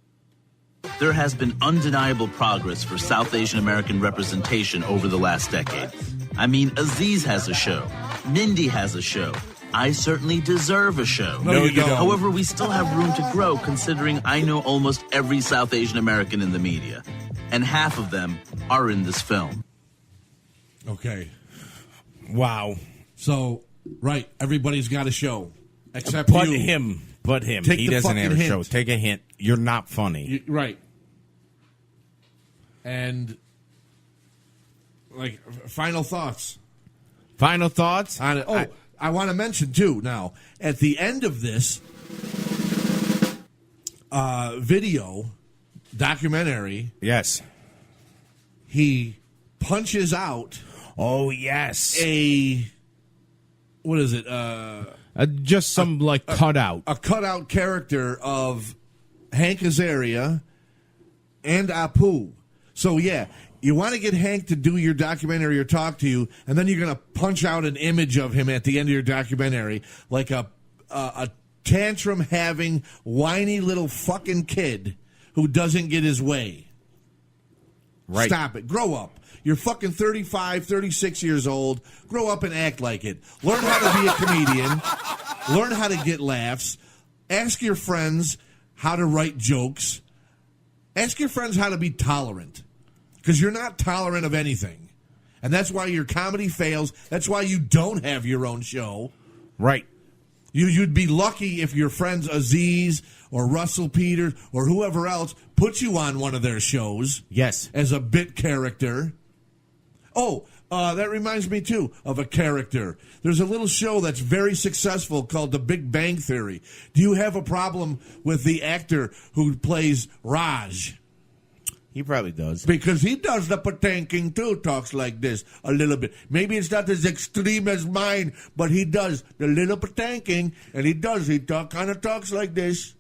There has been undeniable progress for South Asian American representation over the last decade. I mean, Aziz has a show. Mindy has a show. I certainly deserve a show. No, you don't. However, we still have room to grow considering I know almost every South Asian American in the media. And half of them are in this film. Okay. Wow. So, right, everybody's got a show. Except But you. him. But him. Take He the doesn't have a fucking show. hint. Take a hint. You're not funny. Right. And, like, final thoughts. Final thoughts? On it. I want to mention, too, now, at the end of this documentary, yes, he punches out. Oh, yes. What is it? Just some, cutout. A cutout character of Hank Azaria and Apu. So, yeah. You want to get Hank to do your documentary or talk to you, and then you're going to punch out an image of him at the end of your documentary like a tantrum-having, whiny little fucking kid who doesn't get his way. Right. Stop it. Grow up. You're fucking 35, 36 years old. Grow up and act like it. Learn how to be a comedian. Learn how to get laughs. Ask your friends how to write jokes. Ask your friends how to be tolerant. Because you're not tolerant of anything. And that's why your comedy fails. That's why you don't have your own show. Right. You'd be lucky if your friends Aziz or Russell Peters or whoever else put you on one of their shows. Yes. As a bit character. Oh, that reminds me, too, of a character. There's a little show that's very successful called The Big Bang Theory. Do you have a problem with the actor who plays Raj? He probably does. Because he does the patanking too, talks like this a little bit. Maybe it's not as extreme as mine, but he does the little patanking, and he kind of talks like this.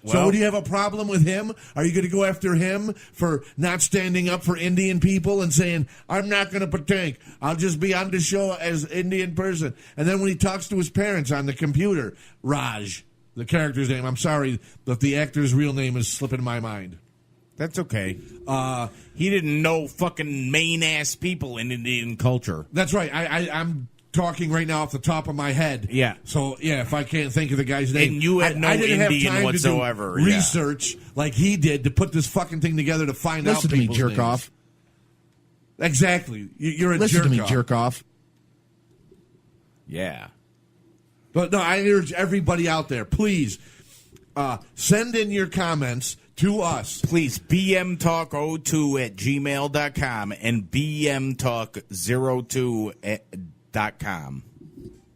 So do you have a problem with him? Are you going to go after him for not standing up for Indian people and saying, I'm not going to patank, I'll just be on the show as Indian person? And then when he talks to his parents on the computer, Raj, the character's name, I'm sorry, but the actor's real name is slipping my mind. That's okay. He didn't know fucking Maine-ass people in Indian culture. That's right. I'm talking right now off the top of my head. Yeah. So, yeah, if I can't think of the guy's name. And you had no I didn't Indian have time whatsoever. To do research like he did to put this fucking thing together to find out Listen to me, people's jerk names. off. Exactly. You're a Listen jerk to me, off. jerk off. Yeah. But no, I urge everybody out there, please send in your comments to us. Please, bmtalk02@gmail.com and bmtalk02.com.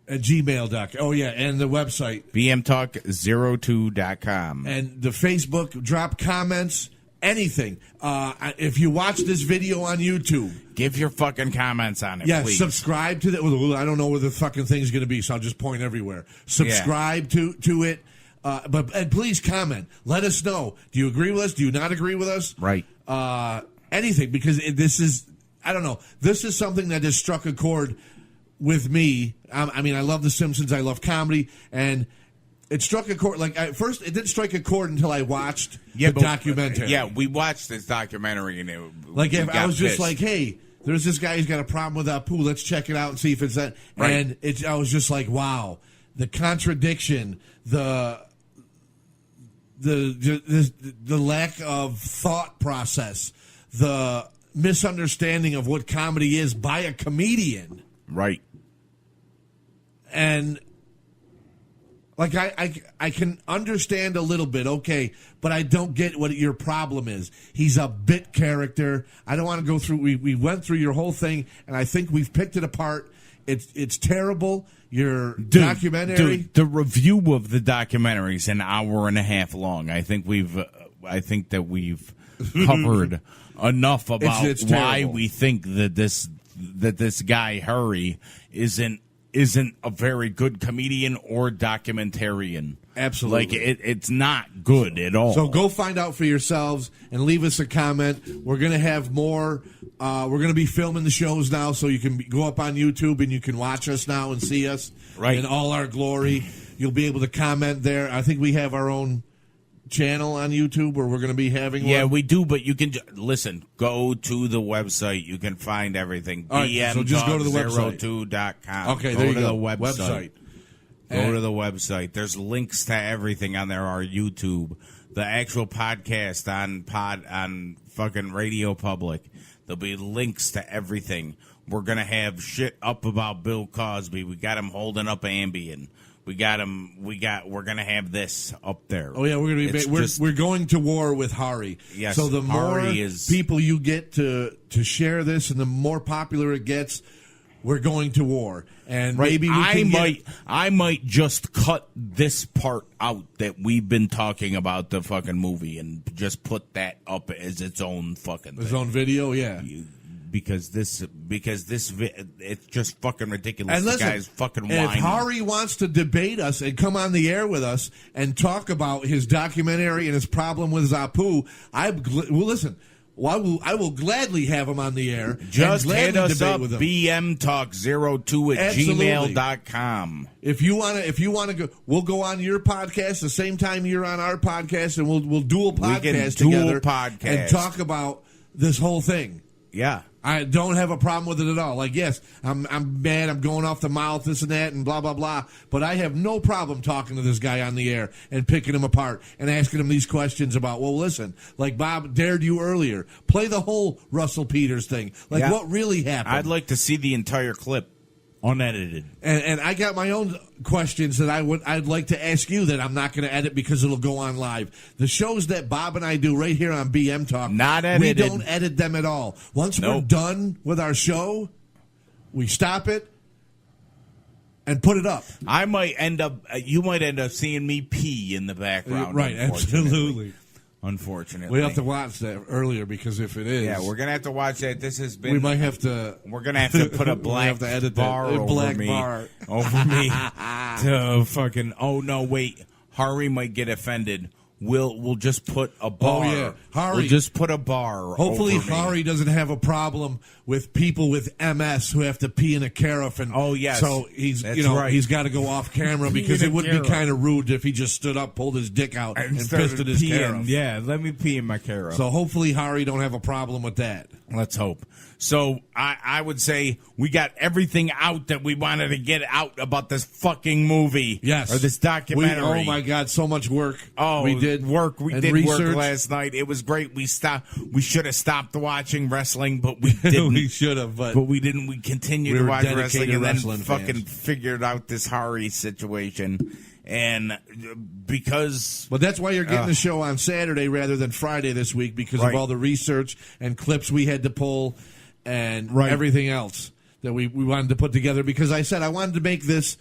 At gmail.com. Oh, yeah, and the website. bmtalk02.com. And the Facebook, drop comments, anything. If you watch this video on YouTube, give your fucking comments on it, yeah, please. subscribe to the. Well, I don't know where the fucking thing's going to be, so I'll just point everywhere. Subscribe to it. And please comment. Let us know. Do you agree with us? Do you not agree with us? Right. Anything, because this is, I don't know, this is something that has struck a chord with me. I mean, I love The Simpsons. I love comedy. And it struck a chord. Like, at first, it didn't strike a chord until I watched the documentary. Yeah, we watched this documentary. And I was just like, hey, there's this guy who's got a problem with Apu. Let's check it out and see if it's that. Right. And I was just like, wow, the contradiction, the lack of thought process, the misunderstanding of what comedy is by a comedian. Right. And like I can understand a little bit, okay, but I don't get what your problem is. He's a bit character. I don't want to go through. We went through your whole thing, and I think we've picked it apart. It's terrible. Your documentary. Dude, the review of the documentary is an hour and a half long. I think that we've covered enough about it's why terrible. we think that this guy Hari isn't a very good comedian or documentarian. Absolutely. Like, it's not good at all. So go find out for yourselves and leave us a comment. We're going to have more. We're going to be filming the shows now, so you can go up on YouTube and you can watch us now and see us in all our glory. You'll be able to comment there. I think we have our own channel on YouTube where we're going to be having one. Yeah, we do, but you can listen. Go to the website. You can find everything. All right, so just go to the website. bmtalk02.com. Okay, go there you to go. the website. Go And- to the website. There's links to everything on there. Our YouTube, the actual podcast on fucking Radio Public. There'll be links to everything. We're gonna have shit up about Bill Cosby. We got him holding up Ambien. We're gonna have this up there. Oh yeah, we're gonna be. We're going to war with Hari. Yes, So the more Hari people you get to share this, and the more popular it gets, we're going to war. And maybe I might just cut this part out that we've been talking about the fucking movie and just put that up as its own fucking his thing. own video. Yeah. Because it's just fucking ridiculous. And listen, the guy's fucking if whining. Hari wants to debate us and come on the air with us and talk about his documentary and his problem with Apu, listen. Well, I will gladly have him on the air. Just and hit gladly us debate up, with him. bmtalk02@gmail.com. If you want to go, we'll go on your podcast the same time you're on our podcast, and we'll dual podcast together and talk about this whole thing. Yeah. I don't have a problem with it at all. Like, yes, I'm mad, I'm going off the mouth, this and that, and blah, blah, blah. But I have no problem talking to this guy on the air and picking him apart and asking him these questions about, well, listen, like Bob dared you earlier, play the whole Russell Peters thing. Like, Yeah. what really happened? I'd like to see the entire clip unedited. And I got my own questions that I'd like to ask you that I'm not going to edit because it'll go on live. The shows that Bob and I do right here on BM Talk, not edited. We don't edit them at all. Once we're done with our show, we stop it and put it up. You might end up seeing me pee in the background. Right, unfortunately. absolutely. unfortunately. We have to watch that earlier because if it is, Yeah, we're gonna have to watch that. This has been. we might have to. We're gonna have to put a black have to edit bar that. A over black me, bar. over me to fucking. Oh no, wait. Hari might get offended. We'll just put a bar. Oh yeah, Hari. We'll just put a bar. Hopefully, over me. Hari doesn't have a problem with people with MS who have to pee in a carafe. Oh yes, so he's That's right. He's got to go off camera because it would be kind of rude if he just stood up, pulled his dick out, and pissed in his carafe. Yeah, let me pee in my carafe. So hopefully, Hari don't have a problem with that. Let's hope. So I would say we got everything out that we wanted to get out about this fucking movie. Yes. Or this documentary. Oh my God, so much work. Oh, we did work. We and did research. work last night. It was great. We should have stopped watching wrestling, but we didn't. We should have, but we didn't. We continued we to were watch wrestling and then wrestling fucking fans. figured out this Hari situation. And because... But that's why you're getting the show on Saturday rather than Friday this week because of all the research and clips we had to pull and everything else that we wanted to put together. Because I said I wanted to make this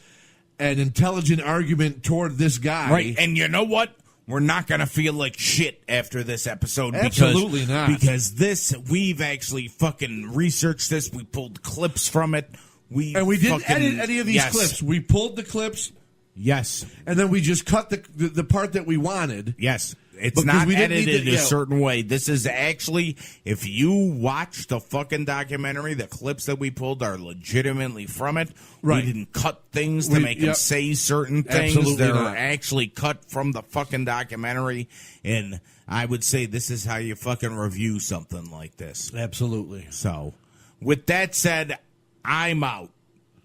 an intelligent argument toward this guy. Right, and you know what? We're not going to feel like shit after this episode. Absolutely not. Because we've actually fucking researched this. We pulled clips from it. We didn't edit any of these clips. We pulled the clips. Yes. And then we just cut the part that we wanted. Yes. It's Because not we didn't need edited to- a certain way. This is actually, if you watch the fucking documentary, the clips that we pulled are legitimately from it. Right. We didn't cut things to make them say certain things. Absolutely They're not. actually cut from the fucking documentary. And I would say this is how you fucking review something like this. Absolutely. So, with that said, I'm out.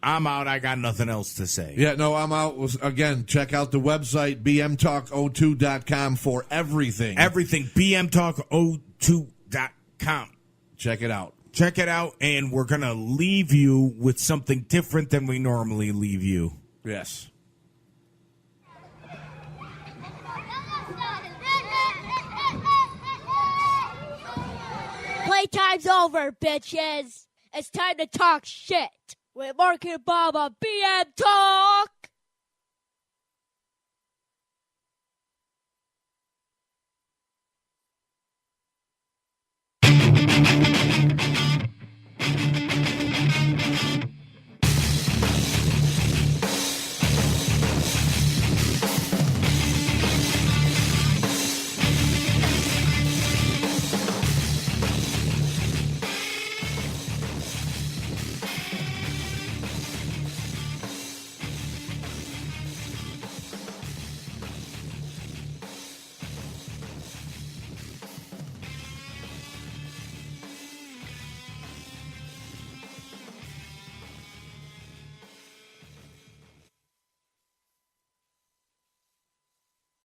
I got nothing else to say. Yeah, no, I'm out. Again, check out the website, bmtalk02.com for everything. Everything, bmtalk02.com. Check it out. Check it out, and we're going to leave you with something different than we normally leave you. Yes. Playtime's over, bitches. It's time to talk shit with Marc and Bob on BM Talk.